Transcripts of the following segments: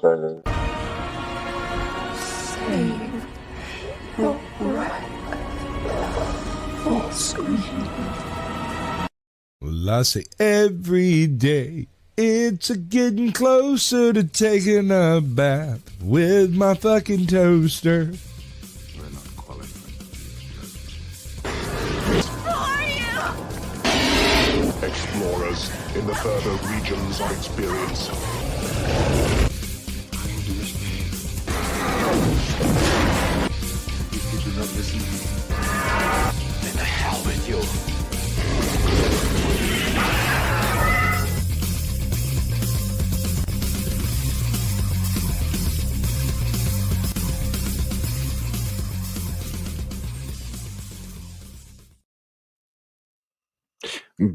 inventor. Save the right full screen. Well, I say every day it's a getting closer to taking a bath with my fucking toaster. We're not qualified. Who are you? Explorers in the further regions of experience. Did you not listen? Then the hell with you.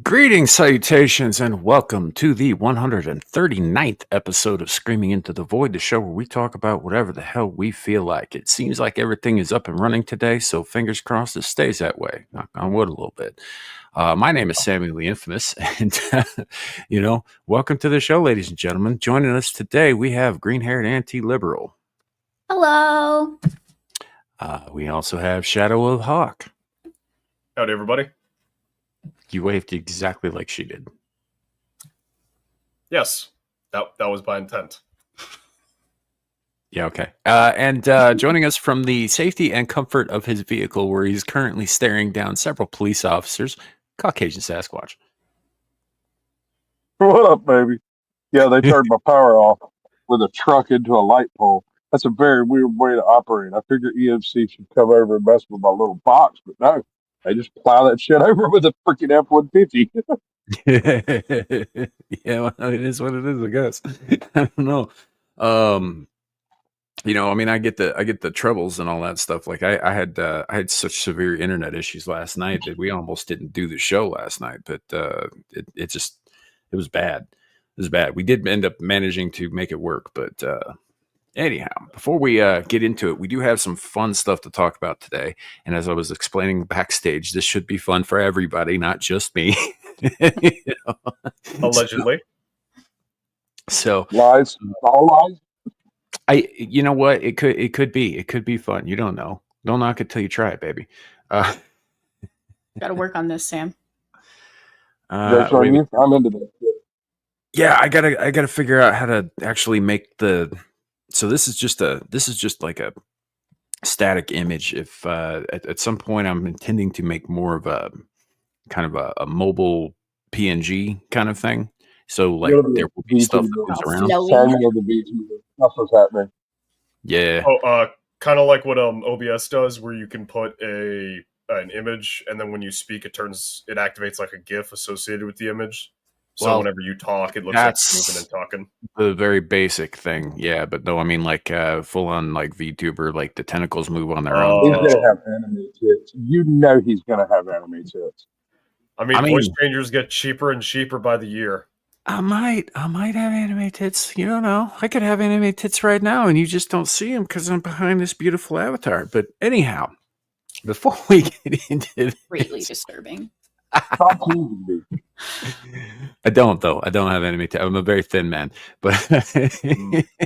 Greetings, salutations, and welcome to the 139th episode of Screaming Into the Void, the show where we talk about whatever the hell we feel like. It seems like everything is up and running today, so fingers crossed it stays that way. Knock on wood a little bit. My name is Samuel the Infamous, and, welcome to the show, ladies and gentlemen. Joining us today, we have green-haired anti-liberal. Hello. We also have Shadow of Hawk. Howdy, everybody. You waved exactly like she did. Yes, that was by intent. Yeah, okay. And joining us from the safety and comfort of his vehicle, where he's currently staring down several police officers, Caucasian Sasquatch. What up, baby? Yeah, they turned my power off with a truck into a light pole. That's a very weird way to operate. I figure EMC should come over and mess with my little box, but no. They just plow that shit over with a freaking F-150. Yeah, well, it is what it is, I guess. I don't know. I get the troubles and all that stuff. Like I had such severe internet issues last night that we almost didn't do the show last night, but it was bad. It was bad. We did end up managing to make it work, but anyhow, before we get into it, we do have some fun stuff to talk about today. And as I was explaining backstage, this should be fun for everybody, not just me. Allegedly. So Lies, all lies. You know what? It could be fun. You don't know. Don't knock it till you try it, baby. Got to work on this, Sam. Jokes on you? I'm into that shit. Yeah, I gotta figure out how to actually make the. So this is just like a static image. If at some point I'm intending to make more of a kind of a mobile PNG kind of thing. So like there will be stuff that moves around. Samuel the VTuber. That's what's happening. Yeah. Oh, kind of like what OBS does, where you can put an image, and then when you speak, it activates like a GIF associated with the image. So whenever you talk, it looks like you're moving and talking. The very basic thing, yeah. But no, I mean like full on like VTuber, like the tentacles move on their own. He's gonna have anime tits. You know he's gonna have anime tits. I mean, voice changers get cheaper and cheaper by the year. I might have anime tits. You don't know. I could have anime tits right now, and you just don't see them because I'm behind this beautiful avatar. But anyhow, before we get into this, greatly disturbing. Stop teasing me. I don't though. I don't have anime tits. I'm a very thin man, but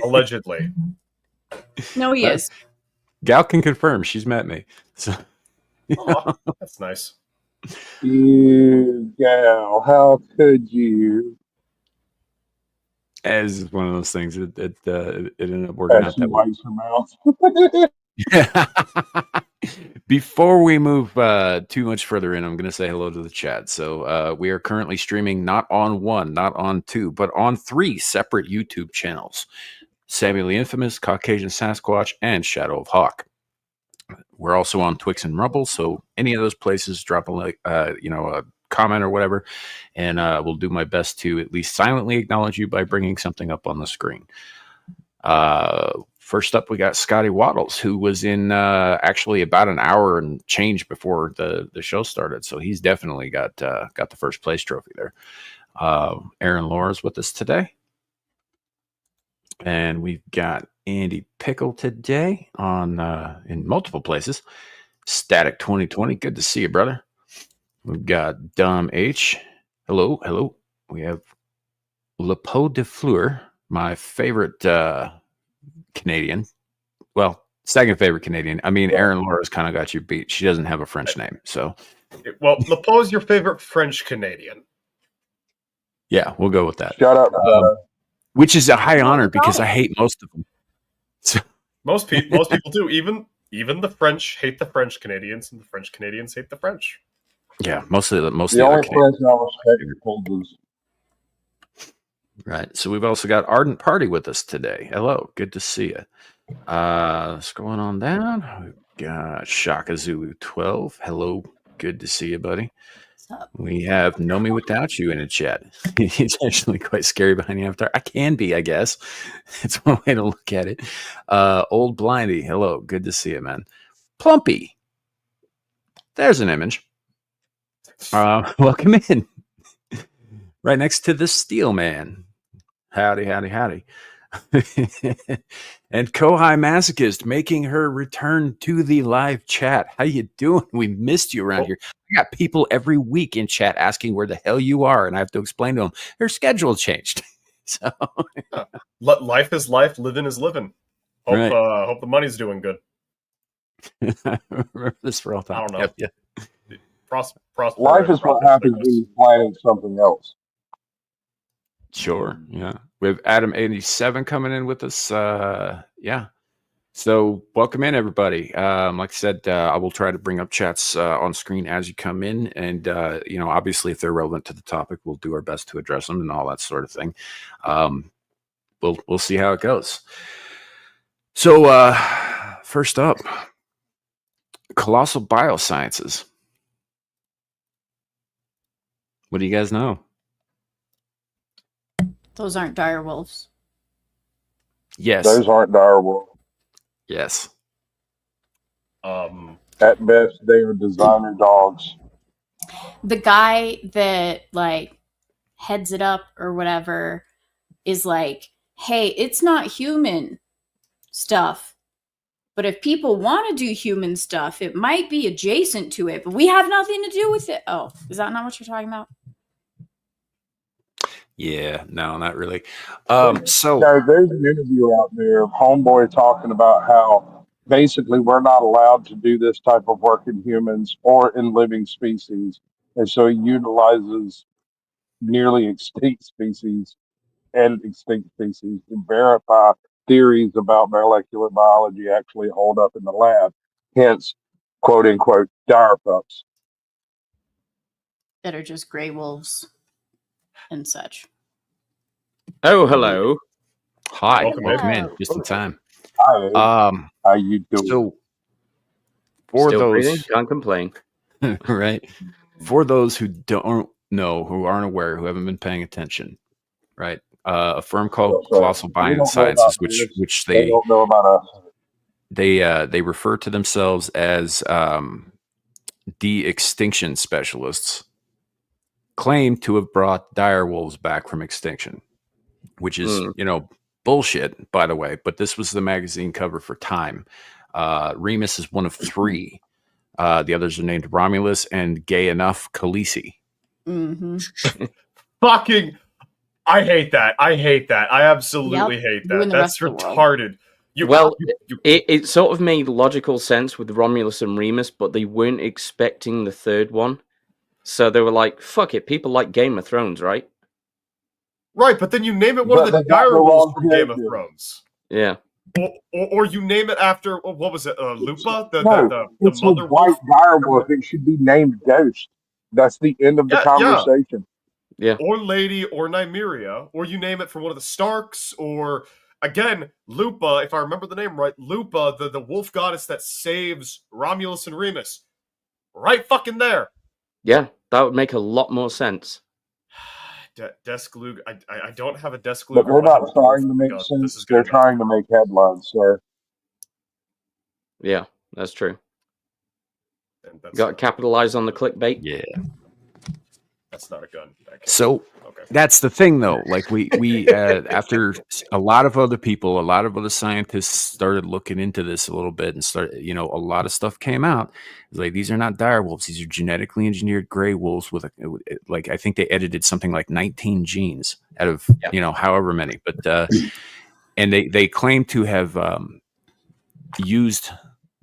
allegedly. No, he is. Gal can confirm. She's met me. So that's nice. You gal, how could you? As one of those things, it ended up working out that way. Her mouth. Before we move too much further in, I'm going to say hello to the chat. So we are currently streaming not on one, not on two, but on 3 separate YouTube channels: Samuel the Infamous, Caucasian Sasquatch, and Shadow of Hawk. We're also on Twix and Rumble, so any of those places, drop a comment or whatever, and we'll do my best to at least silently acknowledge you by bringing something up on the screen. First up, we got Scotty Waddles, who was in actually about an hour and change before the show started, so he's definitely got the first place trophy there. Aaron Laura's with us today, and we've got Andy Pickle today on in multiple places. Static 2020, good to see you, brother. We've got Dom H. Hello. We have Le Pot de Fleur, my favorite Canadian. Well, second favorite Canadian. I mean, Aaron Laura's kind of got you beat. She doesn't have a French name, so. Well, Lepo's your favorite French Canadian. Yeah, we'll go with that. Shut up, which is a high honor because I hate most of them. So. Most people do. Even the French hate the French Canadians, and the French Canadians hate the French. Yeah, most of the only other French I respect. Right. So we've also got Ardent Party with us today. Hello, good to see you. Scrolling on down, we've got Shaka Zulu 12. Hello, good to see you, buddy. We have Nomi Without You in the chat. He's actually quite scary behind the avatar. I can be, I guess. It's one way to look at it. Old Blindy, hello. Good to see you, man. Plumpy. There's an image. Welcome in. Right next to the Steel Man. Howdy, howdy, howdy. And Kohai Masochist making her return to the live chat. How you doing? We missed you around here. I got people every week in chat asking where the hell you are, and I have to explain to them their schedule changed. So life is life, living is living. Hope Right. Hope the money's doing good. Remember this for all time. I don't know. Yeah. Life is what happens when you're planning something else. Sure. Yeah. We have Adam 87 coming in with us. Yeah. So welcome in, everybody. Like I said, I will try to bring up chats on screen as you come in. And, obviously, if they're relevant to the topic, we'll do our best to address them and all that sort of thing. We'll see how it goes. So first up, Colossal Biosciences. What do you guys know? Those aren't dire wolves. Yes. Those aren't direwolves. Yes. At best, they are designer dogs. The guy that heads it up or whatever is like, hey, it's not human stuff. But if people want to do human stuff, it might be adjacent to it, but we have nothing to do with it. Oh, is that not what you're talking about? Yeah, no, not really. So there's an interview out there of Homeboy talking about how basically we're not allowed to do this type of work in humans or in living species. And so he utilizes nearly extinct species and extinct species to verify theories about molecular biology actually hold up in the lab. Hence, quote unquote, dire pups. That are just gray wolves and such. Oh, hello. Hi, Welcome in just in time. Hi, how you doing? So for Still those breathing? Can't complain. right, for those who don't know, who aren't aware, who haven't been paying attention, right? A firm called Colossal Biosciences, which they don't know about us. They refer to themselves as de-extinction specialists, claim to have brought dire wolves back from extinction, which is bullshit, by the way. But this was the magazine cover for Time. Remus is one of three. The others are named Romulus and Gay Enough Khaleesi. Mm-hmm. Fucking, I hate that. I absolutely hate that. That's retarded. It sort of made logical sense with Romulus and Remus, but they weren't expecting the third one. So they were like, fuck it, people like Game of Thrones, right? Right, but then you name it one of the dire wolves from Game of Thrones. Yeah. Or you name it after, what was it, Lupa? The it's a white dire wolf. It should be named Ghost. That's the end of the conversation. Yeah. Or Lady, or Nymeria, or you name it for one of the Starks, or, again, Lupa, if I remember the name right, Lupa, the wolf goddess that saves Romulus and Remus. Right fucking there. Yeah, that would make a lot more sense. Desklug, I don't have a Desklug. But they're not trying to make sense. They're trying to make headlines, sir. Yeah, that's true. Got to capitalize on the clickbait. Yeah. That's not a gun. So that's the thing, though. Like we after a lot of other people, a lot of other scientists started looking into this a little bit and started, a lot of stuff came out. It's like, these are not dire wolves. These are genetically engineered gray wolves with I think they edited something like 19 genes out of, however many. But and they claim to have used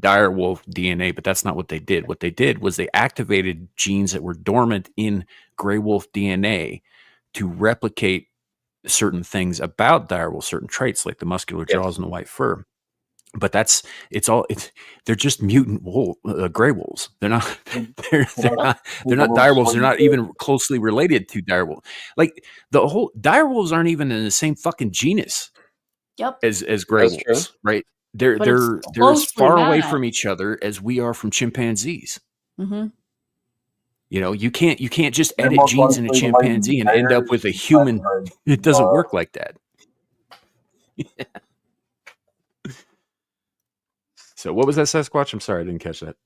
direwolf DNA, but that's not what they did. What they did was they activated genes that were dormant in gray wolf DNA to replicate certain things about direwolf, certain traits like the muscular jaws and the white fur. But they're just mutant gray wolves. They're not direwolves. They're not even closely related to direwolf. Like the whole direwolves aren't even in the same fucking genus. Yep. As gray wolves, right? They're as far away from each other as we are from chimpanzees. Mm-hmm. You know, you can't just edit genes in a chimpanzee and end up with a human. It doesn't work like that. So what was that, Sasquatch? I'm sorry, I didn't catch that.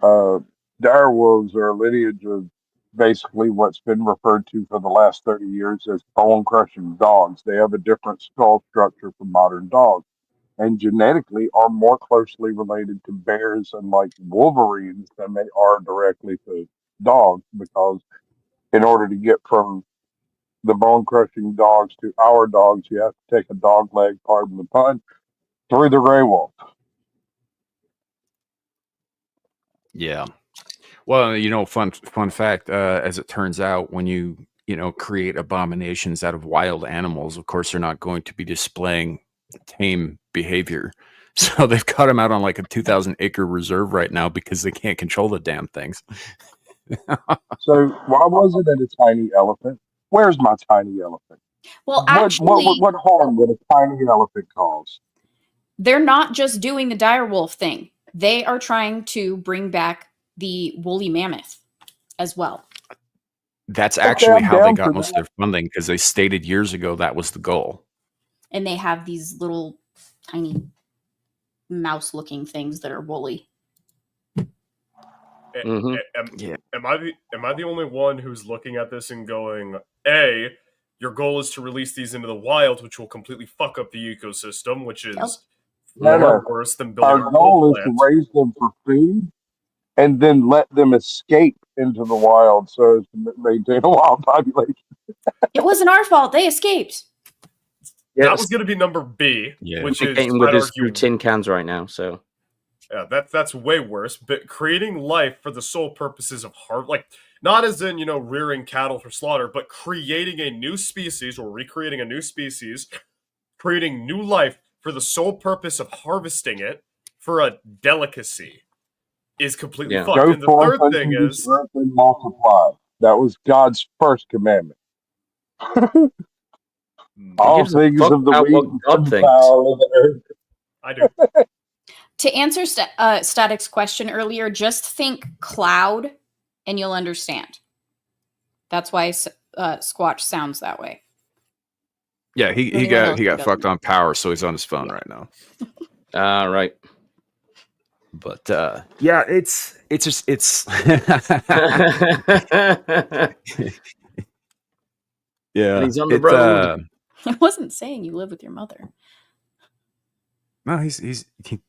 Direwolves are a lineage of basically what's been referred to for the last 30 years as bone-crushing dogs. They have a different skull structure from modern dogs, and genetically are more closely related to bears and like wolverines than they are directly to dogs, because in order to get from the bone-crushing dogs to our dogs, you have to take a dog leg, pardon the pun, through the gray wolf. Yeah. Well, you know, fun fact, as it turns out, when you create abominations out of wild animals, of course, they're not going to be displaying tame behavior. So they've cut them out on like a 2,000-acre reserve right now because they can't control the damn things. So why wasn't it a tiny elephant? Where's my tiny elephant? Well, actually, what harm would a tiny elephant cause? They're not just doing the direwolf thing. They are trying to bring back the woolly mammoth as well. That's actually how they got most of their funding, because they stated years ago that was the goal. And they have these little tiny mouse-looking things that are woolly. Am I the only one who's looking at this and going, A, your goal is to release these into the wild, which will completely fuck up the ecosystem, which is far worse than building our goal is to raise them for food and then let them escape into the wild so as to maintain a wild population. It wasn't our fault. They escaped. Yes. That was going to be number B, which is with his tin cans right now. So yeah, that's way worse. But creating life for the sole purposes of not as in rearing cattle for slaughter, but creating a new species or recreating a new species, creating new life for the sole purpose of harvesting it for a delicacy is completely fucked. Go and the third thing is and multiply. That was God's first commandment. All things of the week, God thinks. I do. To answer Static's question earlier, just think cloud and you'll understand. That's why Squatch sounds that way. Yeah, he got fucked on power, so he's on his phone right now. Right. But yeah, it's yeah. He's on the road. I wasn't saying you live with your mother. No, he's You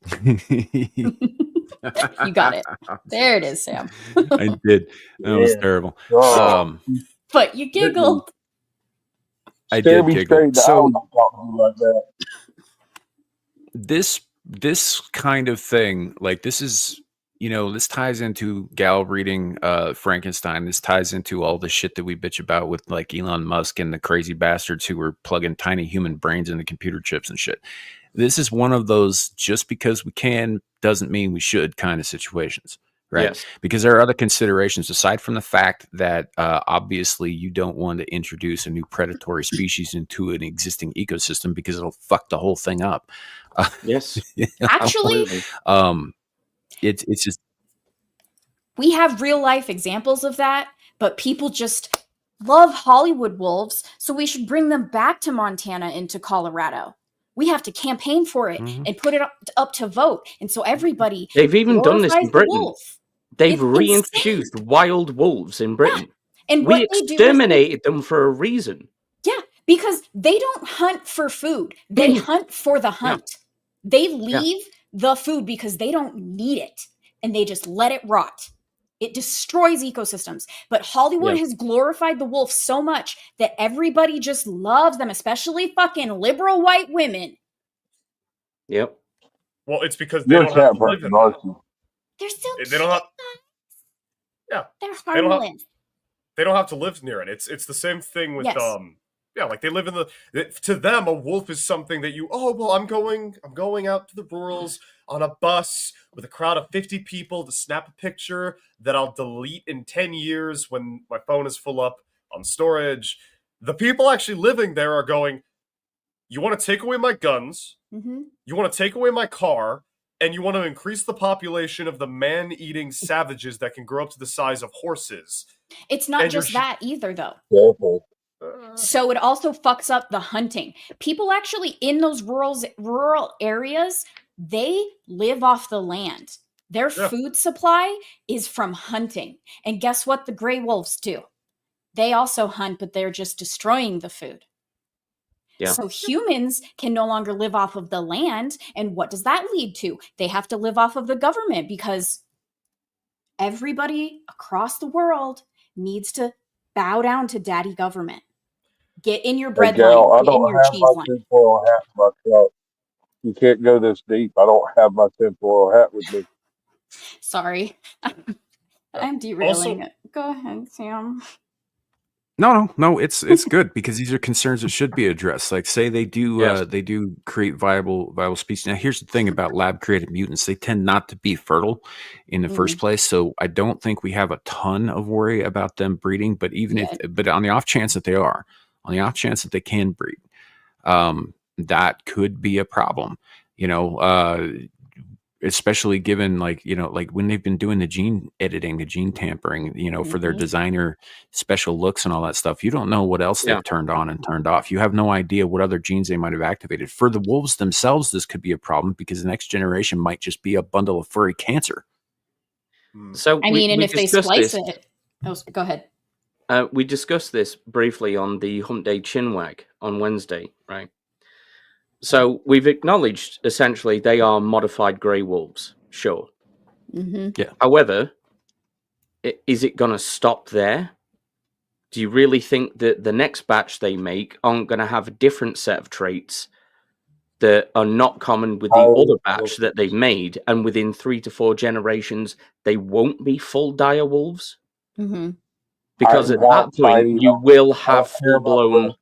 got it. There it is, Sam. I did. That was terrible. But you giggled. I did giggle. So this kind of thing, like this is, this ties into GHAL reading Frankenstein. This ties into all the shit that we bitch about with like Elon Musk and the crazy bastards who were plugging tiny human brains into computer chips and shit. This is one of those just because we can doesn't mean we should kind of situations, right? Yes. Because there are other considerations aside from the fact that obviously you don't want to introduce a new predatory species into an existing ecosystem because it'll fuck the whole thing up. Yes. Actually, it's just we have real life examples of that, but people just love Hollywood wolves, so we should bring them back to Montana and to Colorado. We have to campaign for it and put it up to vote. And so everybody... They've even done this in Britain. Wolf. They've reintroduced wild wolves in Britain. Yeah. And we exterminated them for a reason. Yeah, because they don't hunt for food. They hunt for the hunt. Yeah. They leave the food because they don't need it. And they just let it rot. It destroys ecosystems. But Hollywood has glorified the wolf so much that everybody just loves them, especially fucking liberal white women. Yep. Well, it's because they You're a don't have cat to live person, in aren't them. you? They're still They don't have. Yeah, They're they don't have. harmless. They don't have to live near it. It's the same thing with Yes. Yeah, like they live in to them a wolf is something that I'm going out to the rurals on a bus with a crowd of 50 people to snap a picture that I'll delete in 10 years when my phone is full up on storage. The people actually living there are going, you want to take away my guns, you want to take away my car, and you want to increase the population of the man-eating savages that can grow up to the size of horses. It's not just that either, though. Careful. So it also fucks up the hunting. People actually in those rural areas, they live off the land. Their food supply is from hunting. And guess what the gray wolves do? They also hunt, but they're just destroying the food. Yeah. So humans can no longer live off of the land. And what does that lead to? They have to live off of the government because everybody across the world needs to bow down to daddy government. Get in your bread line. I Get in don't your have cheese my line. tinfoil hat in my truck. You can't go this deep. I don't have my tinfoil hat with me. Sorry. I'm derailing it. Go ahead, Sam. No, it's good because these are concerns that should be addressed. Like, say they do create viable species. Now, here's the thing about lab created mutants: they tend not to be fertile in the first place. So I don't think we have a ton of worry about them breeding. But but on the off chance that they are, on the off chance that they can breed, that could be a problem. Especially given like when they've been doing the gene editing, the gene tampering, for their designer special looks and all that stuff, you don't know what else they've turned on and turned off. You have no idea what other genes they might have activated. For the wolves themselves, this could be a problem because the next generation might just be a bundle of furry cancer. So if they splice it, go ahead. We discussed this briefly on the Hump Day Chinwag on Wednesday, right? So we've acknowledged essentially they are modified grey wolves, sure. Yeah. However, is it going to stop there? Do you really think that the next batch they make aren't going to have a different set of traits that are not common with the other batch that they've made, and within 3 to 4 generations they won't be full dire wolves? Because at that point you will have full-blown...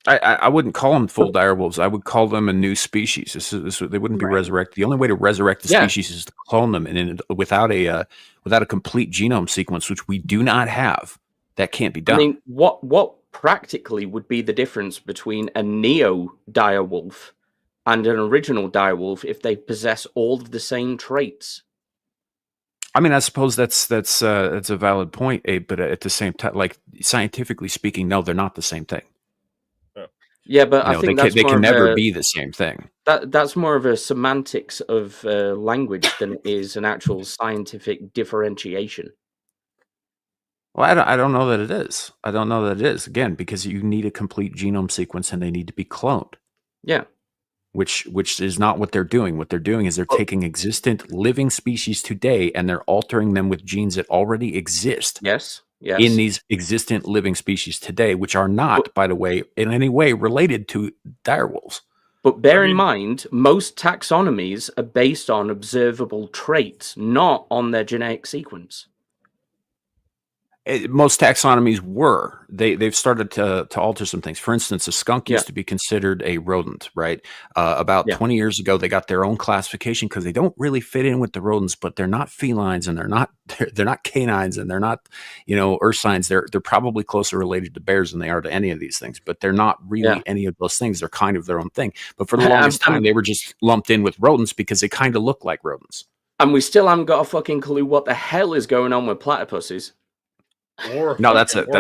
I wouldn't call them full dire wolves. I would call them a new species. They wouldn't be resurrected. The only way to resurrect the species is to clone them, and without a complete genome sequence, which we do not have, that can't be done. I mean, what practically would be the difference between a neo dire wolf and an original dire wolf if they possess all of the same traits? I mean, I suppose that's a valid point, Abe. But at the same time, like scientifically speaking, no, they're not the same thing. Yeah, but I think they can never be the same thing. That's more of a semantics of language than it is an actual scientific differentiation. Well, I don't know that it is. I don't know that it is, again, because you need a complete genome sequence and they need to be cloned. Yeah. Which is not what they're doing. What they're doing is they're taking existent living species today and they're altering them with genes that already exist. Yes. In these existent living species today, which are not, by the way, in any way related to direwolves. But bear in mind, most taxonomies are based on observable traits, not on their genetic sequence. Most taxonomies were. They've started to alter some things. For instance, a skunk used to be considered a rodent, right? About 20 years ago, they got their own classification because they don't really fit in with the rodents, but they're not felines and they're not canines and they're not, ursines. They're probably closer related to bears than they are to any of these things, but they're not really any of those things. They're kind of their own thing. But for the longest time, they were just lumped in with rodents because they kind of look like rodents. And we still haven't got a fucking clue what the hell is going on with platypuses. That's it.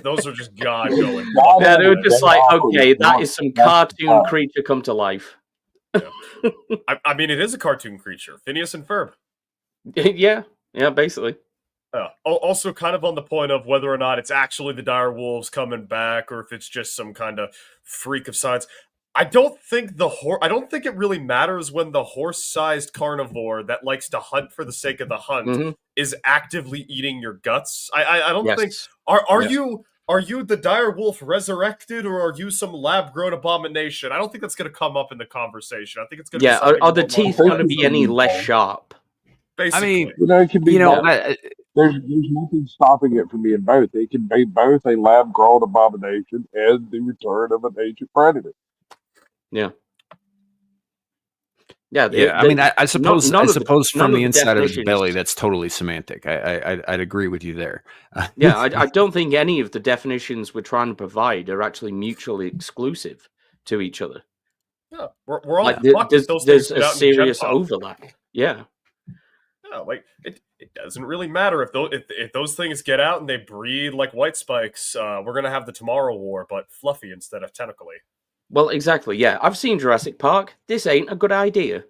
Those are just God going. Yeah, they were just like, okay, that is some cartoon creature come to life. Yeah. I mean, it is a cartoon creature, Phineas and Ferb. yeah, basically. Also, kind of on the point of whether or not it's actually the dire wolves coming back, or if it's just some kind of freak of science. I don't think it really matters when the horse-sized carnivore that likes to hunt for the sake of the hunt is actively eating your guts. I don't think are you the dire wolf resurrected, or are you some lab-grown abomination? I don't think that's going to come up in the conversation. I think it's going to be something are the teeth going to be any less sharp? Basically, I mean, it can be. There's nothing stopping it from being both. It can be both a lab-grown abomination and the return of an ancient predator. Yeah. I mean, I suppose from the inside of his belly, that's totally semantic. I'd agree with you there. I don't think any of the definitions we're trying to provide are actually mutually exclusive to each other. Yeah, we're all like, there's a serious overlap. Yeah. Yeah, like it doesn't really matter if those things get out and they breed like white spikes. We're gonna have the Tomorrow War, but fluffy instead of tentacly. Well, exactly. Yeah, I've seen Jurassic Park. This ain't a good idea.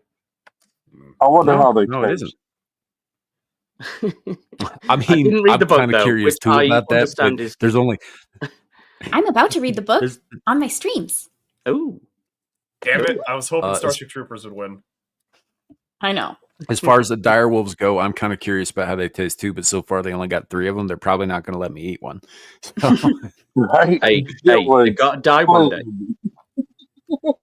I wonder how they. No, it isn't. I mean, I'm kind of curious too about that. But there's only. I'm about to read the book on my streams. Oh, damn it! I was hoping Starship Troopers would win. I know. As far as the dire wolves go, I'm kind of curious about how they taste too. But so far, they only got 3 of them. They're probably not going to let me eat one. So. Right? Hey, they got to die one day. But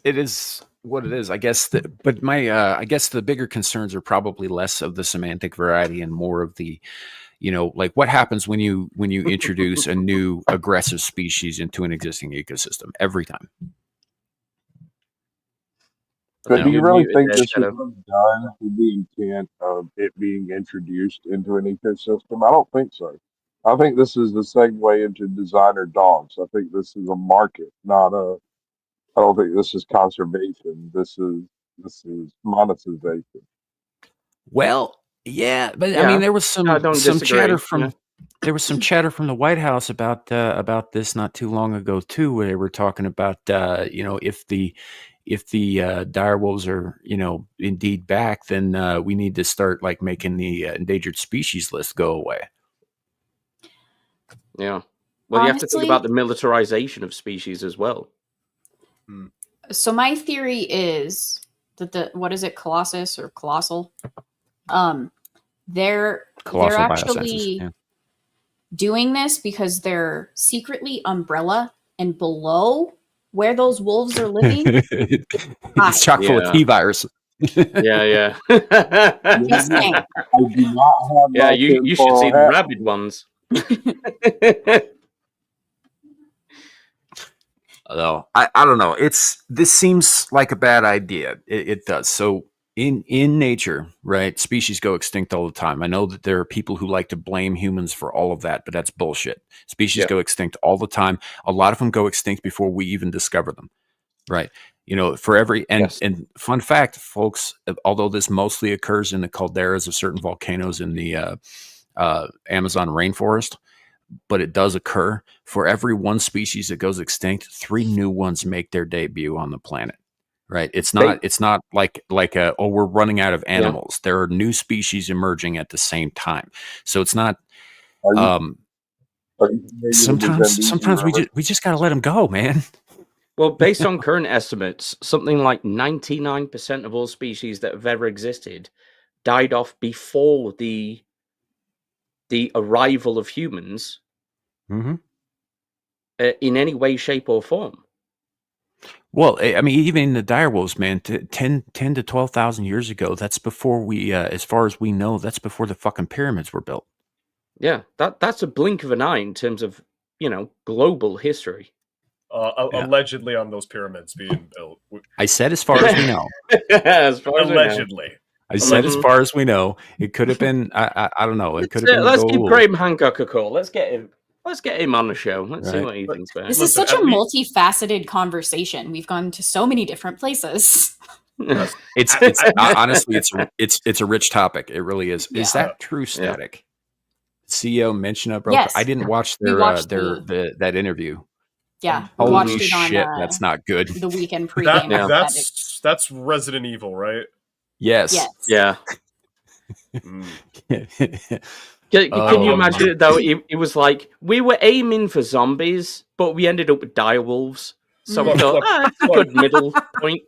it is what it is. I guess I guess the bigger concerns are probably less of the semantic variety and more of the, like what happens when you introduce a new aggressive species into an existing ecosystem every time. But do you really think this is done with the intent of it being introduced into an ecosystem? I don't think so. I think this is the segue into designer dogs. I think this is a market, not a. I don't think this is conservation. This is monetization. Well, yeah, but I mean, there was some chatter from there was some chatter from the White House about this not too long ago too, where they were talking about if the dire wolves are indeed back, then we need to start like making the endangered species list go away. Yeah. Well, honestly, you have to think about the militarization of species as well. So my theory is that what is it, Colossus or Colossal? They're actually doing this because they're secretly Umbrella, and below where those wolves are living, it's chock full of T-virus. Yeah. Just saying. You should see the rabid ones. Although I don't know, this seems like a bad idea. It does. So in nature, right, species go extinct all the time. I know that there are people who like to blame humans for all of that, but that's bullshit. Species go extinct all the time. A lot of them go extinct before we even discover them, right? For every and fun fact, folks, although this mostly occurs in the calderas of certain volcanoes in the Amazon rainforest, but it does occur. For every one species that goes extinct, 3 new ones make their debut on the planet. Right? It's not like we're running out of animals. There are new species emerging at the same time. So it's not. Sometimes we just gotta let them go, man. Well, based on current estimates, something like 99% of all species that have ever existed died off before the arrival of humans in any way, shape, or form. Well, I mean, even the direwolves, man, 10 to 12,000 years ago, that's before we, as far as we know, that's before the fucking pyramids were built. Yeah, that's a blink of an eye in terms of, global history. Allegedly on those pyramids being built. I said as far as we know. As far as allegedly. I said as far as we know. It could have been, I don't know. It could have been. Let's give Graham Hancock a call. Let's get him on the show. Let's see what he thinks about it. This is such a multifaceted conversation. We've gone to so many different places. It's honestly, it's a rich topic. It really is. Yeah. Is that true static? CEO mentioned up. Yes. I didn't watch that interview. Yeah. Holy shit, that's not good. The weekend pregame. That's Resident Evil, right? Yes. Yeah. Can you imagine it though? It was like we were aiming for zombies, but we ended up with direwolves. So we thought, it's a good middle point.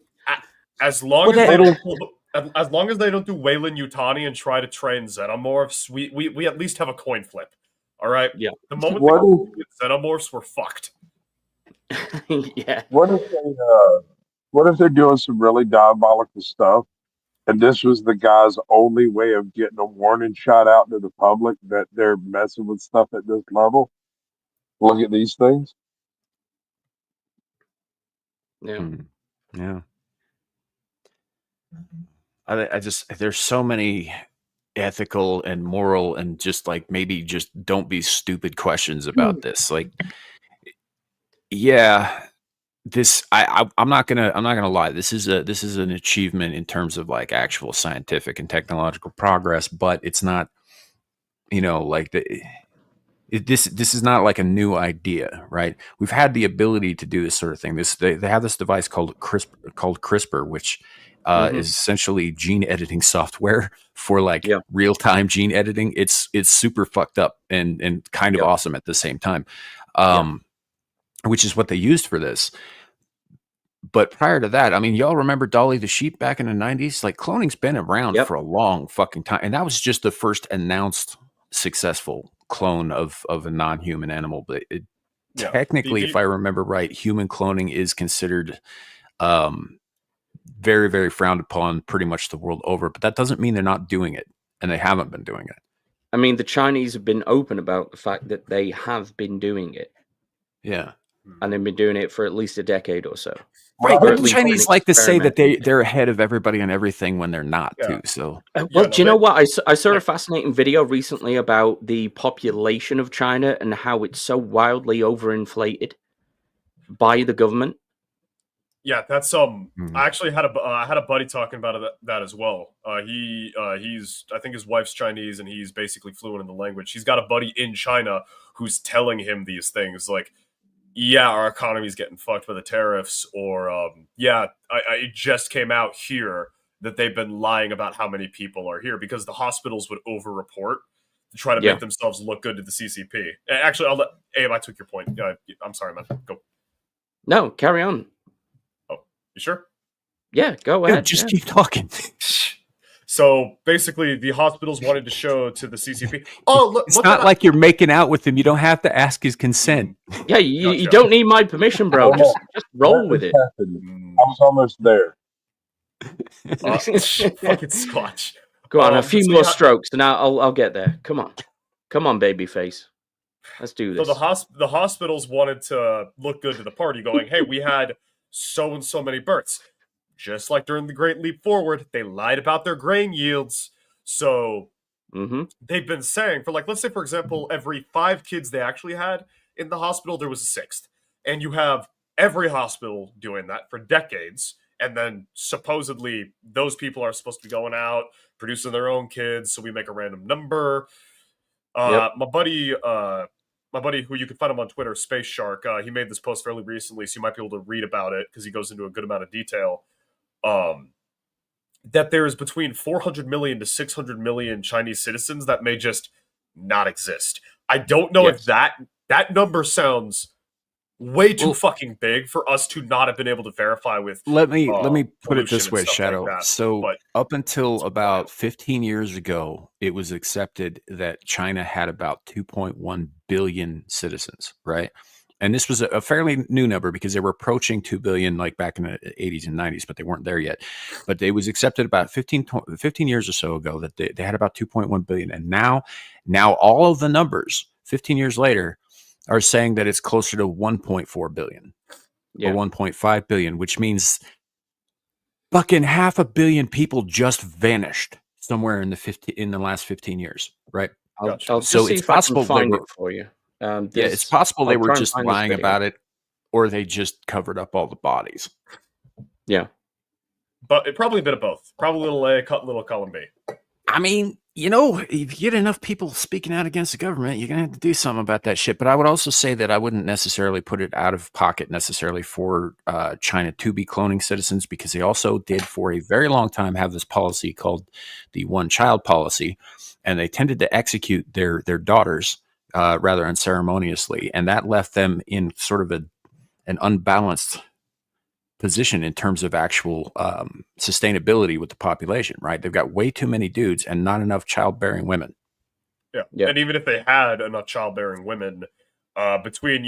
As long as they don't do Weyland Yutani and try to train xenomorphs, we at least have a coin flip. All right. Yeah. The moment they go with xenomorphs, we're fucked. Yeah. What if they're doing some really diabolical stuff, and this was the guy's only way of getting a warning shot out to the public that they're messing with stuff at this level? Look at these things. Yeah. Yeah. I just, there's so many ethical and moral and just like maybe just don't be stupid questions about this. Like, yeah, this I'm not gonna lie. This is an achievement in terms of like actual scientific and technological progress, but it's not, like this is not like a new idea, right? We've had the ability to do this sort of thing. They have this device called CRISPR, which is essentially gene editing software for like real-time gene editing. It's super fucked up and kind of awesome at the same time, which is what they used for this. But prior to that, I mean, y'all remember Dolly the sheep back in the 90s? Like, cloning's been around for a long fucking time, and that was just the first announced successful clone of a non-human animal. But technically, if I remember right, human cloning is considered very, very frowned upon pretty much the world over. But that doesn't mean they're not doing it, and they haven't been doing it. I mean, the Chinese have been open about the fact that they have been doing it. Yeah. And they've been doing it for at least a decade or so. Right, but the Chinese like to say that they're ahead of everybody on everything when they're not, too. So, well, do you know what? I saw a fascinating video recently about the population of China and how it's so wildly overinflated by the government. Yeah, that's I actually had a buddy talking about that as well. He's I think his wife's Chinese and he's basically fluent in the language. He's got a buddy in China who's telling him these things like, yeah, our economy's getting fucked by the tariffs, or it just came out here that they've been lying about how many people are here because the hospitals would over-report to try to make themselves look good to the CCP. Actually, I'll let Abe. I took your point. I'm sorry, man. Go. No, carry on. Oh, you sure? Yeah, go ahead. Just keep talking. So basically, the hospitals wanted to show to the CCP. Oh, look! It's not like you're making out with him. You don't have to ask his consent. Yeah, you don't need my permission, bro. Just roll with it. I was almost there. Fucking Squatch. Go on, a few more strokes, and I'll get there. Come on, baby face. Let's do this. So the hospitals wanted to look good to the party, going, "Hey, we had so and so many births." Just like during the Great Leap Forward, they lied about their grain yields. So they've been saying for like, let's say, for example, every 5 kids they actually had in the hospital, there was a 6th. And you have every hospital doing that for decades. And then supposedly those people are supposed to be going out, producing their own kids. So we make a random number. My buddy who you can find him on Twitter, Space Shark, he made this post fairly recently. So you might be able to read about it because he goes into a good amount of detail. That there's between 400 million to 600 million Chinese citizens that may just not exist. I don't know if that number sounds way too fucking big for us to not have been able to verify with. Let me put it this way, Shadow. Like so up until about 15 years ago, it was accepted that China had about 2.1 billion citizens, right? And this was a fairly new number because they were approaching 2 billion like back in the 80s and 90s, but they weren't there yet. But it was accepted about 15 years or so ago that they had about 2.1 billion. And now all of the numbers 15 years later are saying that it's closer to 1.4 billion or 1.5 billion, which means fucking 500 million people just vanished somewhere in the last 15 years, right? I'll so it's possible find it for you. It's possible they were just lying about it, or they just covered up all the bodies. Yeah, but it probably a bit of both. Probably little A, little column B. I mean, you know, if you get enough people speaking out against the government, you're going to have to do something about that shit. But I would also say that I wouldn't necessarily put it out of pocket necessarily for China to be cloning citizens, because they also did for a very long time have this policy called the one-child policy, and they tended to execute their daughters rather unceremoniously, and that left them in sort of an unbalanced position in terms of actual sustainability with the population, right? They've got way too many dudes and not enough childbearing women. Yeah. And even if they had enough childbearing women, between,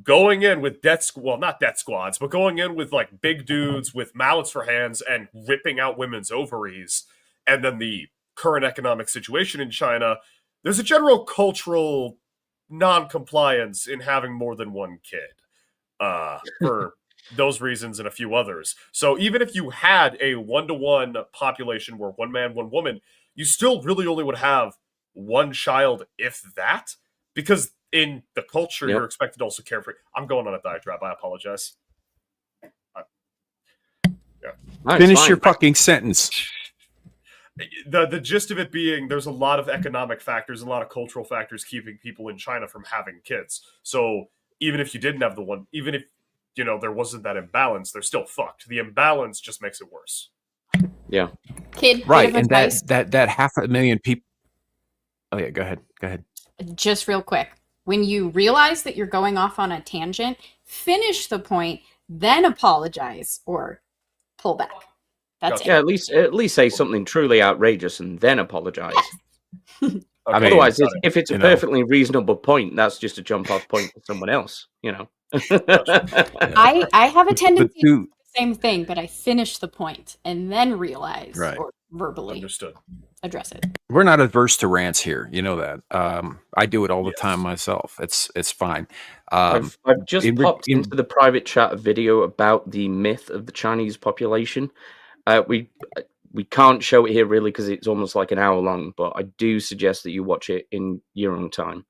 going in with not death squads, but going in with like big dudes with mallets for hands and ripping out women's ovaries, and then the current economic situation in China, there's a general cultural non-compliance in having more than one kid. For those reasons and a few others. So even if you had a 1-to-1 population where one man, one woman, you still really only would have one child, if that, because in the culture, you're expected to also care for. I'm going on a diatribe. I apologize. Finish your fucking sentence. The gist of it being, there's a lot of economic factors, a lot of cultural factors keeping people in China from having kids. So even if you didn't have the one, even if there wasn't that imbalance, they're still fucked. The imbalance just makes it worse. Yeah. Kid, right, and that 500,000 people. Oh yeah, go ahead. Just real quick. When you realize that you're going off on a tangent, finish the point, then apologize or pull back. That's it. Yeah, at least say something truly outrageous and then apologize. Okay. Otherwise, if it's a perfectly reasonable point, that's just a jump off point for someone else, I have a tendency to do the same thing, but I finish the point and then realize or verbally address it. We're not averse to rants here, you know that. I do it all the time myself. It's fine. I've just popped into the private chat a video about the myth of the Chinese population. We can't show it here really because it's almost like an hour long, but I do suggest that you watch it in your own time.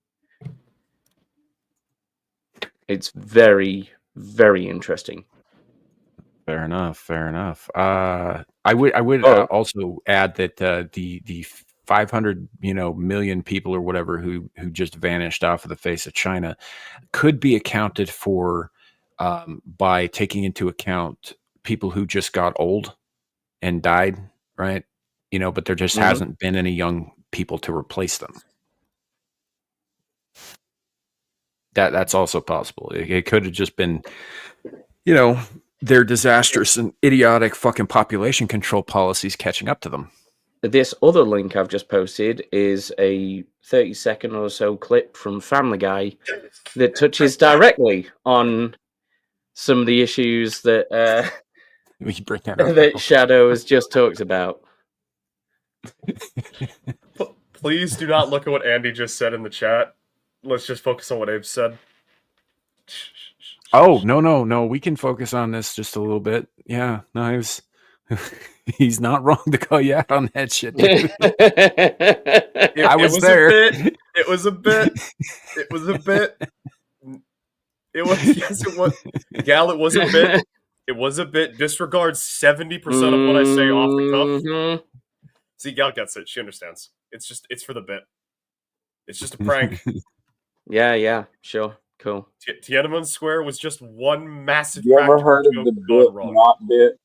It's very, very interesting. Fair enough. I would also add that the 500 million people or whatever who just vanished off of the face of China could be accounted for by taking into account people who just got old and died, right? But there just hasn't been any young people to replace them. That's also possible. It could have just been, their disastrous and idiotic fucking population control policies catching up to them. This other link I've just posted is a 30-second or so clip from Family Guy that touches directly on some of the issues that we can break that that Shadoo has just talked about. Please do not look at what Andy just said in the chat. Let's just focus on what Abe said. Oh, no. We can focus on this just a little bit. Yeah, no, he's not wrong to call you out on that shit, dude. I was there. It was a bit. It was. Gal, it was a bit. It was a bit. Disregard 70% of what I say off the cuff. See, Gal gets it. She understands. It's for the bit. It's just a prank. Yeah, sure. Cool. Tiananmen Square was just one massive. You ever heard of the bit not bit?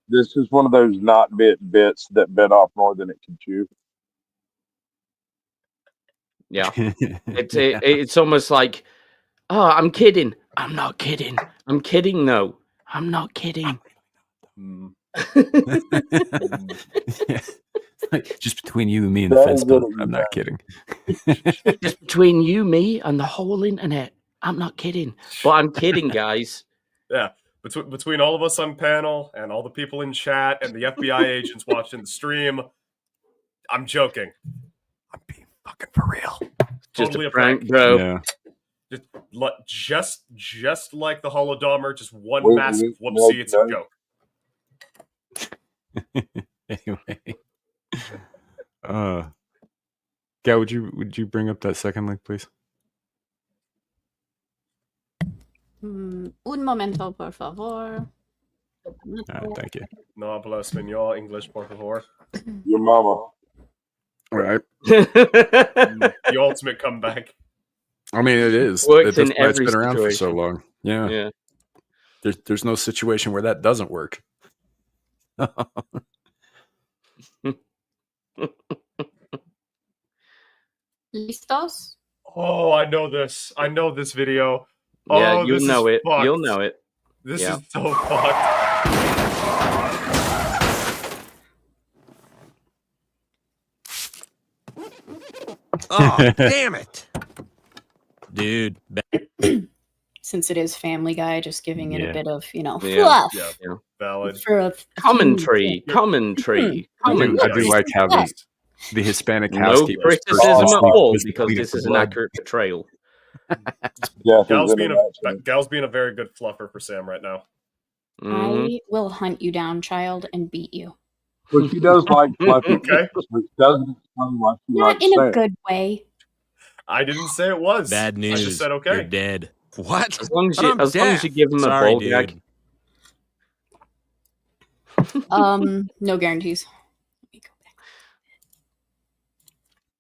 This is one of those not bit bits that bit off more than it can chew. Yeah, it's almost like, oh, I'm kidding. I'm not kidding. I'm kidding. No, I'm not kidding. Just between you and me and the fence post. I'm not kidding. Just between you, me, and the whole internet. I'm not kidding, but I'm kidding, guys. Yeah, between all of us on panel and all the people in chat and the FBI agents watching the stream, I'm joking. I'm being fucking for real. Just totally a prank, bro. Yeah. Just like the Holodommer, just one massive whoopsie. It's a joke. Anyway, Gal, would you bring up that second link, please? Un momento, por favor. Thank you. No habla español, English, por favor. Your mama. Right. The ultimate comeback. I mean, it is. Works That's in why it's every been around for so situation. long. Yeah. Yeah. There's no situation where that doesn't work. Listos? Oh, I know this. I know this video. Yeah, Oh, you'll this know is it. fucked. You'll know it. This Yeah. is so fucked. Oh, damn it. Dude. Since it is Family Guy, just giving it a bit of, Yeah. fluff. Yeah, valid. For a Commentary. I do like how the Hispanic No housekeeper criticism at all, because this is an accurate portrayal. Yeah, Gal's being a very good fluffer for Sam right now. I will hunt you down, child, and beat you. But she does like fluffy. Okay. Which doesn't explain why she Not likes in a Sam. good way. I didn't say it was. Bad news. I just said okay. You're dead. What? As long as But you, I'm as long as you deaf. give him Sorry, a ball dude. gag. No guarantees.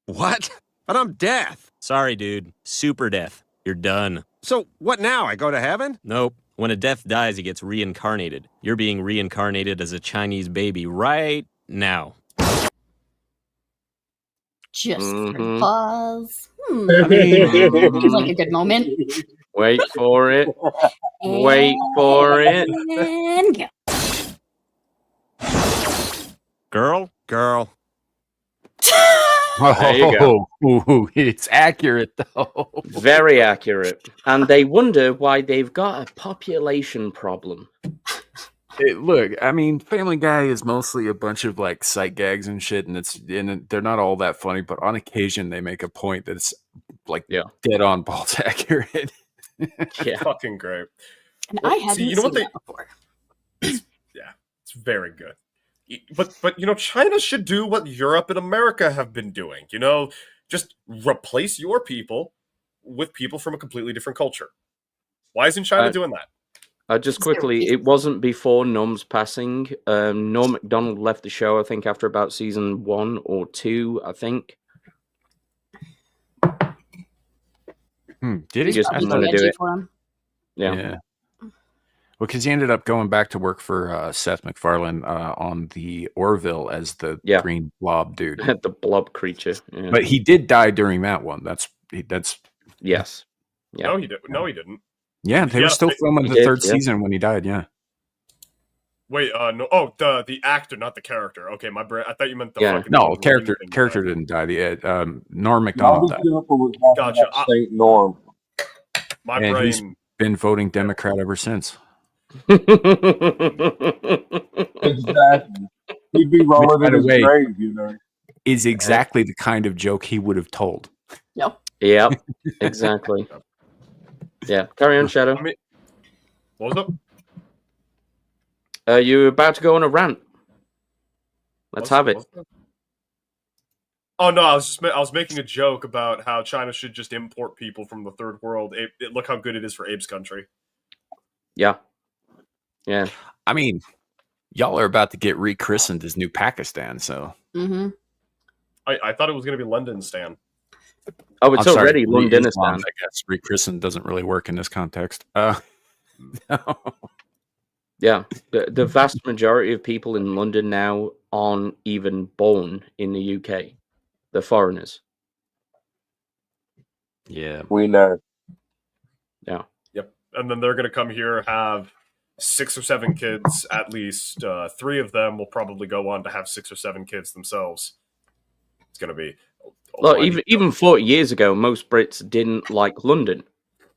What? But I'm deaf. Sorry, dude. Super deaf. You're done. So what now? I go to heaven? Nope. When a deaf dies, he gets reincarnated. You're being reincarnated as a Chinese baby right now. Just for Mhm. pause. I mean, Seems like a good moment. Wait for it. Wait for it. And go. girl. There you go. Ooh, it's accurate though. Very accurate. And they wonder why they've got a population problem. Look, I mean, Family Guy is mostly a bunch of like sight gags and shit, and they're not all that funny. But on occasion, they make a point that's like dead on balls accurate. Yeah, fucking great. And I hadn't seen that before. Yeah, it's very good. But China should do what Europe and America have been doing. Just replace your people with people from a completely different culture. Why isn't China doing that? Just quickly, it wasn't before Nom's passing. Norm Macdonald left the show, I think, after about season 1 or 2, I think. Did he? He just didn't want to do it. Yeah. Well, because he ended up going back to work for Seth MacFarlane on the Orville as the green blob dude. The blob creature. Yeah. But he did die during that one. That's yes. Yeah. No, he didn't. No, he didn't. Yeah, they were still filming the third season when he died. Yeah. Wait, no. Oh, the actor, not the character. Okay, my brain. I thought you meant the fucking. No, character didn't die. The Norm Macdonald died. Gotcha. Saint Norm. My and brain. he's been voting Democrat ever since. Exactly. He'd be rolling in his grave, Is exactly the kind of joke he would have told. Yep. Yep. Exactly. Yeah. Carry on, Shadow. What was up? You're about to go on a rant. Let's have it. Oh no, I was making a joke about how China should just import people from the third world. Look how good it is for Abe's country. Yeah. Yeah. I mean, y'all are about to get rechristened as New Pakistan, so. Mm-hmm. I thought it was going to be London, Stan. Oh, it's already Londonistan. I guess rechristened doesn't really work in this context. No. Yeah, the vast majority of people in London now aren't even born in the UK. They're foreigners. Yeah. We know. Yeah. Yep. And then they're going to come here, have 6 or 7 kids at least. 3 of them will probably go on to have 6 or 7 kids themselves. It's going to be... Look, even 40 years ago, most Brits didn't like London.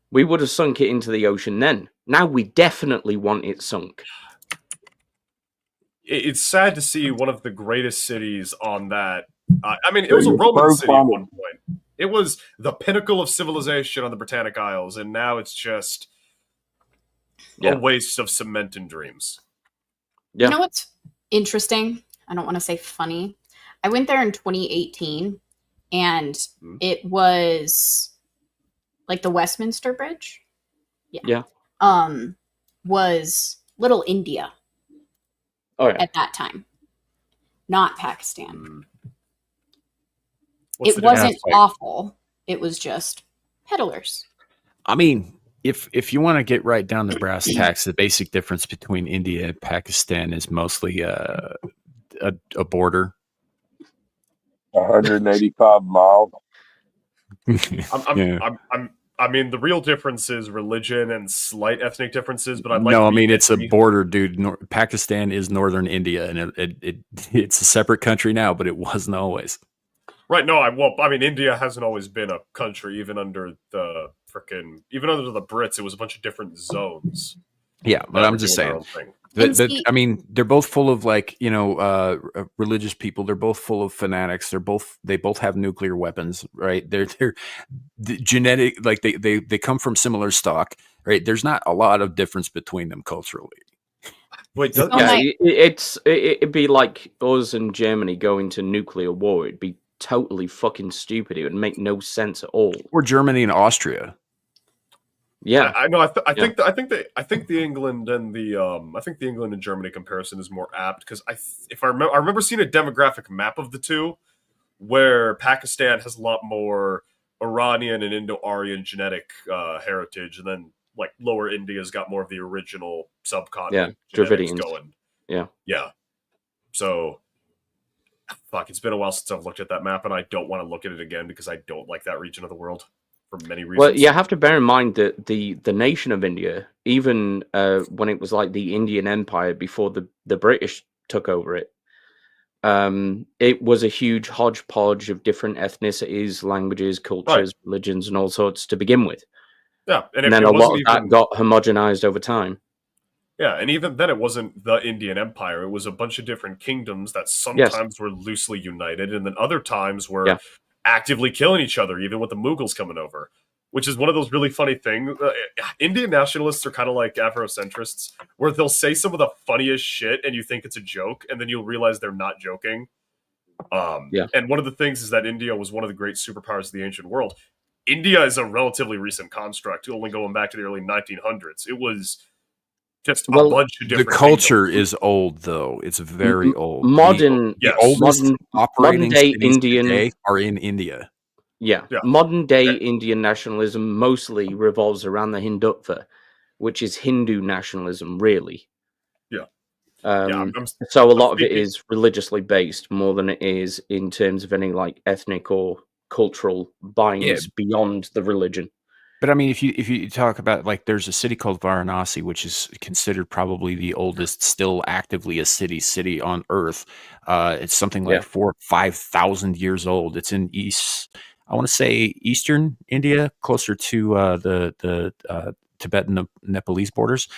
We would have sunk it into the ocean then. Now we definitely want it sunk. It's sad to see one of the greatest cities on that. I mean, it was a Roman city at one point. It was the pinnacle of civilization on the Britannic Isles, and now it's just a waste of cement and dreams. Yeah. You know what's interesting? I don't want to say funny. I went there in 2018, and it was like the Westminster Bridge. Yeah. Was Little India. Oh, yeah. At that time. Not Pakistan. It wasn't awful. It was just peddlers. I mean, if you want to get right down to brass tacks, the basic difference between India and Pakistan is mostly a border. 185 miles. I mean, the real difference is religion and slight ethnic differences. But it's a border, dude. Pakistan is northern India, and it's a separate country now, but it wasn't always. Right? No, India hasn't always been a country, even under the Brits. It was a bunch of different zones. Yeah, but I'm just saying. They're both full of religious people. They're both full of fanatics. They both have nuclear weapons, right? They're genetic, like they come from similar stock, right? There's not a lot of difference between them culturally. Wait, it'd be like us and Germany going to nuclear war. It'd be totally fucking stupid. It would make no sense at all. Or Germany and Austria. Yeah, I know. I think the England and Germany comparison is more apt because I remember seeing a demographic map of the two, where Pakistan has a lot more Iranian and Indo-Aryan genetic heritage, and then like Lower India's got more of the original subcontinent Dravidians going. Yeah. So, fuck, it's been a while since I've looked at that map, and I don't want to look at it again because I don't like that region of the world. For many reasons. Well, you have to bear in mind that the nation of India, even when it was like the Indian Empire before the British took over it, it was a huge hodgepodge of different ethnicities, languages, cultures, religions, and all sorts to begin with. Yeah, and then a lot of that got homogenized over time. Yeah, and even then it wasn't the Indian Empire. It was a bunch of different kingdoms that sometimes were loosely united, and then other times were actively killing each other, even with the Mughals coming over, which is one of those really funny things. Indian nationalists are kind of like Afrocentrists, where they'll say some of the funniest shit and you think it's a joke, and then you'll realize they're not joking. And one of the things is that India was one of the great superpowers of the ancient world. India is a relatively recent construct, only going back to the early 1900s. It was just a bunch of different. The culture is old, though. It's very old. Modern day Indian today are in India. Yeah. Modern day Indian nationalism mostly revolves around the Hindutva, which is Hindu nationalism, really. So a lot of it is religiously based more than it is in terms of any like ethnic or cultural binds beyond the religion. But I mean, if you talk about, like, there's a city called Varanasi, which is considered probably the oldest, still actively a city on Earth. It's something like 4,000 or 5,000 years old. It's in I want to say eastern India, closer to the Tibetan Nepalese borders.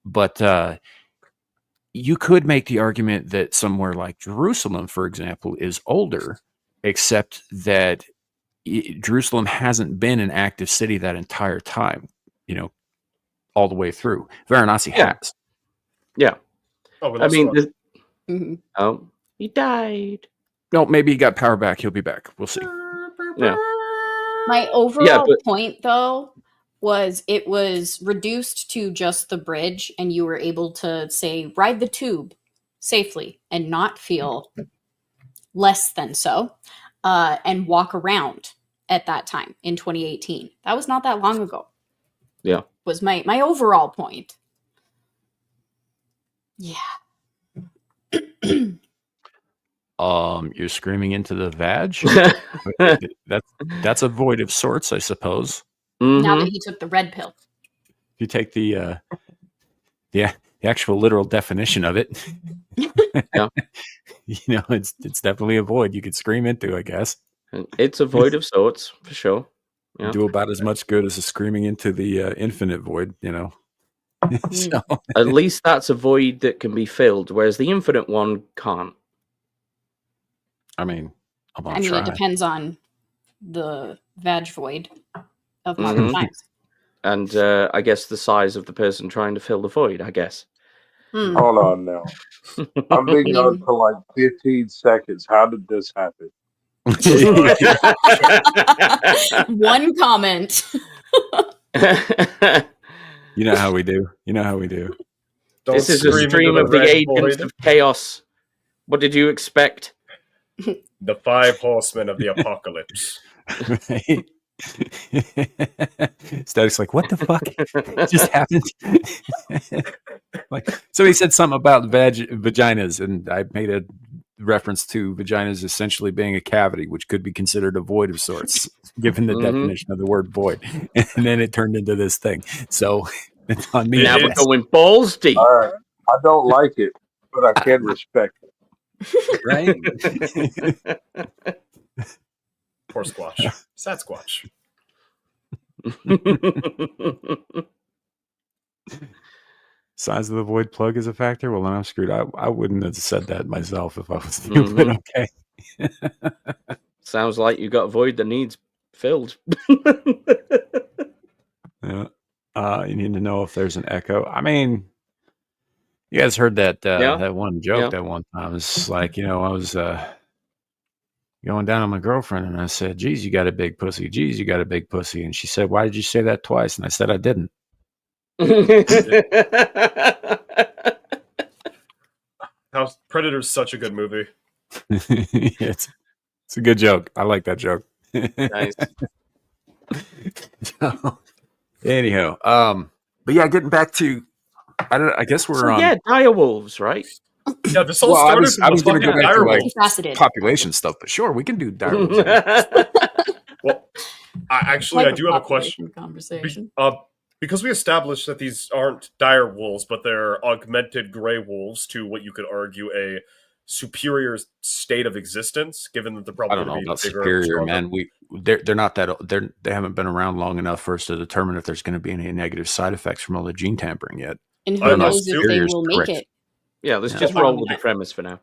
But you could make the argument that somewhere like Jerusalem, for example, is older, except that Jerusalem hasn't been an active city that entire time, all the way through. Varanasi has. Yeah. He died. No, maybe he got power back. He'll be back. We'll see. Yeah. My overall point, though, was it was reduced to just the bridge, and you were able to, say, ride the tube safely and not feel less than so. And walk around at that time in 2018. That was not that long ago. Yeah. Was my overall point. Yeah. You're screaming into the vag? That's a void of sorts, I suppose. Now that you took the red pill. If you take the actual literal definition of it, it's definitely a void you could scream into, I guess. It's a void of sorts, for sure. Yeah. Do about as much good as screaming into the infinite void, So. At least that's a void that can be filled, whereas the infinite one can't. I mean, it depends on the vag void of modern times. And I guess the size of the person trying to fill the void, I guess. Hold on now. I'm being on for like 15 seconds. How did this happen? One comment. You know how we do. This is a stream of the agents of chaos. What did you expect? The 5 horsemen of the apocalypse. Right? Static's like, what the fuck just happened? Like, somebody said something about vaginas, and I made a reference to vaginas essentially being a cavity, which could be considered a void of sorts, given the definition of the word void. And then it turned into this thing. So it's on me. Now we're going balls deep. All right. I don't like it, but I can respect it. Right? Poor Squatch. Sasquatch. Size of the void plug is a factor. Well, then I'm screwed. I wouldn't have said that myself if I was you, but okay. Sounds like you got a void that needs filled. Yeah. You need to know if there's an echo. I mean, you guys heard that that one joke that one time. It's like, I was going down on my girlfriend, and I said, "Geez, you got a big pussy. Geez, you got a big pussy." And she said, "Why did you say that twice?" And I said, "I didn't." Predator's such a good movie. It's a good joke. I like that joke. Nice. So, anyhow, but yeah, getting back to, I guess we're on. dire wolves, right? Yeah, this all started I was going to go back to like Multifaceted. population stuff, but sure, we can do dire wolves. Well, I do have a question. Conversation. Because we established that these aren't dire wolves, but they're augmented gray wolves to what you could argue a superior state of existence, given that they're probably I don't know going to about be bigger, superior, stronger. man. They're not that. They haven't been around long enough for us to determine if there's going to be any negative side effects from all the gene tampering yet. And who knows if they will make it? Yeah, let's just roll with the premise for now.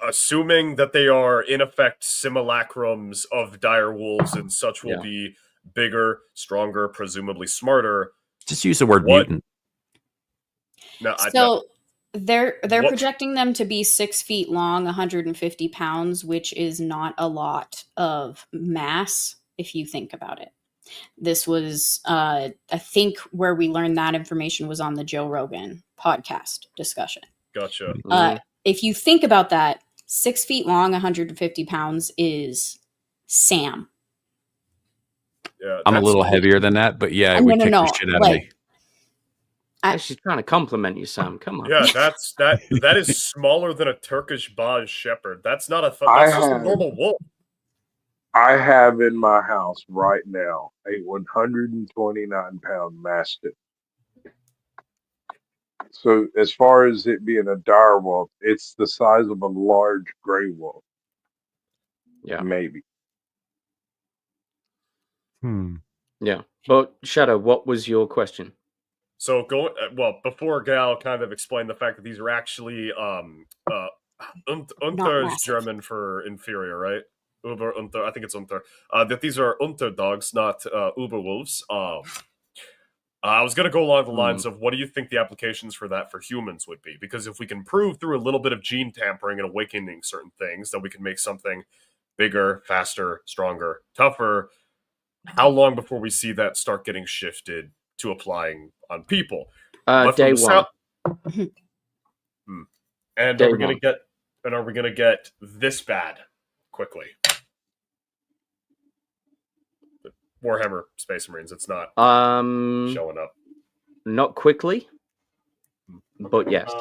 Assuming that they are in effect simulacrums of dire wolves and such will be bigger, stronger, presumably smarter. Just use the word mutant. No, they're projecting them to be 6 feet long, 150 pounds, which is not a lot of mass if you think about it. This was, I think, where we learned that information was on the Joe Rogan podcast discussion. Gotcha. If you think about that, 6 feet long, 150 pounds is Sam. Yeah, I'm a little heavier than that, but yeah, it would kick the shit out of me. She's trying to compliment you, Sam. Come on. Yeah, that is smaller than a Turkish Baj Shepherd. That's not that's just a normal wolf. I have in my house right now a 129-pound Mastiff. So as far as it being a dire wolf, it's the size of a large gray wolf. Yeah. Maybe. Yeah. But Shadow, what was your question? So before Gal kind of explained the fact that these are actually Unter is German for inferior, right? Uber Unter, I think it's Unter. That these are Unterdogs, not Uber wolves. I was going to go along the lines of what do you think the applications for that for humans would be? Because if we can prove through a little bit of gene tampering and awakening certain things that we can make something bigger, faster, stronger, tougher, how long before we see that start getting shifted to applying on people? Day one. And are we going to get this bad quickly? Warhammer Space Marines, it's not showing up. Not quickly, but yes.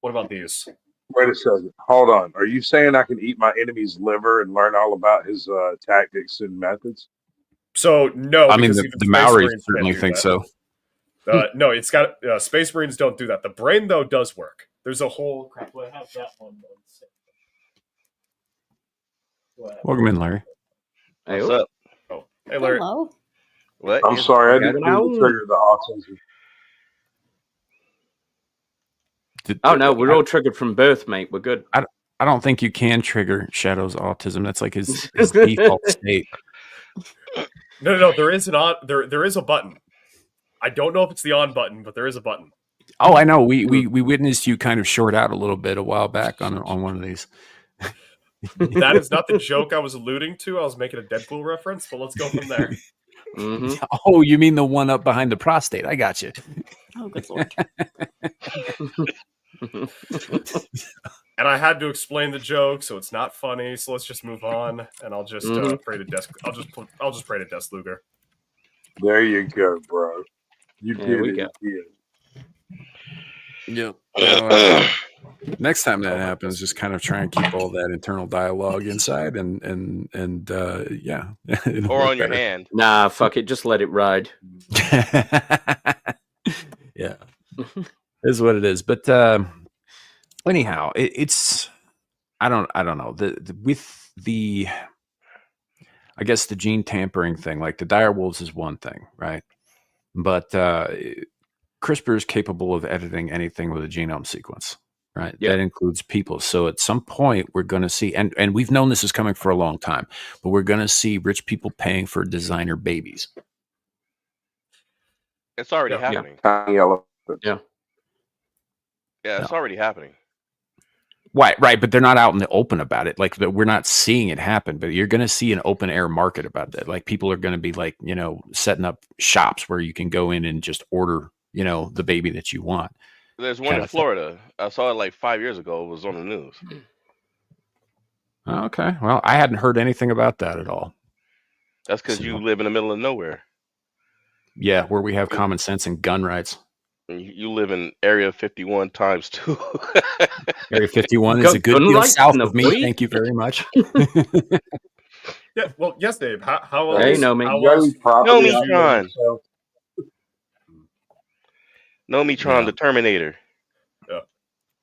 What about these? Wait a second. Hold on. Are you saying I can eat my enemy's liver and learn all about his tactics and methods? So, no. I mean, the Maoris certainly think so. No, it's got Space Marines don't do that. The brain, though, does work. There's a whole crap. Well, I have that one. Welcome in, Larry. Hey, what's up? Oh, hey, Larry. Hello. What? I'm sorry, I didn't mean to trigger the autism. Oh no, we're all triggered from birth, mate. We're good. I don't think you can trigger Shadow's autism. That's like his default state. No. There is there is a button. I don't know if it's the on button, but there is a button. Oh, I know. We witnessed you kind of short out a little bit a while back on one of these. That is not the joke I was alluding to. I was making a Deadpool reference, but let's go from there. Oh, you mean the one up behind the prostate? I got you. Oh, good lord. And I had to explain the joke, so it's not funny. So let's just move on, and I'll just pray to Desk. I'll just pray to Desk Luger. There you go, bro. You There we did go. it. Yep. Next time that happens, just kind of try and keep all that internal dialogue inside, and yeah, Or on your hand. Nah, fuck it. Just let it ride. Yeah, is what it is. But anyhow, it's I don't know with the I guess the gene tampering thing, like the dire wolves is one thing, right? But CRISPR is capable of editing anything with a genome sequence, right? Yeah. That includes people. So at some point we're going to see, and we've known this is coming for a long time, but we're going to see rich people paying for designer babies. It's already happening. Yeah. Yeah, it's already happening. Right, but they're not out in the open about it. Like we're not seeing it happen, but you're going to see an open air market about that. Like people are going to be like, setting up shops where you can go in and just order, the baby that you want. There's one in Florida. I saw it like 5 years ago. It was on the news. Okay, well, I hadn't heard anything about that at all. That's because you live in the middle of nowhere. Yeah, where we have common sense and gun rights. You live in Area 51 times 2. Area 51 is a good deal south of me. Thank you very much. Yeah, well, yes, Dave. How else? Hey, Nomi. Nomitron. Nomitron, the Terminator. Yeah,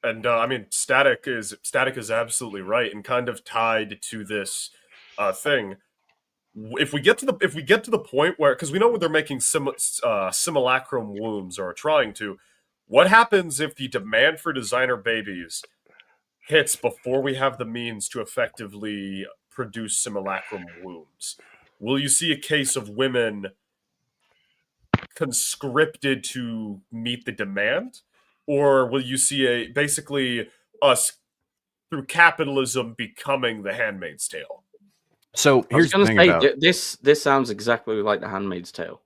and I mean, static is absolutely right, and kind of tied to this thing. If we get to the point where, because we know when they're making simulacrum wombs or trying to, what happens if the demand for designer babies hits before we have the means to effectively produce simulacrum wombs? Will you see a case of women conscripted to meet the demand, or will you see basically us through capitalism becoming the Handmaid's Tale? So here's the thing about this sounds exactly like The Handmaid's Tale.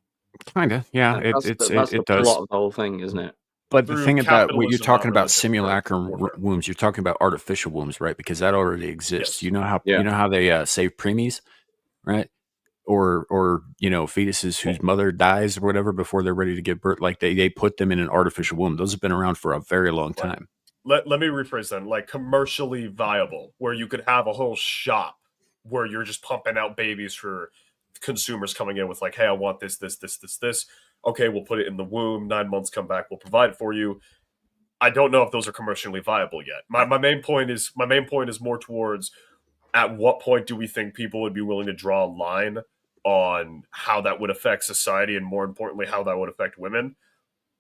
Kind of, yeah. That's it the does. plot of the whole thing, isn't it? But the thing about what you're talking about, simulacrum wombs, you're talking about artificial wombs, right? Because that already exists. Yes. You know how they save preemies, right? Or fetuses whose mother dies or whatever before they're ready to give birth. Like they put them in an artificial womb. Those have been around for a very long time. Let me rephrase that. Like commercially viable, where you could have a whole shop where you're just pumping out babies for consumers coming in with like, hey, I want this. Okay, we'll put it in the womb. 9 months, come back, we'll provide it for you. I don't know if those are commercially viable yet. My main point is more towards at what point do we think people would be willing to draw a line on how that would affect society, and more importantly, how that would affect women.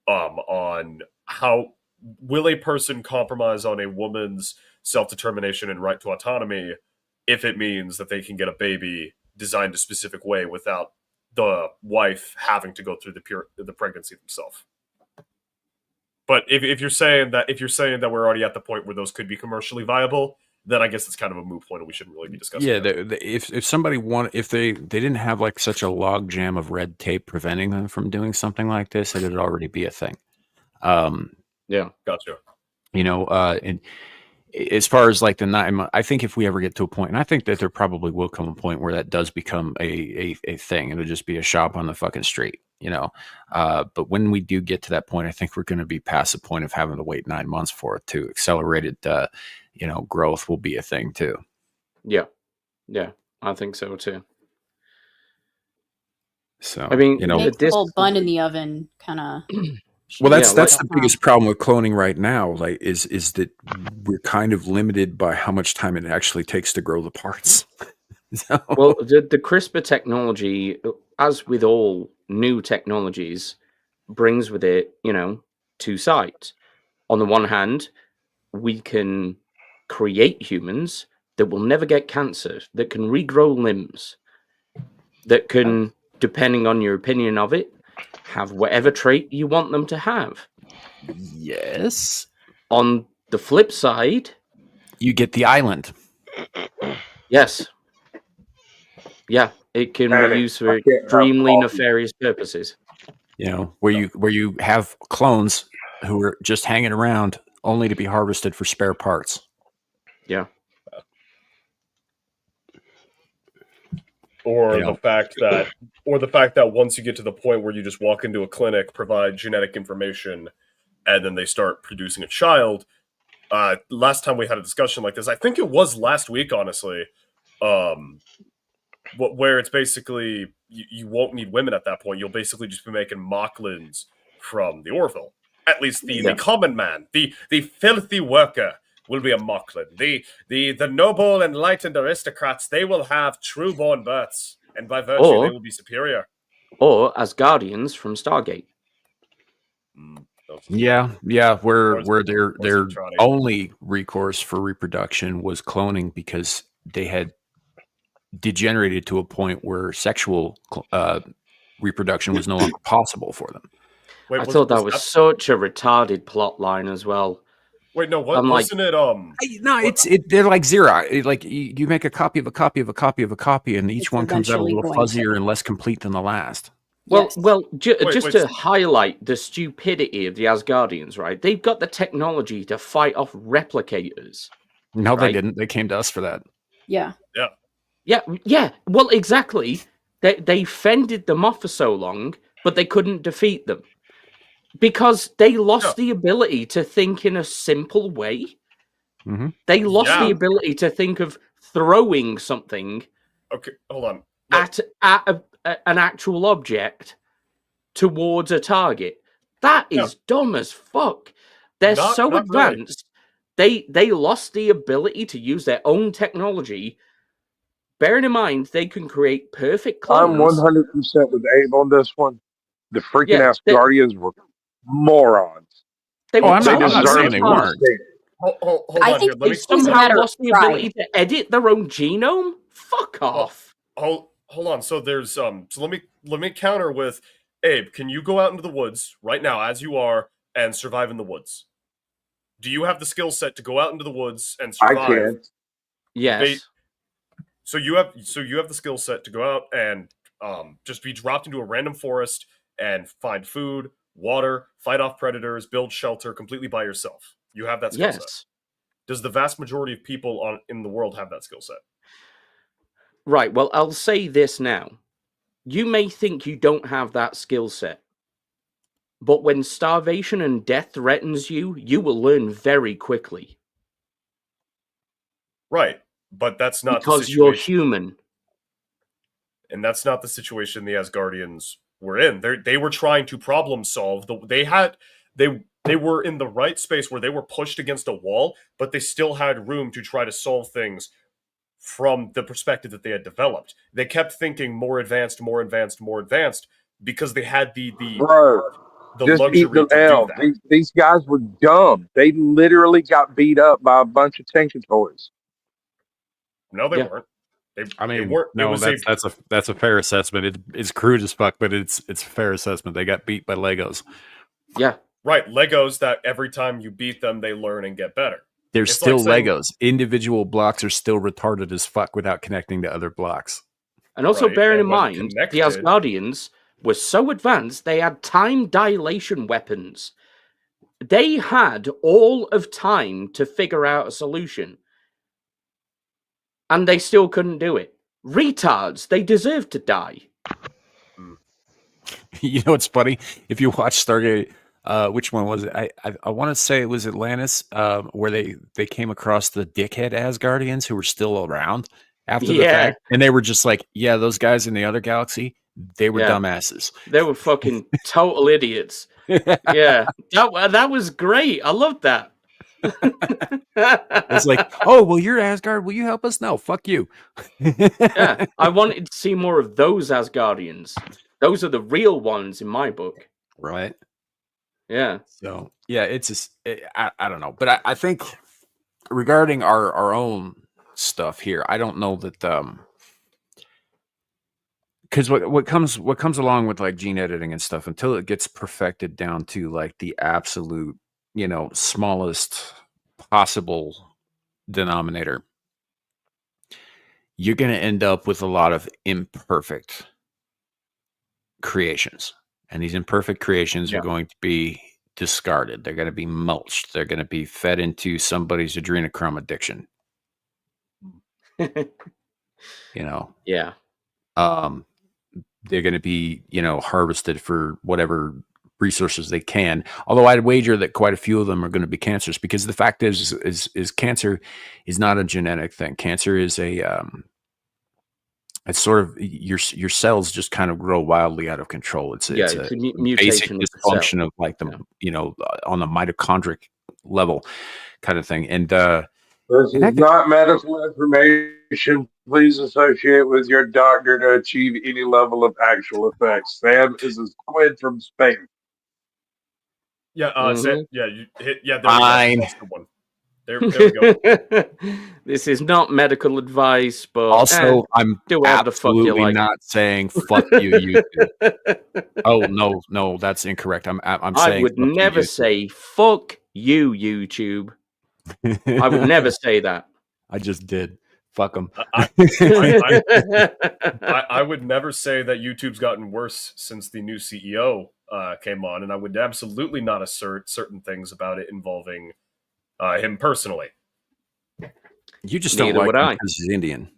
On how will a person compromise on a woman's self-determination and right to autonomy if it means that they can get a baby designed a specific way without the wife having to go through the pregnancy themselves. But if you're saying that we're already at the point where those could be commercially viable, then I guess it's kind of a moot point, and we shouldn't really be discussing. Yeah, if somebody if they didn't have like such a log jam of red tape preventing them from doing something like this, it'd already be a thing. Yeah, gotcha. And as far as like the 9 months, I think if we ever get to a point, and I think that there probably will come a point where that does become a thing. It'll just be a shop on the fucking street, But when we do get to that point, I think we're going to be past the point of having to wait 9 months for it to accelerated. Growth will be a thing too. Yeah, I think so too. So I mean, make the whole bun in the oven, kind of. Well, that's the biggest problem with cloning right now. Like, is that we're kind of limited by how much time it actually takes to grow the parts. So. Well, the CRISPR technology, as with all new technologies, brings with it, two sides. On the one hand, we can create humans that will never get cancer, that can regrow limbs, that can, depending on your opinion of it, have whatever trait you want them to have. Yes. On the flip side, you get the island. Yes. Yeah, it can be used for extremely nefarious purposes. Where you have clones who are just hanging around only to be harvested for spare parts. Yeah. Or the fact that once you get to the point where you just walk into a clinic, provide genetic information, and then they start producing a child. Last time we had a discussion like this, I think it was last week, honestly, where it's basically you won't need women at that point. You'll basically just be making mochlins from the Orville. At least the common man, the filthy worker will be a mochlin. The noble enlightened aristocrats, they will have true-born births, and by virtue they will be superior. Or as guardians from Stargate. Yeah, where their only recourse for reproduction was cloning because they had degenerated to a point where sexual reproduction was no longer possible for them. I thought that was such a retarded plot line as well. Wait, no, what wasn't it? They're like Xerox. Like you make a copy of a copy of a copy of a copy, and each one comes out a little fuzzier and less complete than the last. Well, just to highlight the stupidity of the Asgardians, right? They've got the technology to fight off replicators. No, they didn't. They came to us for that. Yeah. Well, exactly. They fended them off for so long, but they couldn't defeat them because they lost the ability to think in a simple way. Mm-hmm. They lost the ability to think of throwing something. Okay, hold on. At an actual object towards a target. That is dumb as fuck. They're so advanced. Really. They lost the ability to use their own technology. Bearing in mind, they can create perfect clones. I'm 100% with Abe on this one. The freaking Asgardians were morons. I'm not saying they weren't. Hold I on think here. Let me somehow lost the ability to edit their own genome. Fuck off. Hold on. So there's so let me counter with Abe. Can you go out into the woods right now as you are and survive in the woods? Do you have the skill set to go out into the woods and survive? I can. Yes. So you have the skill set to go out and just be dropped into a random forest and find food, water, fight off predators, build shelter completely by yourself. You have that skill set. Does the vast majority of people in the world have that skill set? Right, well, I'll say this now. You may think you don't have that skill set, but when starvation and death threatens you, you will learn very quickly. Right, but that's not because the situation. You're human. And that's not the situation the Asgardians were in. They were trying to problem solve. They were in the right space where they were pushed against a wall, but they still had room to try to solve things from the perspective that they had developed. They kept thinking more advanced, because they had the luxury to do that. These guys were dumb. They literally got beat up by a bunch of Tinker Toys. No, they weren't. They weren't. No, that's a fair assessment. It's crude as fuck, but it's a fair assessment. They got beat by Legos. Yeah. Right, Legos that every time you beat them, they learn and get better. They're still Legos. Individual blocks are still retarded as fuck without connecting to other blocks. And also bearing in mind, the Asgardians were so advanced, they had time dilation weapons. They had all of time to figure out a solution. And they still couldn't do it. Retards, they deserve to die. You know what's funny? If you watch Stargate, which one was it? I want to say it was Atlantis, where they came across the dickhead Asgardians who were still around after the fact, and they were just like, yeah, those guys in the other galaxy, they were dumbasses. They were fucking total idiots. Yeah, that was great. I loved that. It's like, oh, well, you're Asgard. Will you help us? No, fuck you. Yeah, I wanted to see more of those Asgardians. Those are the real ones in my book. Right. Yeah. So, yeah, it's just, I don't know. But I think regarding our own stuff here, I don't know that, because what comes along with like gene editing and stuff, until it gets perfected down to like the absolute, smallest possible denominator, you're going to end up with a lot of imperfect creations. And these imperfect creations are going to be discarded. They're going to be mulched. They're going to be fed into somebody's adrenochrome addiction. You know, Yeah. they're going to be, harvested for whatever resources they can. Although I'd wager that quite a few of them are going to be cancerous, because the fact is cancer is not a genetic thing. Cancer is it's sort of your cells just kind of grow wildly out of control. It's a basic mutation of the cell. dysfunction of like the on the mitochondrial level kind of thing. And this is not medical information. Please associate with your doctor to achieve any level of actual effects. Sam is a squid from Spain. Yeah, yeah, you hit. Yeah, Fine. That's the one. There we go. This is not medical advice, but also, I'm do whatever the fuck you absolutely like. not saying fuck you, YouTube. Oh no, that's incorrect. I'm saying I would fuck you, never YouTube. say fuck you, YouTube. I would never say that. I just did. Fuck them. I would never say that YouTube's gotten worse since the new CEO came on, and I would absolutely not assert certain things about it involving him personally. You just don't like him because he's Indian.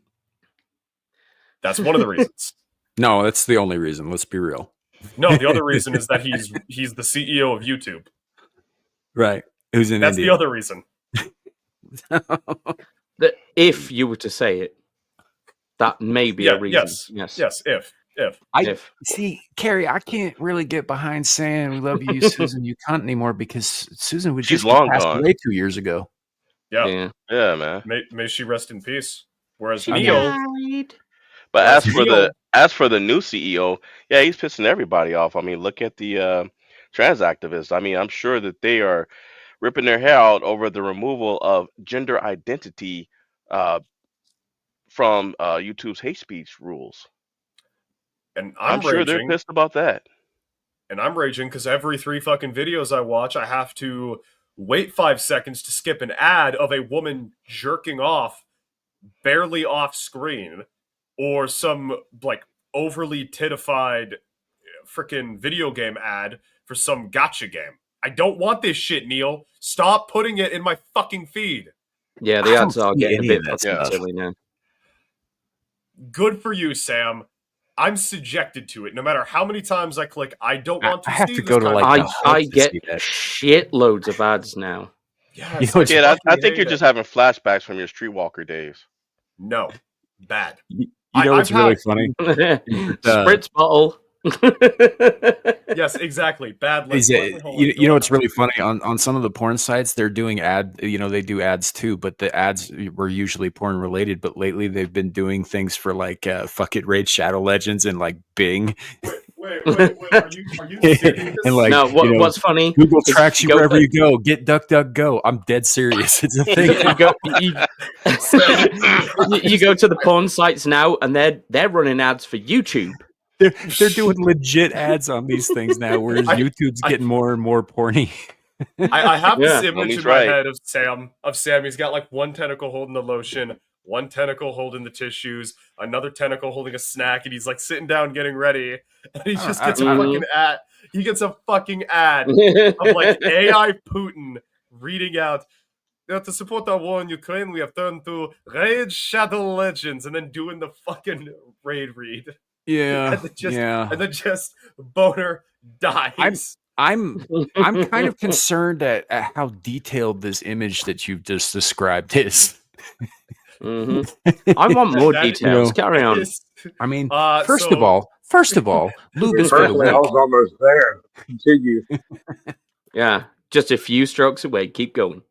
That's one of the reasons. No, that's the only reason. Let's be real. No, the other reason is that he's the CEO of YouTube. Right. Who's in That's India. the other reason. If you were to say it, that may be a reason. Yes. If. See, Carrie, I can't really get behind saying we love you, Susan, you cunt anymore, because Susan was She's just long passed gone. away 2 years ago. Yeah, man. May she rest in peace. Whereas She Neo, died. But as for the new CEO, yeah, he's pissing everybody off. I mean, look at the trans activists. I mean, I'm sure that they are ripping their hair out over the removal of gender identity from YouTube's hate speech rules. and I'm sure they're pissed about that. And I'm raging because every 3 fucking videos I watch, I have to wait 5 seconds to skip an ad of a woman jerking off barely off screen, or some like overly titified freaking video game ad for some gotcha game. I don't want this shit, Neil. Stop putting it in my fucking feed. Yeah, the ads are getting a bit fucking silly now. Good for you, Sam. I'm subjected to it. No matter how many times I click, I don't want to I have see to this go to, kind like, of the I to get see that. shitloads of ads now. Yes, You know, Kid, I think you're just having flashbacks from your Streetwalker days. No. Bad. You know what's really funny? Spritz bottle. Yes, exactly. Bad. Is it, you know what's really funny on some of the porn sites, they're doing they do ads too, but the ads were usually porn related. But lately they've been doing things for like fuck it, Raid Shadow Legends and like Bing. Wait, are you serious? And like, no, what's funny? Google tracks you wherever you go. Get DuckDuckGo. I'm dead serious. It's a thing. you go to the porn sites now, and they're running ads for YouTube. They're doing legit ads on these things now, whereas YouTube's getting more and more porny. I have this image in my right. head of Sam. He's got like one tentacle holding the lotion, one tentacle holding the tissues, another tentacle holding a snack, and he's like sitting down getting ready, and he just gets a fucking ad. He gets a fucking ad of like AI Putin reading out, to support our war in Ukraine, we have turned to Raid Shadow Legends, and then doing the fucking raid read. Yeah, and then just boner dies. I'm kind of concerned at how detailed this image that you've just described is. Mm-hmm. I want more details. Carry on. I mean, first of all, lube is for the weak. I was almost there. Continue. Yeah, just a few strokes away. Keep going.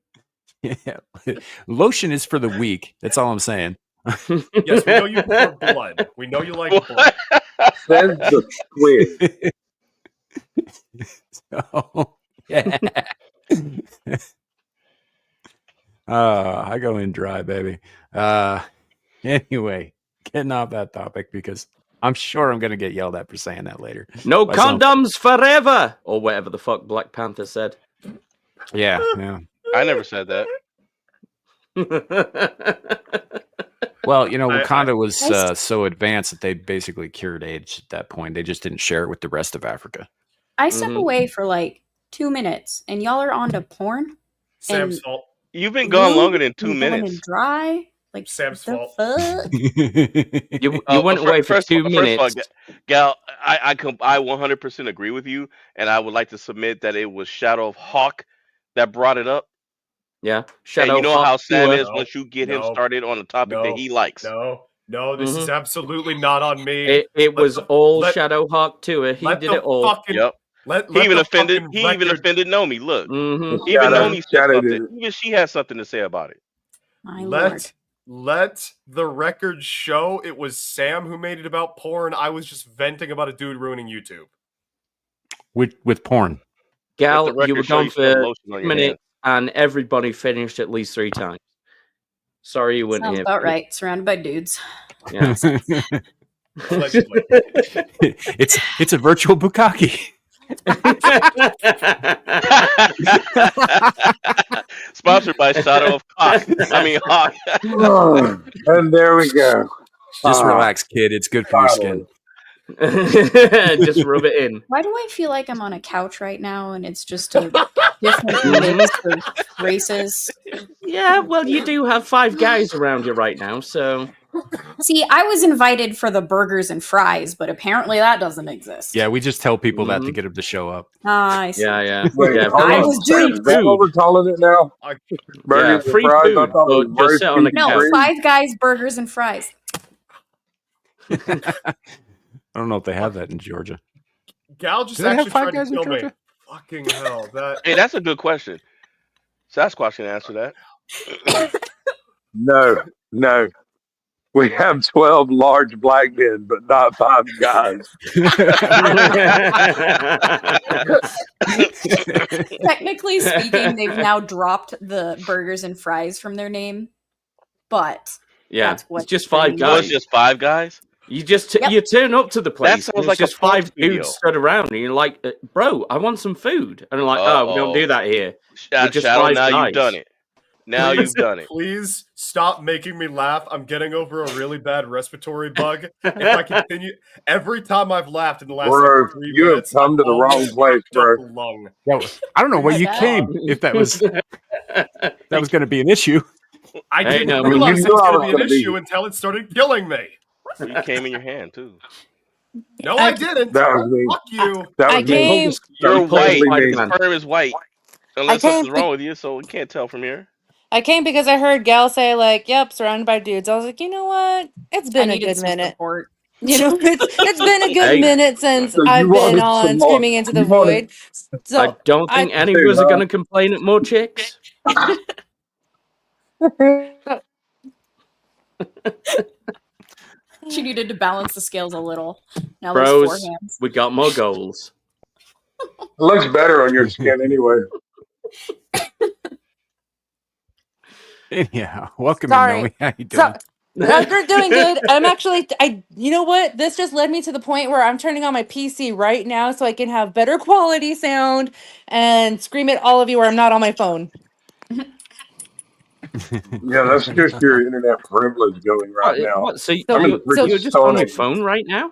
Yeah, lotion is for the weak. That's all I'm saying. Yes, we know you prefer blood. We know you like blood. Says the squid. So, yeah. I go in dry, baby. Anyway, getting off that topic because I'm sure I'm going to get yelled at for saying that later. No condoms forever, or whatever the fuck Black Panther said. Yeah. I never said that. Well, Wakanda was so advanced that they basically cured AIDS at that point. They just didn't share it with the rest of Africa. I step away for like 2 minutes, and y'all are on to porn. Sam's fault. You've been gone longer than 2 minutes. Dry. Like Sam's the fault. fuck? You went away for 2 minutes. First of all, Gal, I 100% agree with you, and I would like to submit that it was Shadow of Hawk that brought it up. Yeah, And you know Hawk how Sam Clue. is once you get him started on a topic that he likes. No, this is absolutely not on me. It was all Shadow Hawk Tour. He did it all. Yep. He even offended Nomi. Look, even Nomi said something. Even she has something to say about it. My lord. Let the record show it was Sam who made it about porn. I was just venting about a dude ruining YouTube. With porn. Gal, you were gone for 2 minutes, and everybody finished at least 3 times. Sorry you weren't Sounds here. about right. Surrounded by dudes. Yeah. it's a virtual bukkake. Sponsored by Shadow of Hawk. Hawk. And there we go. Just relax, kid. It's good for your skin. Just rub it in. Why do I feel like I'm on a couch right now and it's just a different mix of races? Yeah, well, you do have 5 guys around you right now, so... See, I was invited for the burgers and fries, but apparently that doesn't exist. Yeah, we just tell people that to get them to show up. I see. Yeah. Wait, I was doing is that what we're calling it now? Burgers and free fries? food. I thought it was Just sit on the No, couch. 5 guys, burgers, and fries. I don't know if they have that in Georgia. Gal just Do they have actually 5 tried to guys in kill me. Georgia? Fucking hell. Hey, that's a good question. Sasquatch can answer that. No. We have 12 large black men, but not 5 guys. Technically speaking, they've now dropped the burgers and fries from their name, but that's what it's just 5 named. guys. Oh, it's just 5 guys? You just you turn up to the place. That sounds and like it's a just porn 5 video. dudes stood around, and you're like, "Bro, I want some food." And I'm like, "Oh, we don't do that here." We're just Shadow, 5 now guys. you've done it. Now you've done it. Please stop making me laugh. I'm getting over a really bad respiratory bug. If I continue, every time I've laughed in the last Bro, 3 you have minutes, come to the wrong almost place, bro. fucked up a lung. Yeah, I don't know where you came. If that was going to be an issue. I Hey, didn't no, realize you it was knew I going was to be an gonna be issue here. until it started killing me. You came in your hand, too. No, I didn't. That was me. Fuck you. That I was me. came. You're white. me. Your sperm is white. Unless can't something's wrong with you, so we can't tell from here. I came because I heard Gal say like, "Yep, surrounded by dudes." I was like, you know what? It's I been a needed good some minute. support. You know, it's been a good Hey. minute since So you I've been wanted some on more. screaming into the You wanted- void. So I don't think any of us are going to complain at more chicks. She needed to balance the scales a little. Now there's Bros, 4 hands. we got more goals. It looks better on your skin anyway. Yeah, welcome Sorry. in, Nomi. How you doing? They're doing good. I'm actually, you know what? This just led me to the point where I'm turning on my PC right now so I can have better quality sound and scream at all of you where I'm not on my phone. Yeah, that's just your internet privilege going right now. What? So, I'm in the freaking you're just Stone on your Age. phone right now?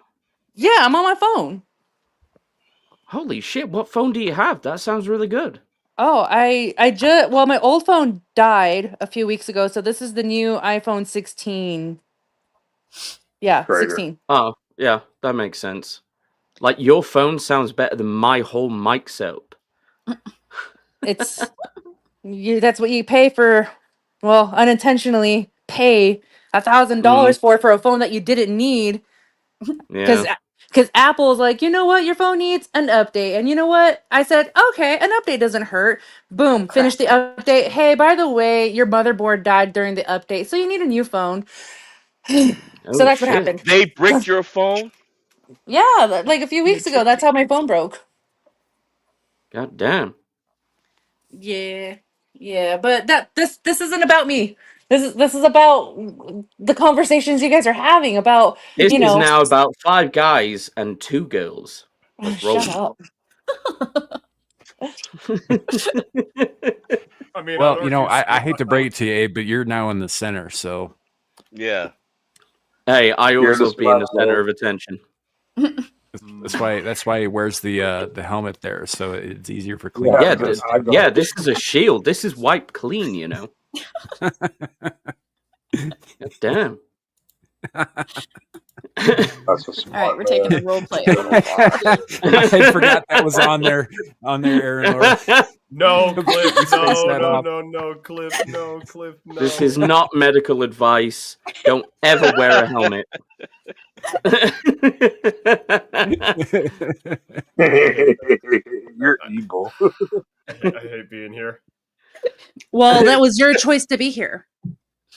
Yeah, I'm on my phone. Holy shit, what phone do you have? That sounds really good. Oh, I just, well, my old phone died a few weeks ago, so this is the new iPhone 16. Yeah, Traitor. 16. Oh, yeah, that makes sense. Like, your phone sounds better than my whole mic setup. It's that's what you pay for, well, unintentionally pay $1,000 for a phone that you didn't need. Yeah. Because Apple's like, you know what, your phone needs an update. And you know what? I said, okay, an update doesn't hurt. Boom, finish the update. Hey, by the way, your motherboard died during the update, so you need a new phone. So that's what happened. They bricked your phone? Yeah, like a few weeks ago, that's how my phone broke. God damn. Yeah, but this isn't about me. This is about the conversations you guys are having about, This you know. is now about 5 guys and 2 girls. Let's roll. Shut up. I mean, Well, you know, I hate to break it to you, Abe, but you're now in the center, so. Yeah. Hey, I You're always the love being the spot center of attention. That's why he wears the helmet there, so it's easier for cleaning. Yeah, this is a shield. This is wiped clean, you know. Damn. That's a smart All right, we're taking the role play a little far. I forgot that was on there, Aaron. Laura. No, Cliff. that No, off. no, Cliff. No, Cliff. No. This is not medical advice. Don't ever wear a helmet. You're evil. I hate being here. Well, that was your choice to be here,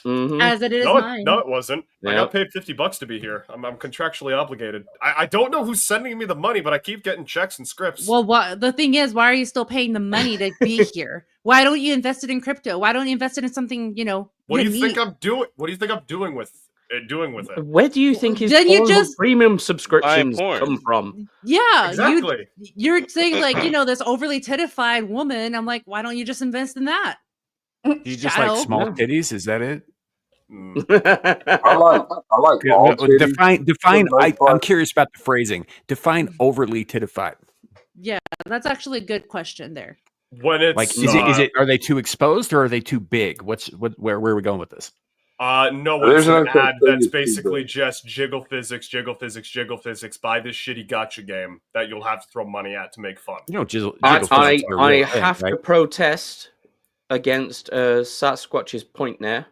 Mhm. as it is No, mine. no, it wasn't. I Yep. got paid $50 to be here. I'm contractually obligated. I don't know who's sending me the money, but I keep getting checks and scripts. Well, the thing is, why are you still paying the money to be here? Why don't you invest it in crypto? Why don't you invest it in something, what do you unique? think I'm doing? What do you think I'm doing with it? Where do you think his Then you Pornhub just- premium subscriptions porn. come from? Yeah, Exactly. you're saying like, this overly titified woman. I'm like, why don't you just invest in that? You just like Shadow. small Yeah. titties? Is that it? I like all titties. Define. for the most I'm part. curious about the phrasing. Define overly titified. Yeah, that's actually a good question there. When it's Like, is it? Are they too exposed or are they too big? Where are we going with this? No, There's it's an no such ad thing that's as too basically big. just jiggle physics, buy this shitty gotcha game that you'll have to throw money at to make fun. Jiggle I physics are a real thing, have to right? protest against Sasquatch's point there.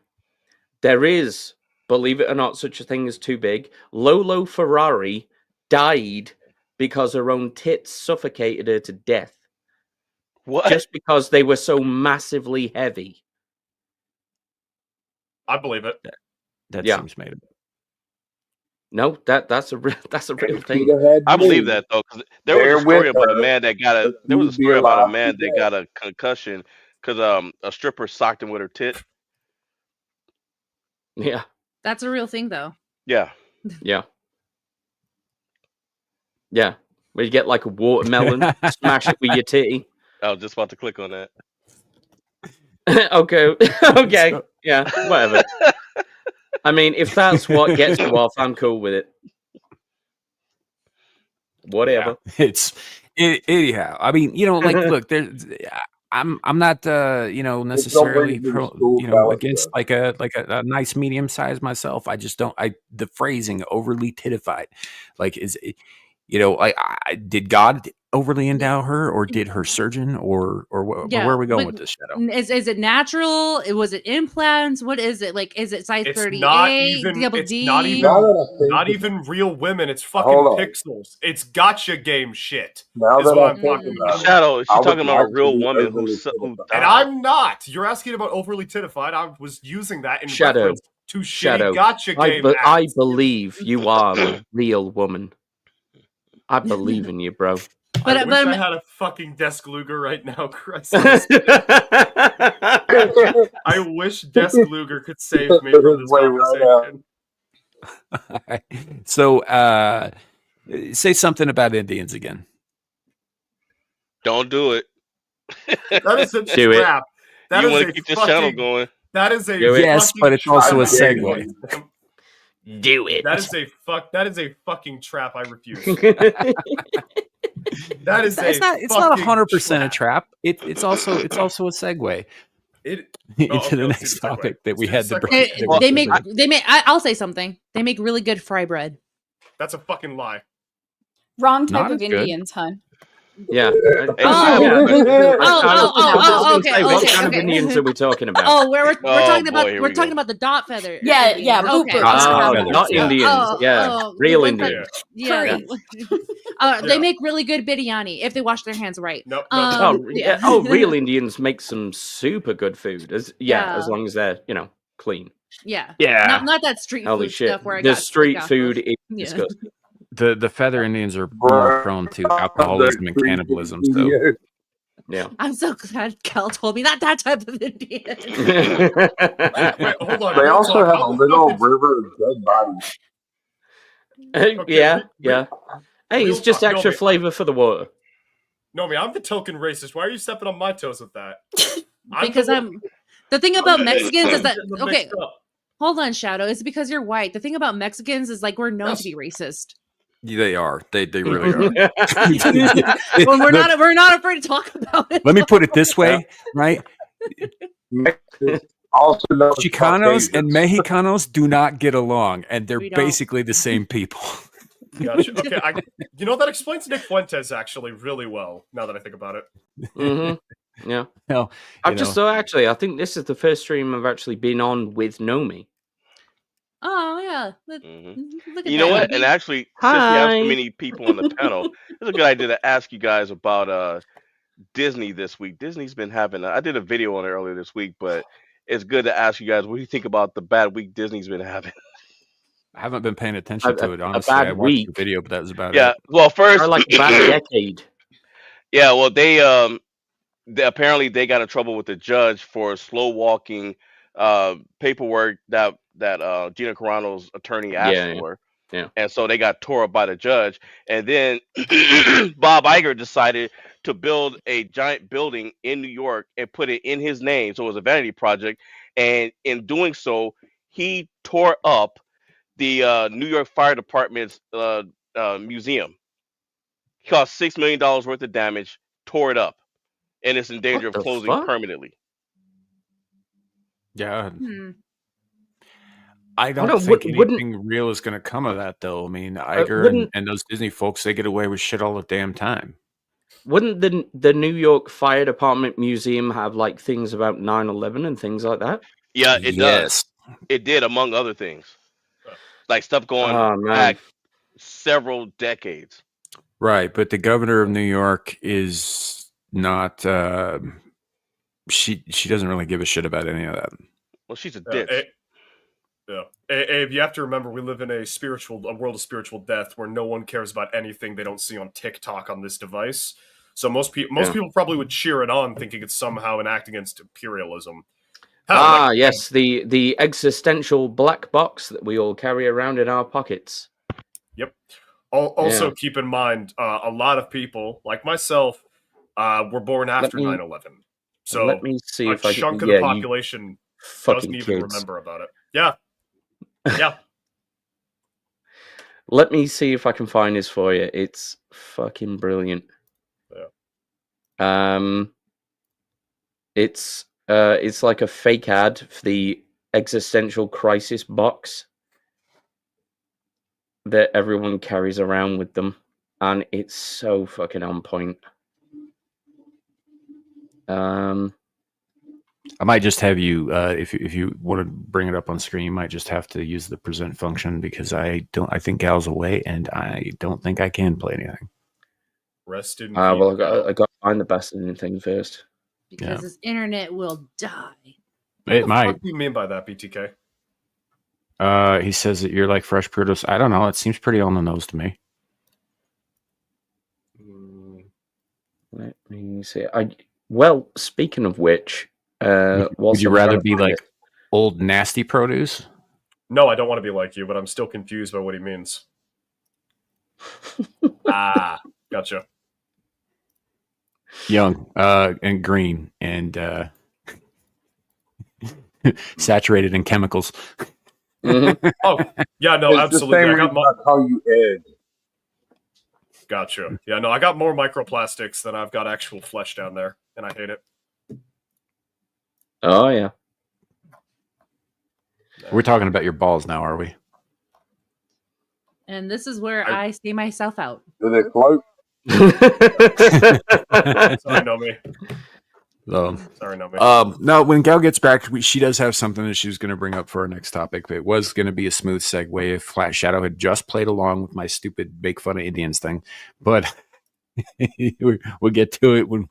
There is, believe it or not, such a thing as too big. Lolo Ferrari died because her own tits suffocated her to death. What? Just because they were so massively heavy. I believe it. That Yeah. seems made up. No, that's a real thing. Peter had I believe me. that though, because there was a Bear story with about a her. man that got a. There was a You'd be story about a alive man that today. got a concussion because a stripper socked him with her tit. Yeah, That's a real thing, though. Yeah. yeah. Yeah. Where you get like a watermelon, smash it with your titty. I was just about to click on that. Okay. Okay. Yeah, whatever. I mean, if that's what gets you off, I'm cool with it. Whatever. Anyhow. I mean, like, look, I'm not necessarily bring me to school, against like a nice medium size myself. I just don't. The phrasing overly titified, like, is it, did God overly endow her, or did her surgeon, or Yeah, where are we going but with this, Shadow? Is it natural? Was it implants? What is it? Like, is it size It's 38? not even. double It's D? not even. Now that I think Not of- even real women. It's fucking Hold on. pixels. It's gotcha game shit. Now is that what I I'm think talking about about. it, Shadow, she's I would talking about like a to real be woman overly who titified. And died. I'm not. You're asking about overly titified. I was using that in Shadow. reference to Shadow. shitty gotcha game. I ads. believe you are a real woman. I believe in you, bro. I wish I had a fucking desk Luger right now, Christ. I wish Desk Luger could save me from this Way right out. conversation. All right. So, say something about Indians again. Don't do it. That is a Do it. trap. That You is want a to keep this channel fucking. going. That is a Do it. Yes, fucking but it's also a trap. segue. Do it. That is a fucking trap. I refuse. That is It's not fucking 100% a trap. It's also a segue It into okay, the let's next do the segue. topic that we Let's do had the to segue. bring. I'll say something. They make really good fry bread. That's a fucking lie. Wrong type Not of as good. Indians, hon. Yeah. Oh, I was gonna okay, say, what okay, kind okay. of Indians are we talking about? Oh, we're Oh, talking boy, about here we're we talking go. about the dot feather. Yeah, Indians. yeah, Okay. boopers. Oh, feathers. not Indians. Real but- Indians. Yeah. Yeah. They make really good biryani if they wash their hands right. Nope. Real Indians make some super good food. As Yeah. long as they're clean. Yeah. Yeah. Not that street Holy food shit! stuff where I The got street sick off food of. is Yeah. disgusting. The feather Indians are more prone to alcoholism and cannibalism. So Yeah. I'm so glad Cal told me not that type of Indian. Wait, hold on. They real also talk. have How a the little fuck is- river of dead bodies. Yeah. Hey, real it's just talk, extra Nomi. flavor for the water. Nomi, I'm the token racist. Why are you stepping on my toes with that? Because the thing about Mexicans is that okay. Mixed up. Hold on, Shadow. It's because you're white. The thing about Mexicans is like we're known to be racist. they are. They really are. When we're not afraid to talk about it. Let me put it this way, right? Mexicans Also known as Chicanos and Caucasians. Mexicanos do not get along, and they're We don't. basically the same people. Gotcha. Okay, you know, that explains Nick Fuentes actually really well, now that I think about it. Mm-hmm. Yeah. No, I've just thought, actually, I think this is the first stream I've actually been on with Nomi. Oh, yeah. Look at You know that. what? And actually, since we have so many people on the panel, it's a good idea to ask you guys about Disney this week. Disney's been having. I did a video on it earlier this week, but it's good to ask you guys what do you think about the bad week Disney's been having. I haven't been paying attention to it, honestly. bad I watched the week? video, but that was about Yeah. it. Well, first, Or like a bad decade. Yeah. Well, they apparently they got in trouble with the judge for slow walking paperwork that Gina Carano's attorney asked Yeah. for. Yeah. And so they got tore up by the judge. And then Bob Iger decided to build a giant building in New York and put it in his name. So it was a vanity project. And in doing so, he tore up the New York Fire Department's museum. He caused $6 million worth of damage, tore it up, and it's in danger of the closing fuck? permanently. Yeah. Hmm. I don't Hold on, think wouldn't- anything real is going to come of that, though. I mean, Iger wouldn't- and those Disney folks, they get away with shit all the damn time. Wouldn't the New York Fire Department Museum have like things about 9/11 and things like that? Yeah, it Yes. does. It did, among other things. Like stuff going Oh, man. back several decades. Right, but the governor of New York is not. She doesn't really give a shit about any of that. Well, she's a ditch. Yeah, Abe, you have to remember we live in a world of spiritual death where no one cares about anything they don't see on TikTok on this device. So most people probably would cheer it on, thinking it's somehow an act against imperialism. Yes, the existential black box that we all carry around in our pockets. Yep. Also, keep in mind, a lot of people, like myself, were born after 9/11. So let me see if a I chunk can, of the population doesn't even kids. remember about it. Yeah. Yeah. Let me see if I can find this for you. It's fucking brilliant. Yeah. It's like a fake ad for the existential crisis box that everyone carries around with them, and it's so fucking on point. I might just have you, if you want to bring it up on screen, you might just have to use the present function because I think GHAL's away and I don't think I can play anything. Rest in peace. Well, I got to find the best thing first. Because this internet will die. It might. What do you mean by that, BTK? He says that you're like fresh produce. I don't know. It seems pretty on the nose to me. Let me see. Well, speaking of which, would you rather be like old nasty produce? No, I don't want to be like you, but I'm still confused by what he means. Gotcha. Young, and green, and saturated in chemicals. Mm-hmm. Oh, yeah, no, It's absolutely. The same reason I call you Ed. Gotcha. Yeah, no, I got more microplastics than I've got actual flesh down there, and I hate it. Oh, yeah. We're talking about your balls now, are we? And this is where I see myself out. Do they float? Sorry, Nomi. Sorry, Nomi. No, when Gal gets back, she does have something that she was going to bring up for our next topic. It was going to be a smooth segue if Flat Shadow had just played along with my stupid make fun of Indians thing, but we'll get to it when.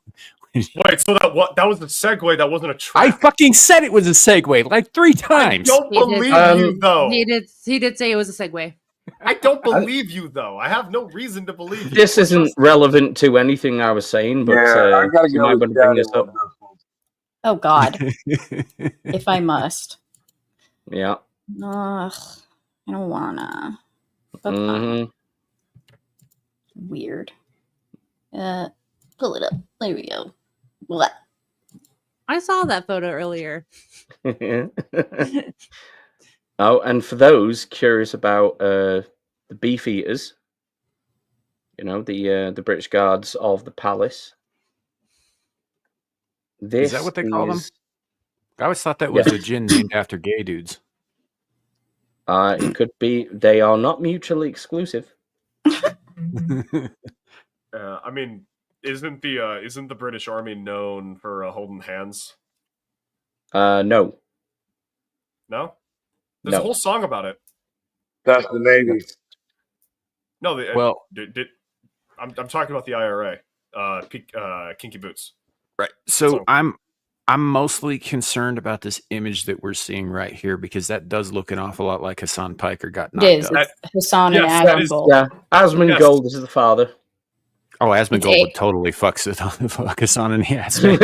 Wait, so that was the segue. That wasn't a track. I fucking said it was a segue like 3 times. I don't believe you, though. He did say it was a segue. I don't believe you, though. I have no reason to believe you. This isn't relevant to anything I was saying, but I gotta you go might with want to bring this up. Oh God, if I must. Yeah. Ugh, I don't wanna. But fine. Weird. Pull it up. There we go. What? I saw that photo earlier. Oh, and for those curious about the beef eaters, you know, the British Guards of the Palace. Is that what they call them? I always thought that was a gin named after gay dudes. It could be. They are not mutually exclusive. I mean, isn't the British Army known for holding hands? No. No? There's a whole song about it. That's the Navy. No, well, I'm talking about the IRA. Kinky Boots. Right. So I'm mostly concerned about this image that we're seeing right here because that does look an awful lot like Hassan Piker got knocked It is. up. It's Hassan and Asmongold. Yeah, Asmongold is the father. Oh, Asmongold would totally fuck Hassan and Yasmin.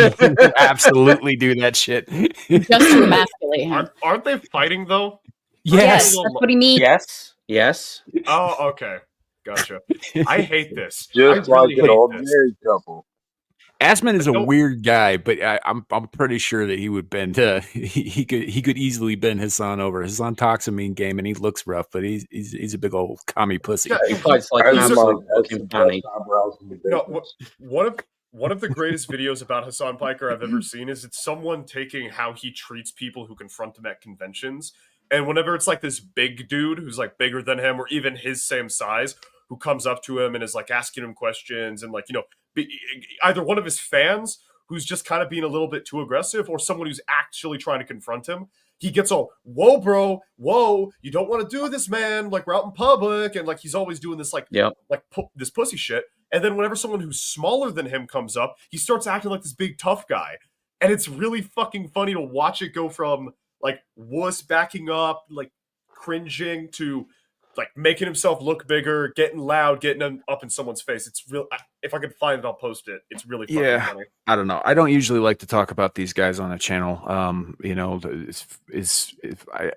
Absolutely do that shit. Just to emasculate him. Aren't they fighting though? Yes, that's what he means. Yes. Oh, okay. Gotcha. I hate this. Just like an old married couple. Asman is a weird guy, but I'm pretty sure that he would bend. He could easily bend Hassan over. Hassan talks a mean game and he looks rough, but he's a big old commie pussy. Yeah, he fights like an absolute fucking panny. No, one of the greatest videos about Hassan Piker I've ever seen is it's someone taking how he treats people who confront him at conventions, and whenever it's like this big dude who's like bigger than him or even his same size who comes up to him and is like asking him questions and like either one of his fans who's just kind of being a little bit too aggressive or someone who's actually trying to confront him, he gets all, whoa, bro, whoa, you don't want to do this, man. Like, we're out in public. And like, he's always doing this, this pussy shit. And then whenever someone who's smaller than him comes up, he starts acting like this big tough guy. And it's really fucking funny to watch it go from like wuss backing up, like cringing to like making himself look bigger, getting loud, getting up in someone's face. It's real. If I can find it, I'll post it. It's really fucking funny. I don't know. I don't usually like to talk about these guys on a channel. I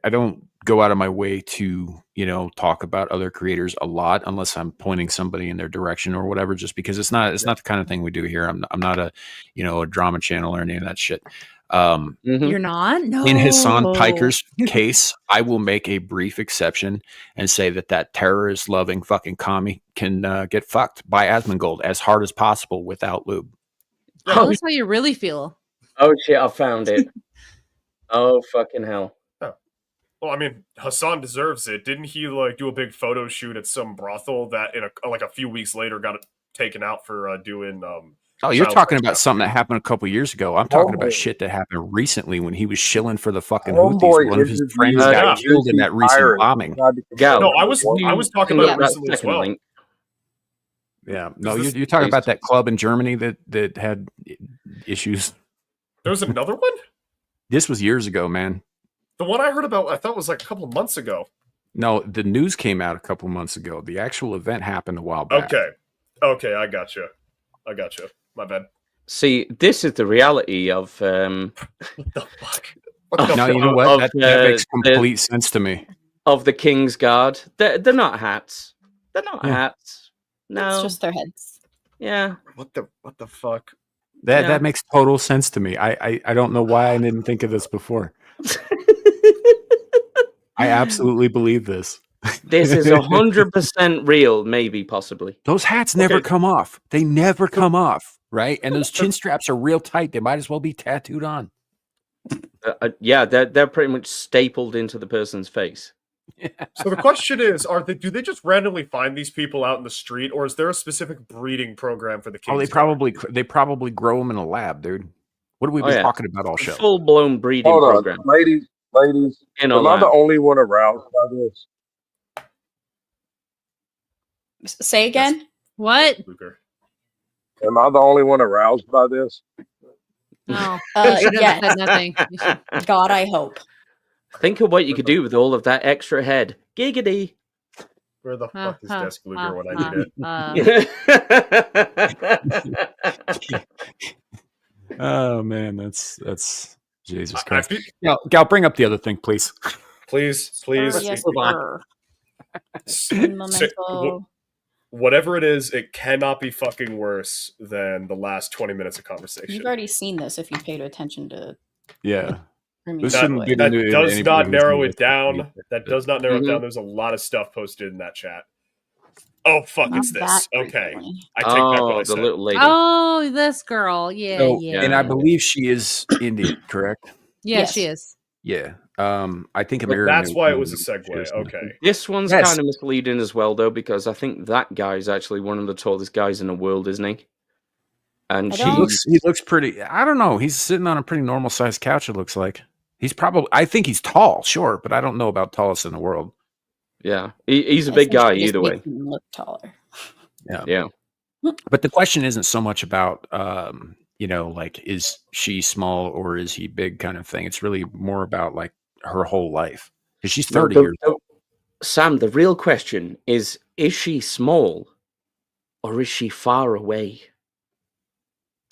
don't go out of my way to, talk about other creators a lot unless I'm pointing somebody in their direction or whatever, just because it's not the kind of thing we do here. I'm not a, a drama channel or any of that shit. You're not? No. In Hassan Piker's case, I will make a brief exception and say that terrorist loving fucking commie can get fucked by Asmongold as hard as possible without lube. Tell us how you really feel. Oh shit, I found it. Oh fucking hell. Oh. Well, I mean, Hassan deserves it. Didn't he like do a big photo shoot at some brothel that in a few weeks later got taken out for doing Oh, you're talking about something that happened a couple years ago. I'm talking about shit that happened recently when he was shilling for the fucking Houthis. One of his friends got killed in that recent bombing. No, I was talking about it recently as well. Yeah, no, you're talking about that club in Germany that had issues. There was another one? This was years ago, man. The one I heard about, I thought was like a couple of months ago. No, the news came out a couple months ago. The actual event happened a while back. Okay, I gotcha. My bad. See, this is the reality of. What the fuck? No, you know what? That makes complete sense to me. Of the King's Guard, they're not hats. They're not hats. No, it's just their heads. Yeah. What the fuck? That makes total sense to me. I don't know why I didn't think of this before. I absolutely believe this. This is 100% real, maybe, possibly. Those hats never come off. They never come off, right? And those chin straps are real tight. They might as well be tattooed on. Yeah, they're pretty much stapled into the person's face. Yeah. So the question is, do they just randomly find these people out in the street, or is there a specific breeding program for the kids? Oh, they probably grow them in a lab, dude. What have we been talking about all show? Full-blown breeding program. Ladies, am I the only one aroused by this? Say again? What? Am I the only one aroused by this? No. Yeah. Said nothing. God, I hope. Think of what you could do with all of that extra head. Giggity. Where the fuck is Desk Luger when I need it? Oh man, that's Jesus Christ. Gal, bring up the other thing, please. Please. Yes, Whatever it is, it cannot be fucking worse than the last 20 minutes of conversation. You've already seen this if you paid attention to. Yeah. That does not narrow it down. That does not narrow it down. There's a lot of stuff posted in that chat. Oh fuck! It's this. Okay, I take back what I said. Little lady. Oh, this girl. Yeah. And I believe she is Indian, correct? Yeah, Yes. she is. Yeah. I think But Amira that's knew why it who was a she was. segue. Okay. This one's Yes. kind of misleading as well, though, because I think that guy is actually one of the tallest guys in the world, isn't he? And I He don't- looks pretty. I don't know. He's sitting on a pretty normal sized couch. It looks like he's probably. I think he's tall, sure, but I don't know about tallest in the world. yeah, he's a I big think guy she just either way. makes him look taller. Yeah. But the question isn't so much about, like, is she small or is he big kind of thing. It's really more about like her whole life because she's 30 years old. Sam, the real question is she small or is she far away?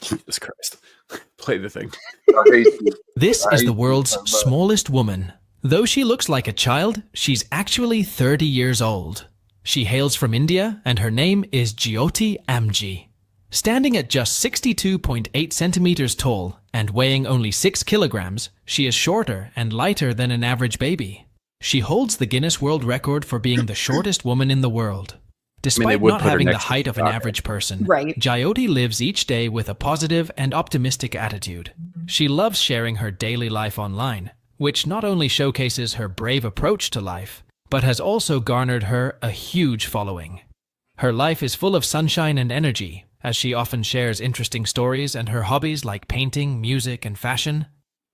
Jesus Christ. Play the thing. This is the world's smallest woman. Though she looks like a child, she's actually 30 years old. She hails from India and her name is Jyoti Amji. Standing at just 62.8 centimeters tall and weighing only 6 kilograms, she is shorter and lighter than an average baby. She holds the Guinness World Record for being the shortest woman in the world. Despite not having the height of an average person, Jyoti lives each day with a positive and optimistic attitude. She loves sharing her daily life online, which not only showcases her brave approach to life, but has also garnered her a huge following. Her life is full of sunshine and energy, as she often shares interesting stories and her hobbies like painting, music, and fashion.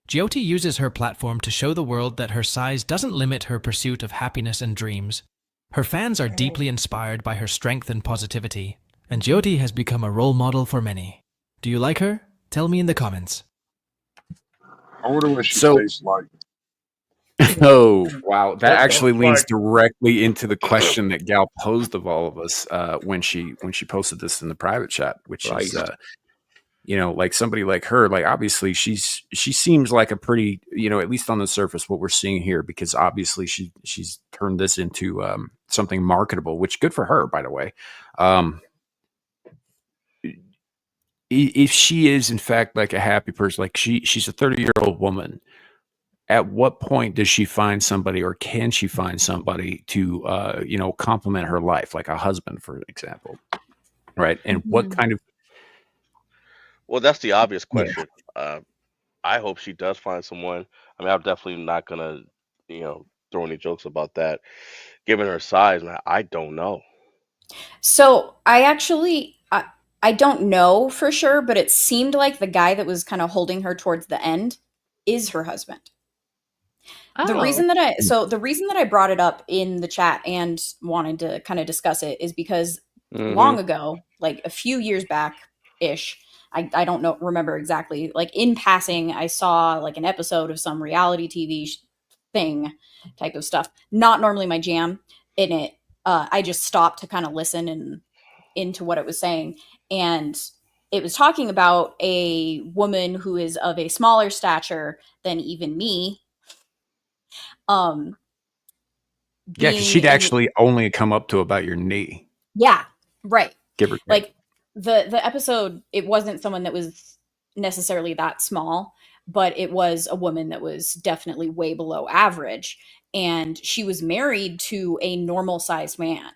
Jyoti uses her platform to show the world that her size doesn't limit her pursuit of happiness and dreams. Her fans are deeply inspired by her strength and positivity, and Jyoti has become a role model for many. Do you like her? Tell me in the comments. I wonder what she tastes like. Oh, wow. That What the actually leans fuck? directly into the question that Gal posed of all of us when she posted this in the private chat, which is, like somebody like her, like obviously she seems like a pretty, at least on the surface, what we're seeing here, because obviously she's turned this into something marketable, which good for her, by the way. If she is in fact like a happy person, like she's a 30-year-old woman, at what point does she find somebody, or can she find somebody to complement her life, like a husband, for example, right? And what kind of Well, that's the obvious question. I hope she does find someone. I mean, I'm definitely not gonna, throw any jokes about that. Given her size, man, I don't know. So I don't know for sure, but it seemed like the guy that was kind of holding her towards the end is her husband. The reason that I brought it up in the chat and wanted to kind of discuss it is because long ago, like a few years back ish, I don't remember exactly, like in passing, I saw like an episode of some reality TV thing type of stuff. Not normally my jam. In it, I just stopped to kind of listen and into what it was saying, and it was talking about a woman who is of a smaller stature than even me. Yeah, because she'd actually only come up to about your knee. Yeah, right. Give or take. Like the episode, it wasn't someone that was necessarily that small, but it was a woman that was definitely way below average, and she was married to a normal sized man.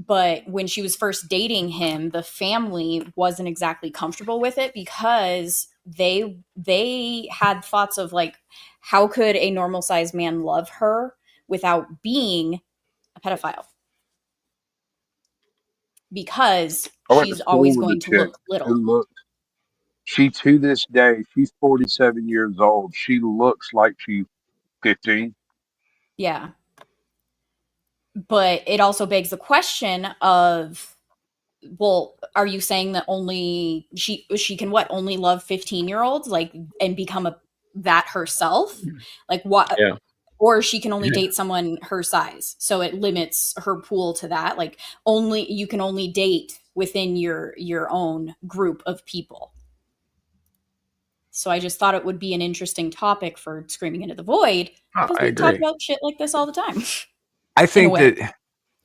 But when she was first dating him, the family wasn't exactly comfortable with it because they had thoughts of like, how could a normal sized man love her without being a pedophile? Because she's always going to look little. She, to this day, she's 47 years old. She looks like she's 15. Yeah. But it also begs the question of, well, are you saying that only she can only love 15-year-olds, like, and become that herself? Like what? Yeah. Or she can only date someone her size. So it limits her pool to that. Like you can only date within your own group of people. So I just thought it would be an interesting topic for Screaming Into the Void, because we talk about shit like this all the time. I think that,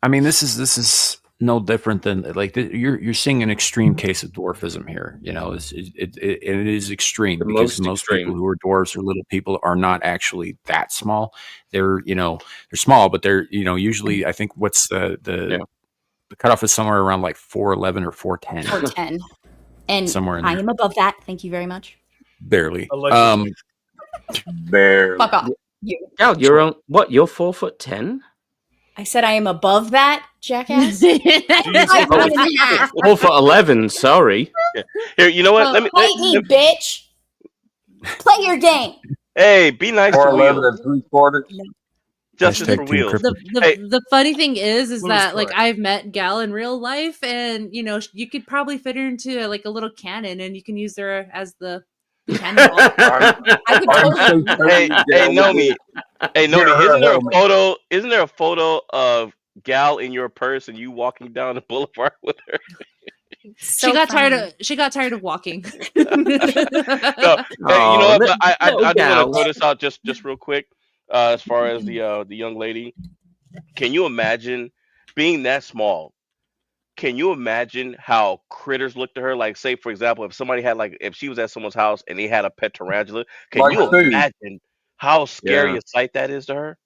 I mean, this is no different than like you're seeing an extreme case of dwarfism here. It is extreme because most people who are dwarfs or little people are not actually that small. They're small, but they're usually, I think what's the cutoff is somewhere around like 4'11" or 4'10". 4'10", and somewhere in I there. am above that. Thank you very much. Barely. Barely. Fuck off. You. Gal, you're on what? You're 4'10"? I said I am above that, jackass. Jeez, 5'1.5". 4'11", sorry. Yeah. Here, you know what? Let me. Fight me, bitch. Play your game. Hey, be nice to 4'11 Wheels. and 3/4. Justice Hashtag for Team Wheels. Cripple. Hey, The funny thing is Clue's that like correct. I've met Gal in real life, and you know you could probably fit her into like a little cannon, and you can use her as the cannonball. I could I'm totally so do that. hey, totally hey, down with Nomi. Hey, Get Nomi. her a helmet. Isn't there a photo of Gal in your purse and you walking down the boulevard with her? So she got funny. tired of walking. No, hey, you know what? But I do want to throw this out just real quick. As far as the young lady, can you imagine being that small? Can you imagine how critters look to her? Like, say for example, if she was at someone's house and they had a pet tarantula, can Like you food. imagine how scary Yeah. a sight that is to her?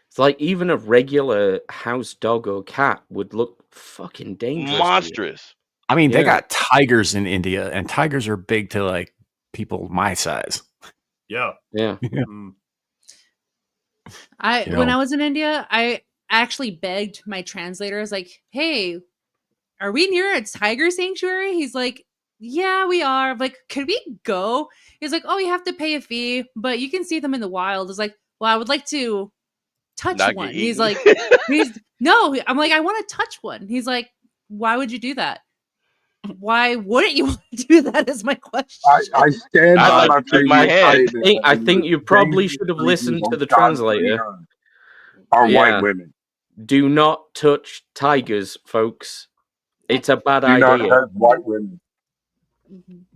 It's like even a regular house dog or cat would look fucking dangerous. Monstrous. I mean, they Yeah. got tigers in India, and tigers are big to like people my size. Yeah. Yeah. Mm. You When know. I was in India, I actually begged my translator. I was like, "Hey, are we near a tiger sanctuary?" He's like, "Yeah, we are." I'm like, "Could we go?" He's like, "Oh, you have to pay a fee, but you can see them in the wild." It's like, "Well, I would like to touch Not one." get He's eaten. like, "No." I'm like, "I want to touch one." He's like, "Why would you do that?" Why wouldn't you want to do that? Is my question. I stand I'd by like my to stick my previous hand. statement. I that the think most you probably dangerous should have creatures listened to on the God's translator. green earth are white Yeah. women. Do not touch tigers, folks. It's a bad Do not idea. touch white women.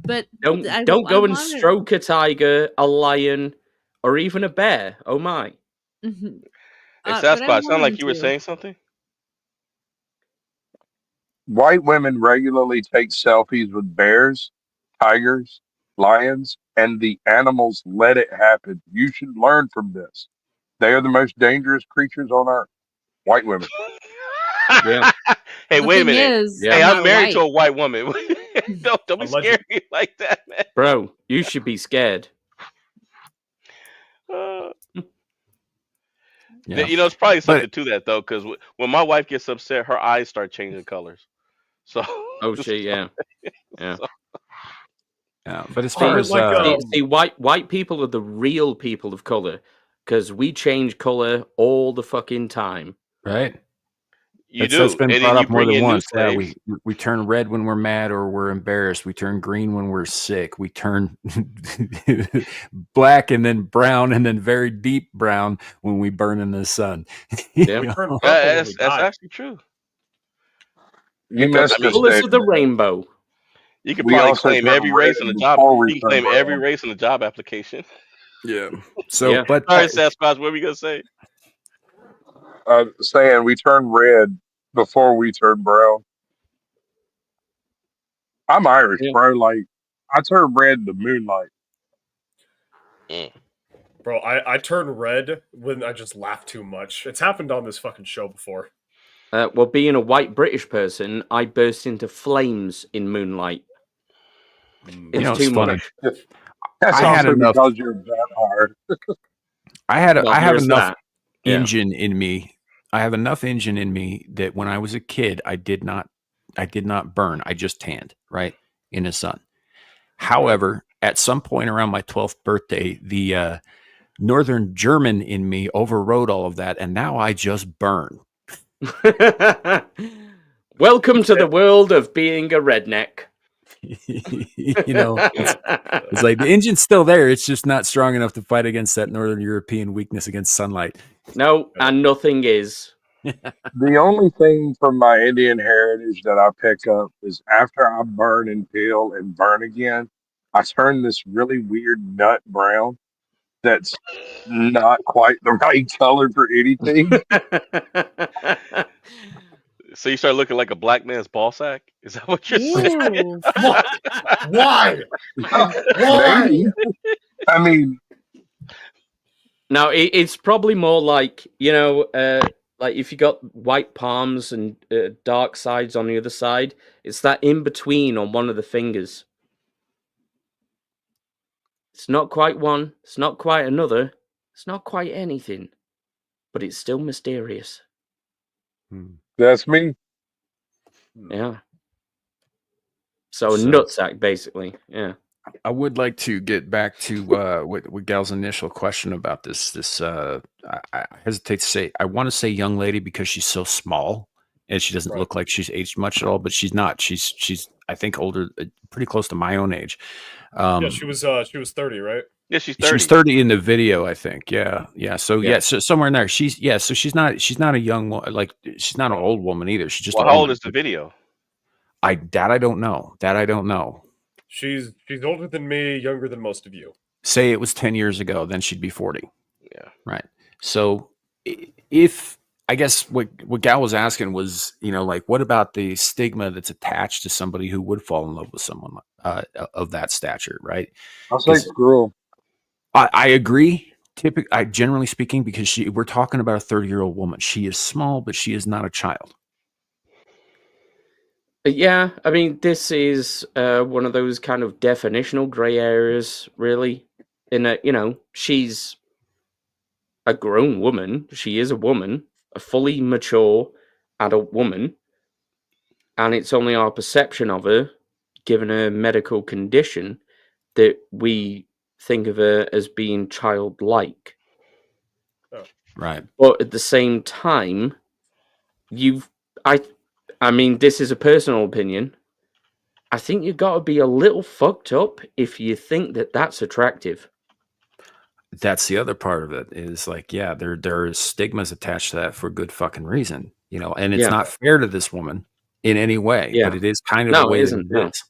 But Don't go and stroke a tiger, a lion, or even a bear. Oh my! Mhm. Hey, But I Sasquatch, sound like wanted you were to. saying something. White women regularly take selfies with bears, tigers, lions, and the animals let it happen. You should learn from this. They are the most dangerous creatures on earth. White women. Yeah. Hey, The wait a thing minute. is, Hey, I'm I'm not married to white. a white woman. don't be Alleged. scary like that, man. Bro, you should be scared. Uh, Yeah. You know, it's probably But something to that though, because when my wife gets upset, her eyes start changing colors. So, Oh shit, yeah, yeah. but as Oh, far but as like See, white people are the real people of color because we change color all the fucking time. right, you that's do, been and then brought you up more bring than in new once. Yeah, slaves. we turn red when we're mad or we're embarrassed. We turn green when we're sick. We turn black and then brown and then very deep brown when we burn in the sun. Yeah. we turn purple when we That's die. actually true. You Because I missed mean, this Colors of the statement. rainbow. You could We probably also claim turn every red race in the job. before we You can turn claim every brown. race in the job application. Yeah. So, Yeah. but All right, Sasquatch, what were we gonna say? Saying we turn red before we turn brown. I'm Irish, Yeah. bro. Like, I turn red in the moonlight. Bro, I turn red when I just laugh too much. It's happened on this fucking show before. Well, being a white British person, I burst into flames in moonlight. It's it's too funny. much. That's I had also enough. because you're a vampire. Well, I have there's enough that. Yeah. engine in me. I have enough engine in me that when I was a kid, I did not burn. I just tanned, right, in the sun. However, at some point around my 12th birthday, the Northern German in me overrode all of that, and now I just burn. Welcome to the world of being a redneck. It's like the engine's still there. It's just not strong enough to fight against that Northern European weakness against sunlight. No, and nothing is. The only thing from my Indian heritage that I pick up is after I burn and peel and burn again, I turn this really weird nut brown that's not quite the right color for anything. So you start looking like a black man's ball sack? Is that what you're saying? Ew. Why? Maybe. I mean, Now it's probably more like like if you got white palms and dark sides on the other side, it's that in between on one of the fingers. It's not quite one. It's not quite another. It's not quite anything. But it's still mysterious. That's me. Yeah. So nutsack, basically. Yeah. I would like to get back to what Gal's initial question about this. I hesitate to say. I want to say young lady because she's so small and she doesn't look like she's aged much at all. But she's not. She's I think older, pretty close to my own age. Yeah, she was 30, right? Yeah, she's 30. She was 30 in the video, I think. Yeah. So so somewhere in there. So she's not a young like she's not an old woman either. She's just Well, how old is the video? I don't know. She's older than me, younger than most of you. Say it was 10 years ago, then she'd be 40. Yeah. Right. So if I guess what Gal was asking was, like, what about the stigma that's attached to somebody who would fall in love with someone of that stature, right? I'll say screw 'em. I agree. Generally speaking, because we're talking about a 30-year-old woman. She is small, but she is not a child. Yeah, I mean, this is one of those kind of definitional gray areas, really. In that, she's a grown woman. She is a woman, a fully mature adult woman. And it's only our perception of her, given her medical condition, that we think of her as being childlike. Right. But at the same time, I mean, this is a personal opinion. I think you've got to be a little fucked up if you think that that's attractive. That's the other part of it is like, yeah, there are stigmas attached to that for good fucking reason, and it's not fair to this woman in any way, but it is kind of the way that it is.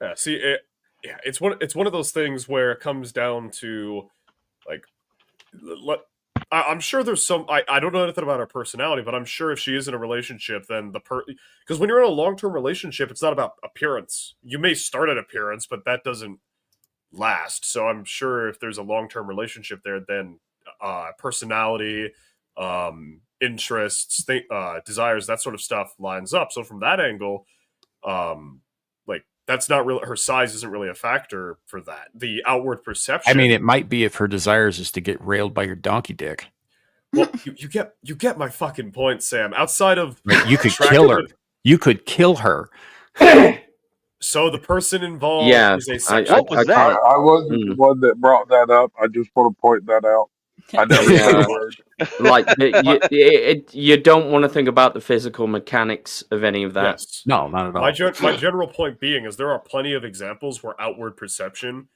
Yeah, see, it's one of those things where it comes down to, like, I'm sure there's some. I don't know anything about her personality, but I'm sure if she is in a relationship, then because when you're in a long-term relationship, it's not about appearance. You may start at appearance, but that doesn't last. So I'm sure if there's a long-term relationship there, then personality, interests, desires, that sort of stuff lines up. So from that angle, like, that's not really, her size isn't really a factor for that. The outward perception. I mean, it might be if her desires is to get railed by your donkey dick. Well, you get my fucking point, Sam. Outside of you could kill her. You could kill her. So the person involved is a sexual. What was that? I wasn't the one that brought that up. I just want to point that out. I never said a word. Like, you don't want to think about the physical mechanics of any of that. Yes. No, not at all. My general point being is there are plenty of examples where outward perception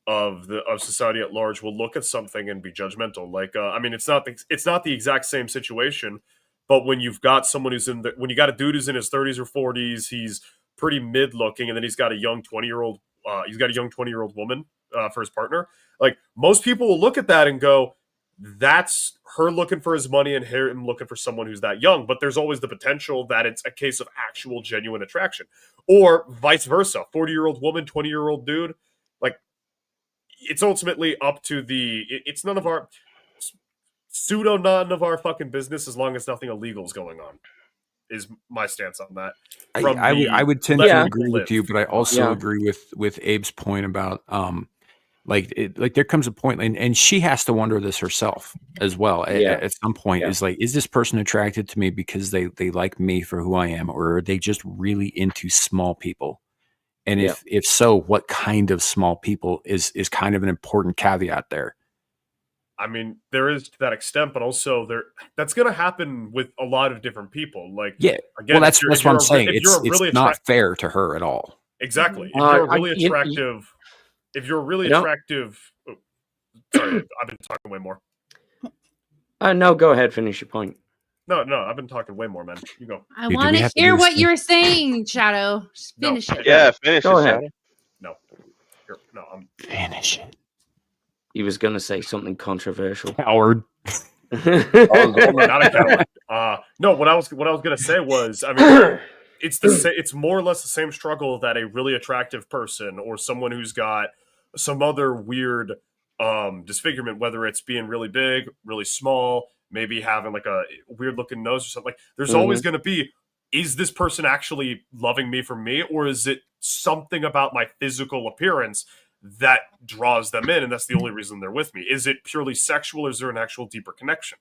of society at large will look at something and be judgmental. Like, I mean, it's not the exact same situation, but when you've got someone when you got a dude who's in his 30s or 40s, he's pretty mid-looking, and then he's got a young 20-year-old. He's got a young 20-year-old woman for his partner. Like, most people will look at that and go, that's her looking for his money and him looking for someone who's that young. But there's always the potential that it's a case of actual genuine attraction, or vice versa. 40-year-old woman, 20-year-old dude. Like, it's ultimately up to it's none of our fucking business as long as nothing illegal is going on. Is my stance on that. I would tend to agree with you, but I also agree with Abe's point about like there comes a point, and she has to wonder this herself as well at some point. Is like, is this person attracted to me because they like me for who I am, or are they just really into small people? And if so, what kind of small people is kind of an important caveat there. I mean, there is to that extent, but also that's going to happen with a lot of different people. Like, again, well, that's what I'm saying. It's not fair to her at all. Exactly. If you're really attractive, sorry, I've been talking way more. No, go ahead, finish your point. No, I've been talking way more, man. You go. I want to hear what you're saying, Shadow. Just finish it. Yeah, finish Go it, ahead. Shadow. I'm finish it. He was going to say something controversial. Coward. not a coward. No, what I was going to say was, I mean, it's more or less the same struggle that a really attractive person or someone who's got some other weird disfigurement, whether it's being really big, really small, maybe having like a weird looking nose or something. Like, there's always going to be, is this person actually loving me for me, or is it something about my physical appearance that draws them in, and that's the only reason they're with me. Is it purely sexual, or is there an actual deeper connection?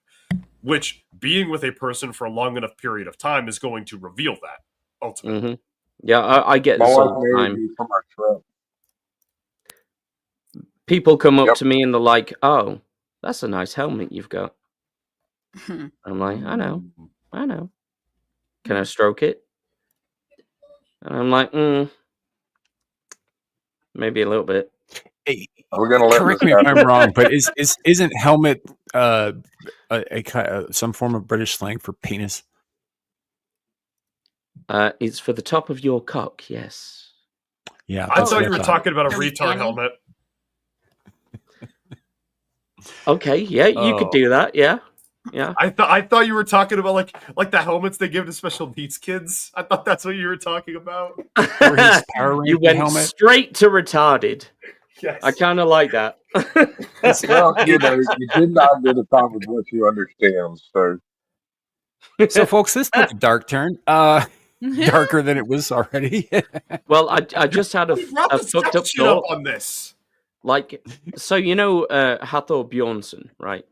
Which being with a person for a long enough period of time is going to reveal that ultimately. Yeah, I get My this wife all the married time. me from our truck. People come up to me and they're like, "Oh, that's a nice helmet you've got." I'm like, I know. Can I stroke it? And I'm like, maybe a little bit. Hey, We're gonna let correct this me if I'm happen. wrong, but isn't helmet some form of British slang for penis? It's for the top of your cock, yes. Yeah, I thought you were talking about a retard helmet. Okay, yeah, you could do that, yeah. I thought you were talking about like the helmets they give to special needs kids. I thought that's what you were talking about. You went straight to retarded. Yes. I kind of like that. Well, you did not identify with what you understand, so. So, folks, this took a dark turn. Darker than it was already. Well, I just had a fucked up thought on this. Like, so you know Hathor Bjornsson, right?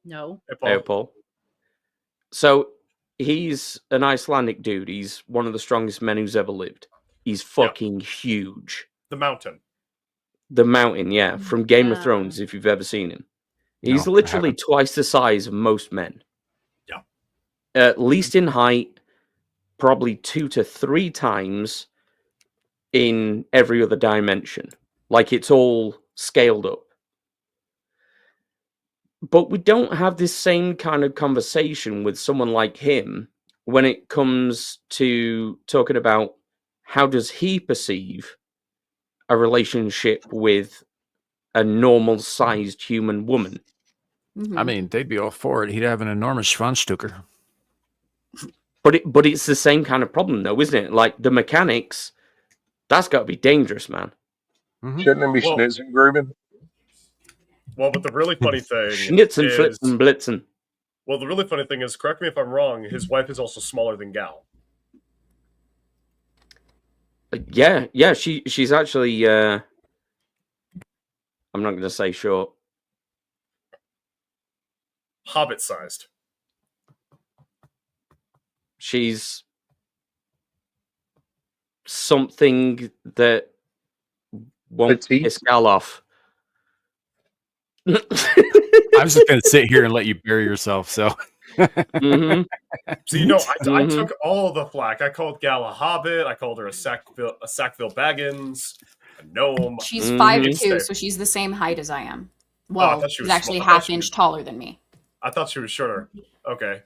No. Hey, Paul. So he's an Icelandic dude. He's one of the strongest men who's ever lived. He's fucking huge. The Mountain. The Mountain, yeah, from Game of Thrones, if you've ever seen him. He's literally twice the size of most men. Yeah. At least in height, probably 2 to 3 times in every other dimension. Like, it's all scaled up. But we don't have this same kind of conversation with someone like him when it comes to talking about how does he perceive a relationship with a normal-sized human woman. I mean, they'd be all for it. He'd have an enormous Schwanzstucker. But it's the same kind of problem, though, isn't it? Like, the mechanics, that's got to be dangerous, man. Shouldn't it be schnitzen grooving? Well, but the really funny thing Schnitzen, is... flitzen, blitzen. Well, the really funny thing is, correct me if I'm wrong, his wife is also smaller than GHAL. Yeah, she's actually... I'm not going to say short. Hobbit-sized. She's something that won't piss GHAL off. I was just going to sit here and let you bury yourself, so... So, you know, I took all the flack. I called GHAL a hobbit. I called her a Sackville Baggins, a gnome. She's 5'2", so she's the same height as I am. Well, she's actually half-inch taller than me. I thought she was shorter. Okay.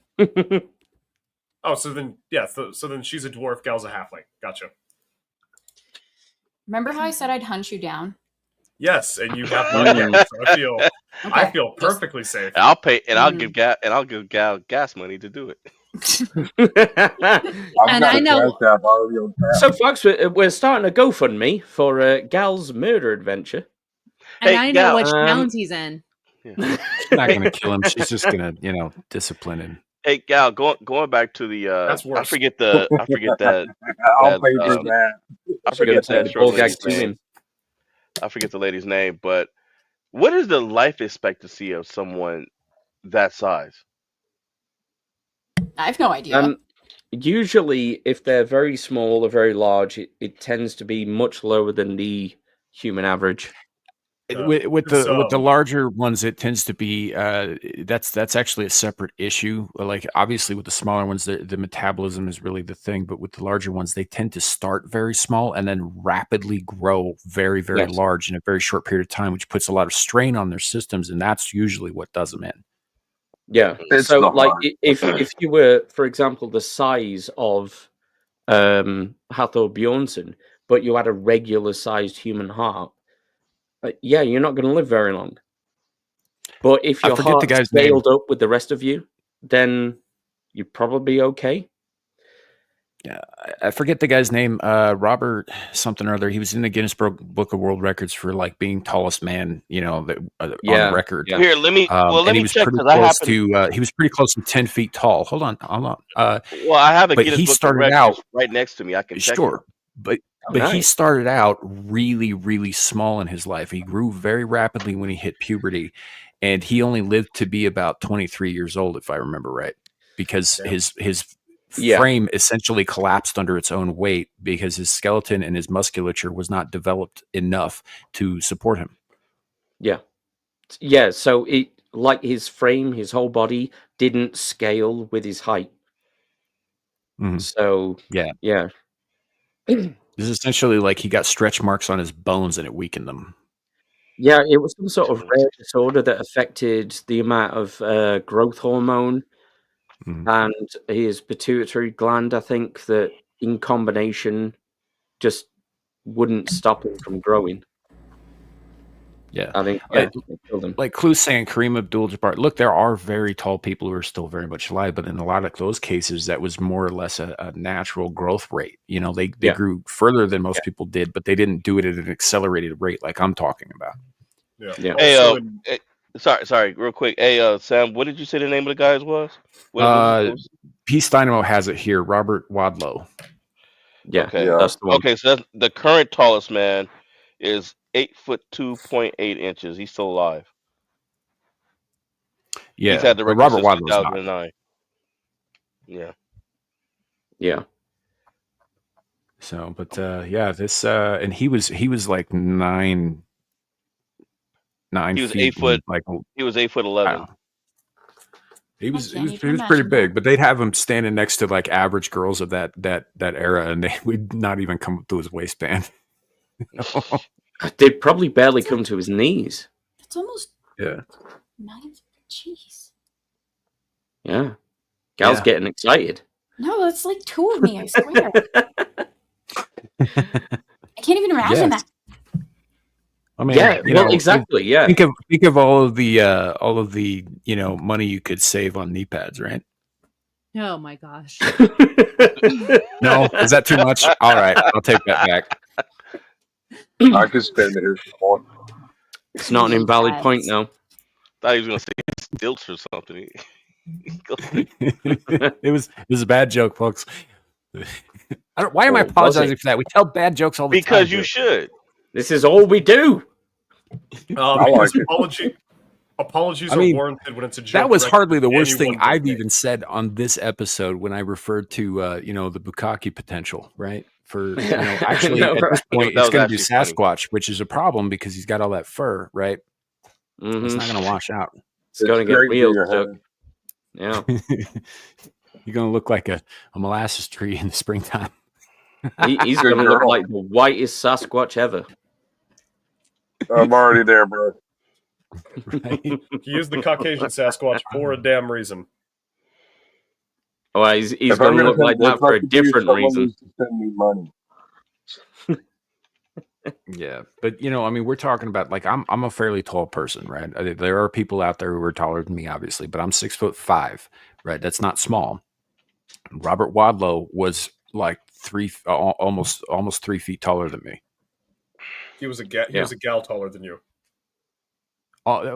Oh, so then, yeah, so then she's a dwarf, GHAL's a halfling. Gotcha. Remember how I said I'd hunt you down? Yes, and you have money, so I feel perfectly safe. I'll pay, and I'll give GHAL gas money to do it. And I know. So, folks, we're starting a GoFundMe for GHAL's murder adventure. And I know which towns he's in. She's not going to kill him. She's just going to, discipline him. Hey, GHAL, going back to the That's worse. I forget that. I'll pay for that. I forget that short lady's to name. him. I forget the lady's name, but what is the life expectancy of someone that size? I have no idea. Usually, if they're very small or very large, it tends to be much lower than the human average. With the larger ones, it tends to be that's actually a separate issue. Like, obviously, with the smaller ones, the metabolism is really the thing. But with the larger ones, they tend to start very small and then rapidly grow very, very large in a very short period of time, which puts a lot of strain on their systems, and that's usually what does them in. Yeah. So, like, if you were, for example, the size of Hathor Bjornsson, but you had a regular-sized human heart, yeah, you're not going to live very long. But if your heart's scaled up with the rest of you, then you're probably okay. Yeah, I forget the guy's name. Robert something or other. He was in the Guinness Book of World Records for like being tallest man. On the record. Yeah. Here, let me. Let me check because I happen to. He was pretty close to 10 feet tall. Hold on. Well, I have a but Guinness he Book started of Records out right next to me. I can check. Sure. It. But he nice. started out really, really small in his life. He grew very rapidly when he hit puberty, and he only lived to be about 23 years old, if I remember right, because his frame essentially collapsed under its own weight because his skeleton and his musculature was not developed enough to support him. Yeah, so it, like his frame, his whole body didn't scale with his height. So yeah. It's essentially like he got stretch marks on his bones and it weakened them. Yeah, it was some sort of rare disorder that affected the amount of growth hormone and his pituitary gland, I think, that in combination just wouldn't stop him from growing. Yeah. I think like killed him. Cluu saying Kareem Abdul-Jabbar. Look, there are very tall people who are still very much alive, but in a lot of those cases, that was more or less a natural growth rate. You know, they grew further than most people did, but they didn't do it at an accelerated rate like I'm talking about. Yeah. Hey, sorry, real quick. Hey, Sam, what did you say the name of the guys was? Peace Dynamo has it here. Robert Wadlow. Yeah, okay. That's the one. Okay, so that's, the current tallest man is 8'2.8". He's still alive. Yeah, he's had the record Robert since Wadlow's 2009. Yeah. So, but this and he was like 9 He was feet. 8 foot. Like He was 8'11". He was pretty big, but they'd have him standing next to like average girls of that era, and they would not even come up to his waistband. They'd probably barely come to his knees. It's almost 9. Jeez. Yeah, Gal's getting excited. No, it's like 2 of me. I swear. I can't even imagine that. I mean, exactly. Yeah. Think of all of the money you could save on knee pads, right? Oh my gosh. No, is that too much? All right, I'll take that back. I could spend it here for more. It's not an invalid point, no. Thought he was gonna say stilts or something. It was a bad joke, folks. Why am I apologizing for that? We tell bad jokes all the time. Because you should. This is all we do. Apologies are warranted when it's a joke. That was hardly the worst thing I've even said on this episode when I referred to the bukkake potential, right? For actually at this point it's going to be Sasquatch, which is a problem because he's got all that fur, right? It's not going to wash out. It's going to get real. Yeah, you're going to look like a molasses tree in the springtime. He's going to look like the whitest Sasquatch ever. I'm already there, bro. Right? He is the Caucasian Sasquatch for a damn reason. Oh, he's going to look like that for a different reason. Send me money. Yeah, but we're talking about like I'm a fairly tall person, right? There are people out there who are taller than me, obviously, but I'm 6'5", right? That's not small. Robert Wadlow was like almost 3 feet taller than me. He was a gal taller than you. I'll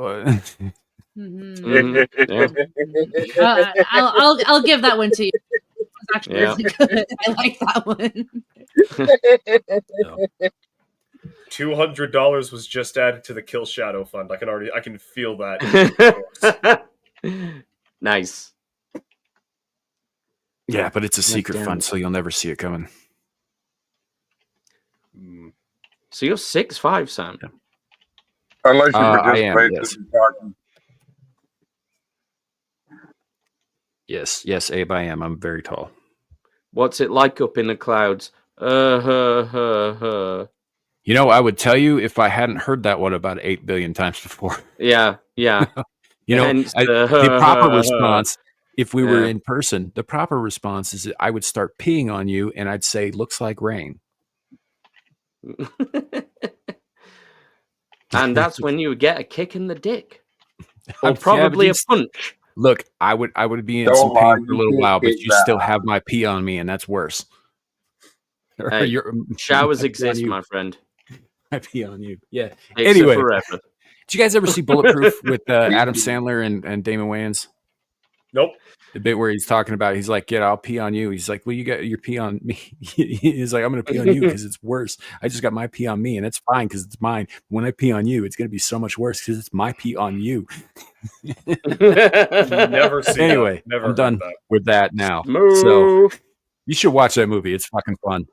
give that one to you. It's actually really good. I like that one. $200 was just added to the Kill Shadow fund. I can feel that. Nice. Yeah, but it's a secret fund, so you'll never see it coming. So you're 6'5", Sam. Yeah. Unless you participate in talking. Yes, Abe, I am. I'm very tall. What's it like up in the clouds? I would tell you if I hadn't heard that one about 8 billion times before. Yeah. The proper response, if we were in person, the proper response is that I would start peeing on you and I'd say, looks like rain. And that's when you would get a kick in the dick. Or probably a punch. Look, I would be in some pain for a little while, but you still have my pee on me, and that's worse. Hey, showers exist, my friend. I pee on you. Yeah. Except anyway, forever. did you guys ever see Bulletproof with Adam Sandler and Damon Wayans? Nope. The bit where he's talking about, he's like, "Yeah, I'll pee on you." He's like, "Well, you got your pee on me." He's like, "I'm gonna pee on you because it's worse. I just got my pee on me, and it's fine because it's mine. When I pee on you, it's gonna be so much worse because it's my pee on you." Never seen Anyway, that. Never I'm done that. with that now. Smooth. So you should watch that movie. It's fucking fun.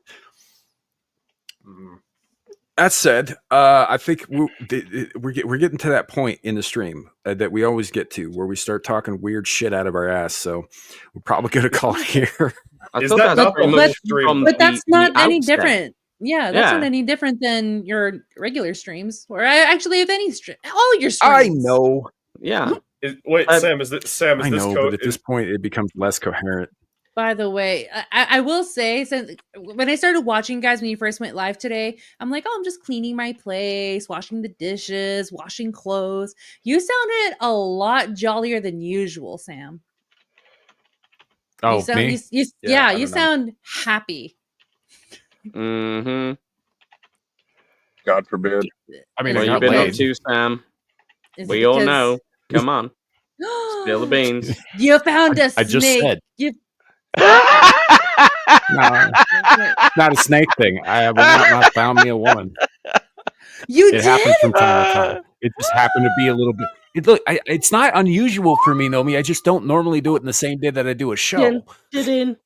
That said, I think we're getting to that point in the stream that we always get to, where we start talking weird shit out of our ass. So we're probably going to call it here. I thought that's pretty much from But that's not the any outset. different. Yeah, that's not any different than your regular streams, or actually, if any stream, all your streams. I know. Yeah. Wait, Sam, is this I know, but at this point, it becomes less coherent. By the way, I will say, since when I started watching guys when you first went live today, I'm like, oh, I'm just cleaning my place, washing the dishes, washing clothes. You sounded a lot jollier than usual, Sam. Oh, you sound, me? You sound happy. Mm-hmm. God forbid. I mean, what I you got been laid. up to, Sam? Is We it all because- know. Come on. Spill the beans. You found a snake. I just said. You... No, not a snake thing. I have not found me a woman. It happens from time to time. It just happened to be a little bit. It's not unusual for me, Nomi. I just don't normally do it in the same day that I do a show. Is that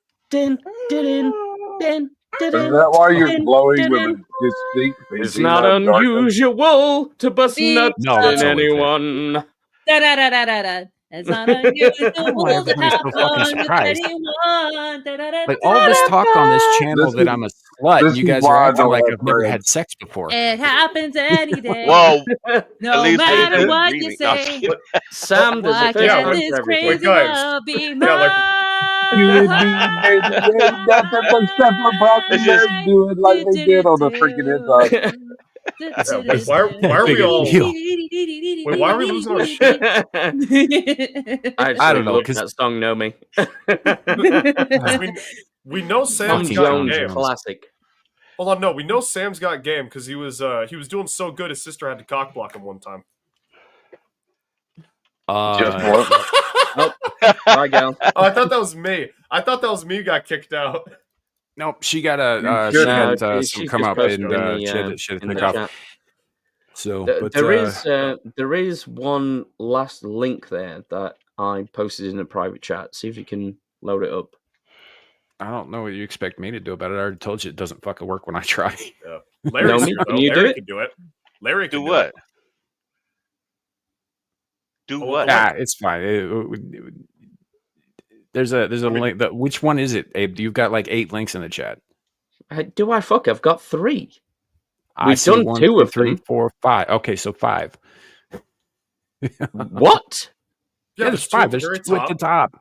why you're glowing with a distinct It's benzene not darkness? unusual to bust nuts No, that's in always anyone. Da-da-da-da-da-da. It's not unusual Why to everybody's have so fucking fun with surprised? anyone. Like all this talk on this channel that I'm a slut, and this you is guys why are I acting don't like have I've never friends. had sex before. It happens any day. Well, no least they matter didn't what really. you No, I'm say. kidding. Sam, there's Why a first can't time this for everything. crazy guys. love be Yeah, like- You and me, baby, ain't nothing but separate parts. It's We just- better do it like they did on the freaking inside. Why are we all? Wait, why are we losing our shit? I don't know, love 'cause- that song, Nomi. 'Cause we know Sam's Tom got Jones. game. Classic. Hold on, no, we know Sam's got game because he was doing so good. His sister had to cock block him one time. Just what? Bye, gal. Oh, I thought that was me. I thought that was me who got kicked out. Nope, she got a should some she's come just up posted and in the, she had to in pick the off. chat. So, but there is one last link there that I posted in a private chat. See if you can load it up. I don't know what you expect me to do about it. I already told you it doesn't fucking work when I try. Yeah. Larry's Nomi, here, though. can you do Larry it? can do it. Larry can Do do what? it. Do Oh, what? Ah, it's fine. There's a link. Which one is it, Abe? You've got like 8 links in the chat. Do I fuck? I've got 3. I We've see done 1, 2 2, of 3, them. 4, 5. Okay, so 5. What? Yeah, there's two 5. at the There's very 2 at the top.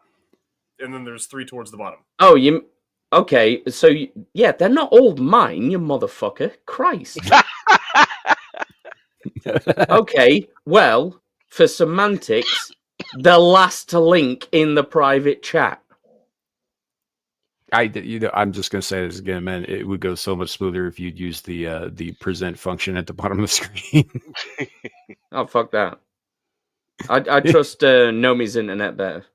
and then there's 3 towards the bottom. Oh, you. Okay, so yeah, they're not all mine, you motherfucker. Christ. Okay, well, for semantics, the last link in the private chat. I'm just gonna say this again, man. It would go so much smoother if you'd use the present function at the bottom of the screen. Oh, fuck that. I trust Nomi's internet better.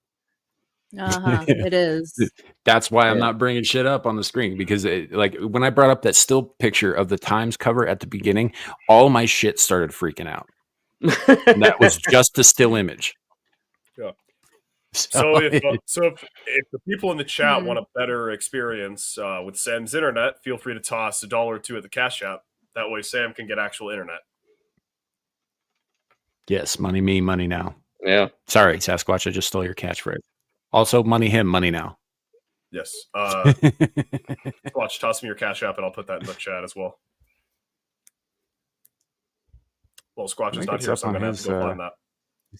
It is. That's why I'm not bringing shit up on the screen, because like when I brought up that still picture of the Times cover at the beginning, all my shit started freaking out. And that was just a still image. Yeah. So if the people in the chat want a better experience with Sam's internet, feel free to toss $1 or $2 at the Cash App. That way Sam can get actual internet. Yes, money me, money now. Yeah. Sorry, Sasquatch, I just stole your catchphrase. Also, money him, money now. Yes. Watch, toss me your Cash App and I'll put that in the chat as well. Well, Squatch is not here, so I'm going to have to go find that.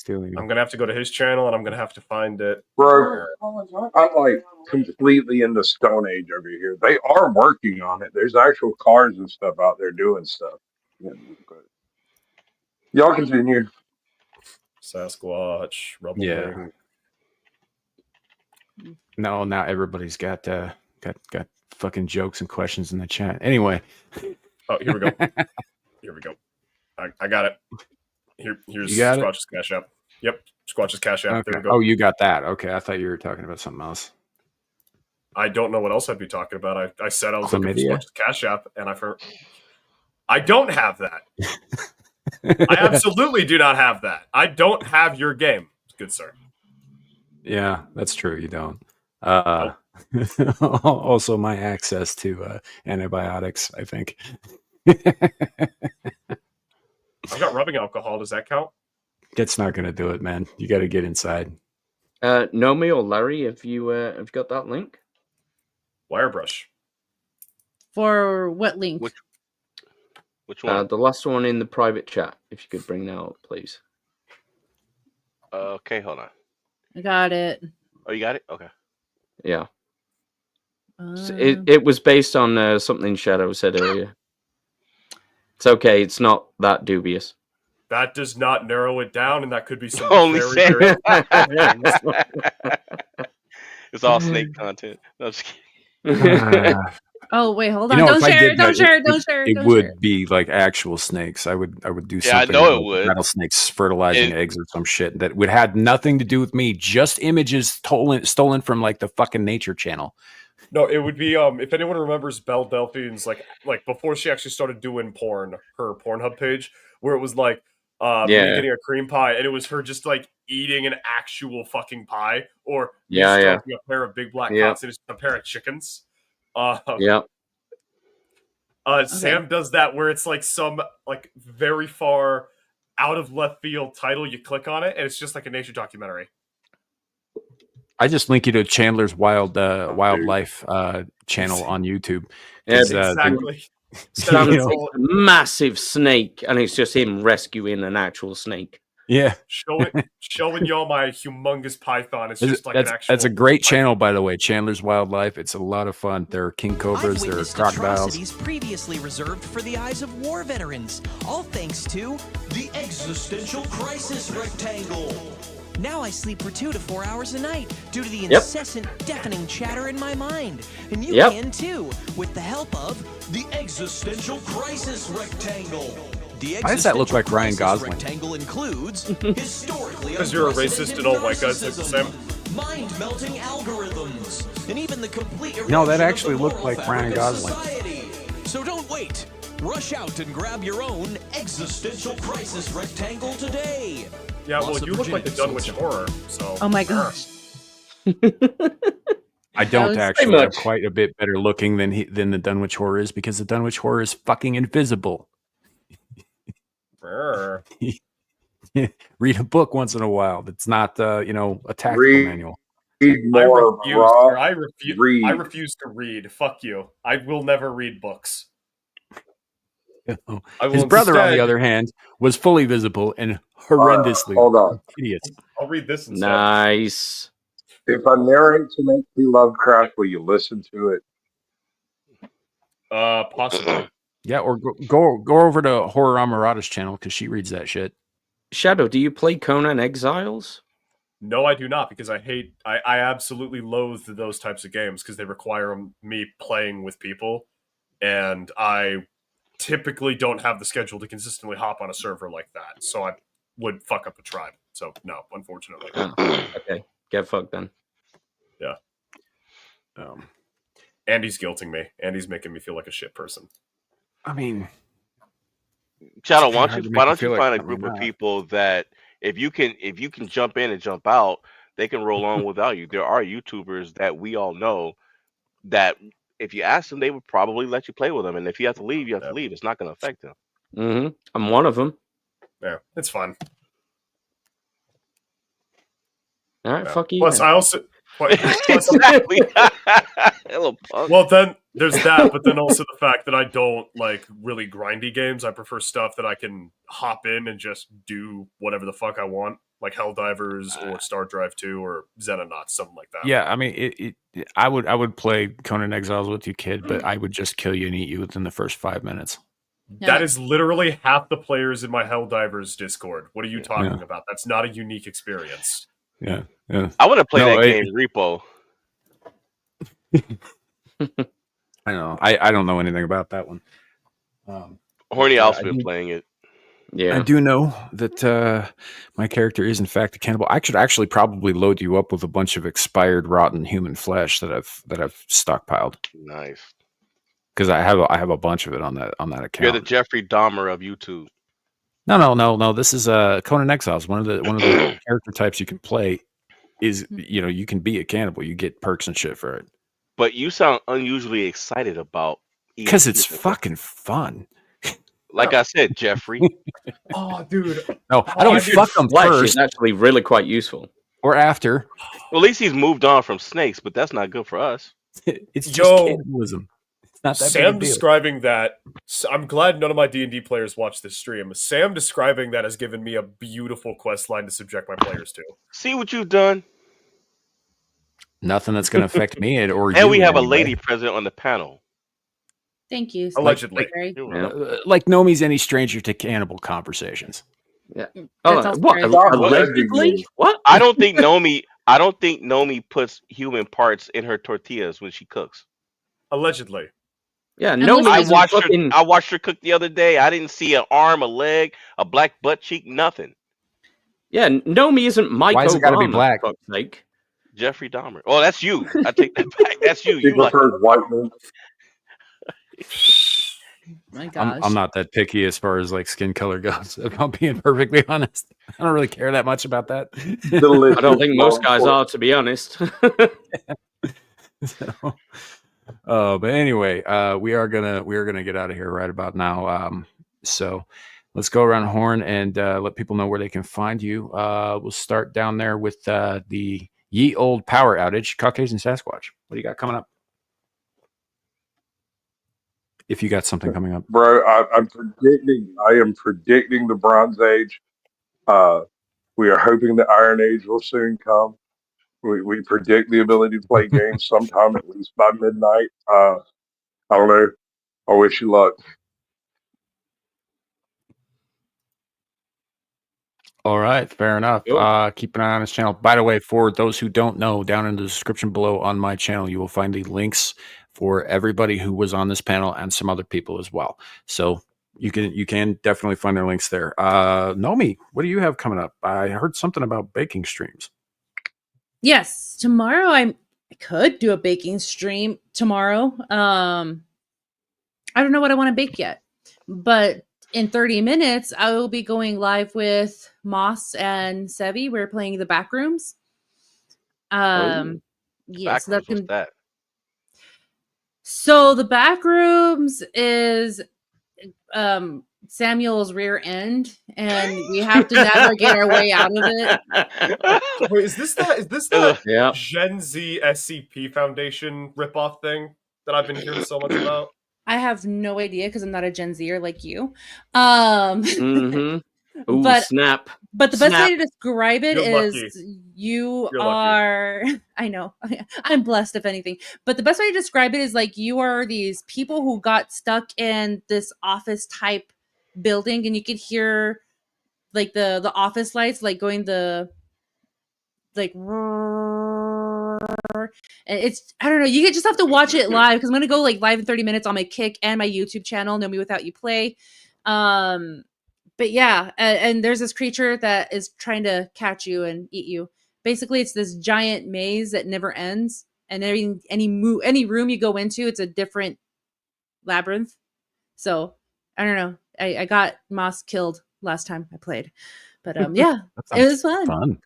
I'm going to have to go to his channel and I'm going to have to find it. Bro, I'm like completely in the Stone Age over here. They are working on it. There's actual cars and stuff out there doing stuff. Y'all continue. Sasquatch, Rubble Yeah. Ring. No, now everybody's got fucking jokes and questions in the chat. Anyway. Oh, here we go. Here we go. I got it. Here's You got Squatch's Cash App. Yep. Squatch's Cash App. Okay. There we go. Oh, you got that. Okay, I thought you were talking about something else. I don't know what else I'd be talking about. I said I was looking for Chlamydia? Squatch's Cash App, and I don't have that. I absolutely do not have that. I don't have your game, good sir. Yeah, that's true. You don't. Nope. Also, my access to antibiotics, I think. I've got rubbing alcohol. Does that count? It's not going to do it, man. You got to get inside. Nomi or Larry, have you got that link? Wire brush. For what link? Which one? The last one in the private chat. If you could bring that up, please. Okay, hold on. I got it. Oh, you got it? Okay. Yeah. It was based on something Shadow said earlier. It's okay. It's not that dubious. That does not narrow it down, and that could be some Only very It's all snake content. No, I'm just kidding. Oh wait, hold on! You know, Don't if I share! did Don't that, share! Don't share! It Don't would share! be like actual snakes. I would do Yeah, I something. know it like would. Rattlesnakes fertilizing eggs or some shit that would have nothing to do with me. Just images stolen from like the fucking Nature Channel. No, it would be if anyone remembers Belle Delphine's like before she actually started doing porn, her Pornhub page, where it was like me getting a cream pie, and it was her just like eating an actual fucking pie, or stroking a pair of big black cocks and it's a pair of chickens. Sam does that where it's like some like very far out of left field title. You click on it, and it's just like a nature documentary. I just link you to Chandler's Wildlife channel on YouTube. Yeah, exactly. Massive snake, and it's just him rescuing an actual snake. Yeah, showing y'all my humongous python. It's just like an actual. That's a great channel, by the way. Chandler's Wildlife. It's a lot of fun. There are king cobras. There are crocodiles. Previously reserved for the eyes of war veterans, all thanks to the existential crisis rectangle. Now I sleep for 2 to 4 hours a night due to the incessant, deafening chatter in my mind. And you can too, with the help of the existential crisis rectangle. Why does that look like Ryan Gosling? Rectangle includes historically because you're a racist and all white guys think the same. Mind-melting algorithms, and even the complete. No, that actually looked like Ryan Gosling. So don't wait. Rush out and grab your own existential crisis rectangle today. Yeah, well, you look like the Dunwich Horror, so. Oh my gosh. I don't actually have quite a bit better looking than the Dunwich Horror is, because the Dunwich Horror is fucking invisible. Read a book once in a while. That's not a tactical manual. I refuse to read. Fuck you. I will never read books. His brother, on the other hand, was fully visible and horrendously hideous. I'll read this instead. Nice. If I narrate to make you Lovecraft, will you listen to it? Possibly. Yeah, or go over to Horror Amarada's channel, because she reads that shit. Shadow, do you play Conan Exiles? No, I do not, because I absolutely loathe those types of games because they require me playing with people, and I typically don't have the schedule to consistently hop on a server like that, so I would fuck up a tribe. So no, unfortunately. Okay, get fucked then. Yeah. Andy's guilting me. Andy's making me feel like a shit person. I mean, Shadow, why don't you find a group of people that if you can jump in and jump out, they can roll on without you. There are YouTubers that we all know that if you ask them, they would probably let you play with them. And if you have to leave, you have to leave. It's not going to affect them. Mm-hmm. I'm one of them. Yeah, it's fun. All right, fuck you. Plus, I also... Exactly. Well, then there's that, but then also the fact that I don't like really grindy games. I prefer stuff that I can hop in and just do whatever the fuck I want, like Helldivers or Star Drive 2 or Xenonauts, something like that. Yeah, I mean, I would play Conan Exiles with you, kid, but I would just kill you and eat you within the first 5 minutes. That is literally half the players in my Helldivers Discord. What are you talking about? That's not a unique experience. Yeah. I want to play that game, Repo. I know. I don't know anything about that one. Horny Alf's been playing it. Yeah. I do know that my character is in fact a cannibal. I should actually probably load you up with a bunch of expired, rotten human flesh that I've stockpiled. Nice. Because I have a bunch of it on that account. You're the Jeffrey Dahmer of YouTube. No. This is Conan Exiles. One of the character types you can play is you can be a cannibal. You get perks and shit for it. But you sound unusually excited about because it's fucking fun. Like I said, Jeffrey. Oh, dude. No, I don't fuck them first. It's actually really quite useful. Or after. Well, at least he's moved on from snakes, but that's not good for us. It's just cannibalism. It's not that Sam big a deal. describing that. I'm glad none of my D&D players watch this stream. Sam describing that has given me a beautiful quest line to subject my players to. See what you've done? Nothing that's going to affect me or you. And we have a lady present on the panel. Thank you. Allegedly. Like Nomi's any stranger to cannibal conversations. Yeah. What? Allegedly? What? I don't think Nomi puts human parts in her tortillas when she cooks. Allegedly. Yeah, no. I watched her cook the other day. I didn't see an arm, a leg, a black butt cheek, nothing. Yeah, Nomi isn't Mike Why has it got to be Obama, black? for fuck's sake. Jeffrey Dahmer. Oh, that's you. I take that back. That's you. He You like prefers white men. My gosh. I'm not that picky as far as like skin color goes. If I'm being perfectly honest, I don't really care that much about that. I don't think most guys are, to be honest. But anyway, we are gonna get out of here right about now. So let's go around the horn and let people know where they can find you. We'll start down there with the ye old power outage, Caucasian Sasquatch. What do you got coming up? If you got something coming up, bro, I am predicting the Bronze Age. We are hoping the Iron Age will soon come. We predict the ability to play games sometime at least by midnight. I don't know. I wish you luck. all right, fair enough. Keep an eye on his channel. By the way, for those who don't know, down in the description below on my channel, you will find the links for everybody who was on this panel and some other people as well. So you can definitely find their links there. Nomi, what do you have coming up? I heard something about baking streams. Yes, tomorrow I could do a baking stream tomorrow. I don't know what I want to bake yet, but in 30 minutes I will be going live with Moss and Sevi. We're playing the Backrooms. Yes, so what's that? So the Backrooms is Samuel's rear end, and we have to navigate our way out of it. Wait, is this that Gen Z SCP Foundation ripoff thing that I've been hearing so much about? I have no idea because I'm not a Gen Zer like you. Ooh, but snap. But the best way to describe it You're is lucky. you You're are. I know I'm blessed, if anything. But the best way to describe it is like you are these people who got stuck in this office type building, and you could hear like the office lights like going like. And it's, I don't know, you just have to watch it live because I'm gonna go like live in 30 minutes on my Kick and my YouTube channel, Know Me Without You Play. But yeah, and there's this creature that is trying to catch you and eat you. Basically, it's this giant maze that never ends, and any room you go into, it's a different labyrinth. So I don't know. I got Moss killed last time I played, but yeah, it was fun.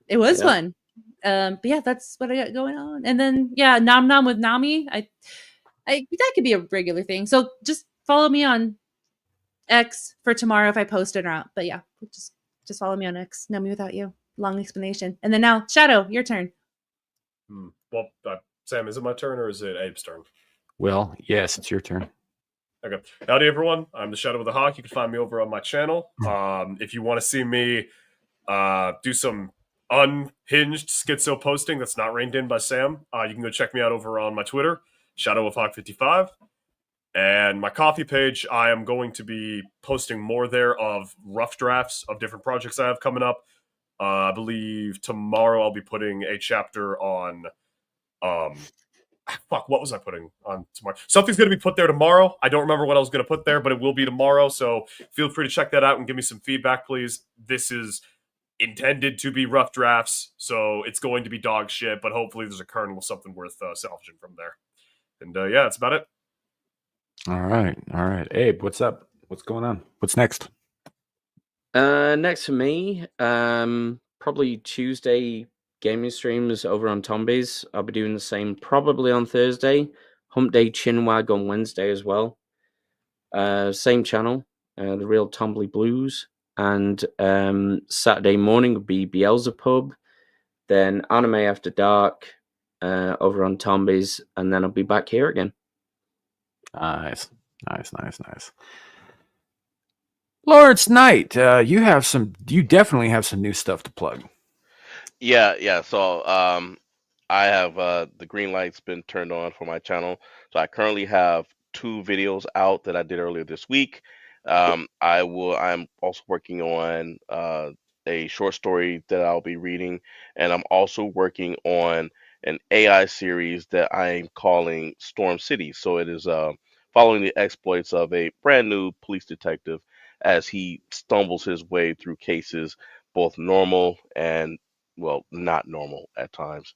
It was fun. But yeah, that's what I got going on. And then yeah, Nom Nom with Nomi. I that could be a regular thing. So just follow me on X for tomorrow if I post it or not. But yeah, just follow me on X. Know Me Without You. Long explanation. And then now, Shadoo, your turn. Well, Sam, is it my turn or is it Abe's turn? Well, yes, it's your turn. Okay. Howdy, everyone. I'm the Shadow of the Hawk. You can find me over on my channel. If you want to see me do some unhinged schizo posting that's not reined in by Sam, you can go check me out over on my Twitter, Shadow of Hawk 55. And my coffee page, I am going to be posting more there of rough drafts of different projects I have coming up. I believe tomorrow I'll be putting a chapter on fuck, what was I putting on tomorrow? Something's going to be put there tomorrow. I don't remember what I was going to put there, but it will be tomorrow. So feel free to check that out and give me some feedback, please. This is intended to be rough drafts, so it's going to be dog shit, but hopefully there's a kernel of something worth salvaging from there. And yeah, that's about it. All right. Abe, what's up? What's going on? What's next? Next for me, probably Tuesday gaming streams over on Tombies. I'll be doing the same probably on Thursday. Hump Day Chinwag on Wednesday as well. Same channel, The Real Tumbly Blues. And Saturday morning will be Beelzebub. Then Anime After Dark over on Tombies. And then I'll be back here again. Nice. Laurence Knight, you definitely have some new stuff to plug. Yeah. So I have the green light's been turned on for my channel. So I currently have 2 videos out that I did earlier this week. I'm also working on a short story that I'll be reading, and I'm also working on an AI series that I'm calling Storm City. So it is following the exploits of a brand new police detective as he stumbles his way through cases, both normal and, well, not normal at times.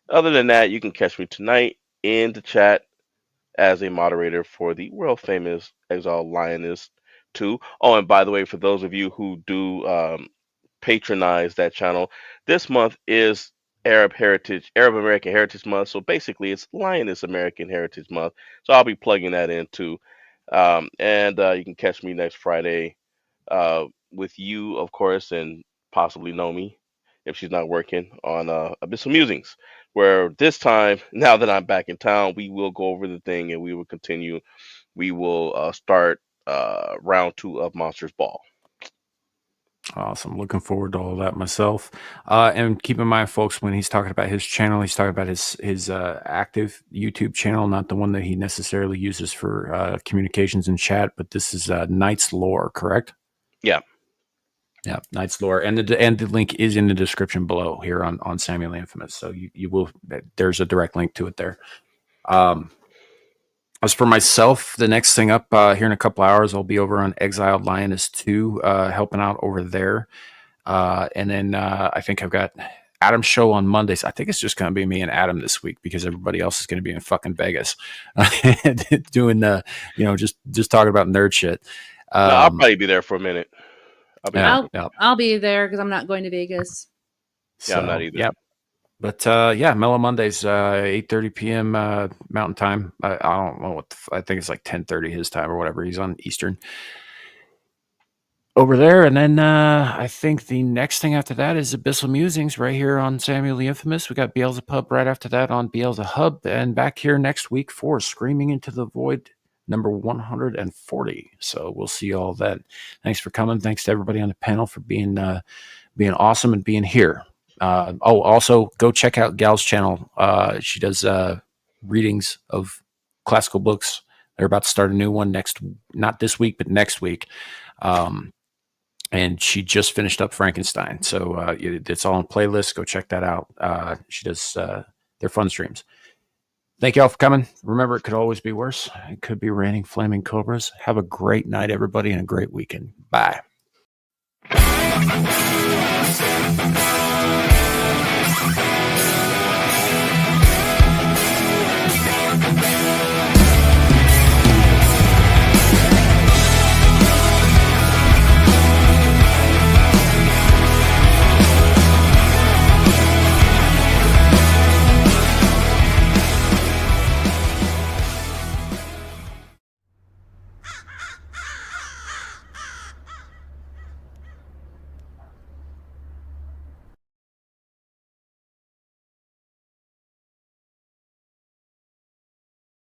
Other than that, you can catch me tonight in the chat as a moderator for the world famous Exiled Lioness 2. Oh, and by the way, for those of you who do patronize that channel, this month is Arab American Heritage Month. So basically, it's Lioness American Heritage Month. So I'll be plugging that in too. And you can catch me next Friday with you, of course, and possibly Nomi if she's not working on Abyssal Musings, where this time, now that I'm back in town, we will go over the thing and we will continue. We will start round 2 of Monsters Ball. Awesome. Looking forward to all that myself. And keep in mind, folks, when he's talking about his channel, he's talking about his active YouTube channel, not the one that he necessarily uses for communications and chat, but this is Knight's Lore, correct? Yeah. Yeah, Knight's Lore. And the link is in the description below here on Samuel Infamous. So you will, there's a direct link to it there. As for myself, the next thing up here in a couple hours, I'll be over on Exiled Lioness 2, helping out over there. And then I think I've got Adam's show on Mondays. I think it's just going to be me and Adam this week because everybody else is going to be in fucking Vegas doing, just talking about nerd shit. No, I'll probably be there for a minute. I'll be there because I'm not going to Vegas. Yeah, I'm not either. Yep. But Mellow Mondays, 8:30 p.m. Mountain Time. I don't know I think it's like 10:30 his time or whatever. He's on Eastern over there. And then I think the next thing after that is Abyssal Musings right here on Samuel the Infamous. We got Beelzebub right after that on Beelzehub, and back here next week for Screaming into the Void number 140. So we'll see you all then. Thanks for coming. Thanks to everybody on the panel for being awesome and being here. Also go check out Gal's channel. She does readings of classical books. They're about to start a new one not this week, but next week. And she just finished up Frankenstein. So it's all on playlist. Go check that out. She does their fun streams. Thank you all for coming. Remember, it could always be worse. It could be raining flaming cobras. Have a great night, everybody, and a great weekend. Bye.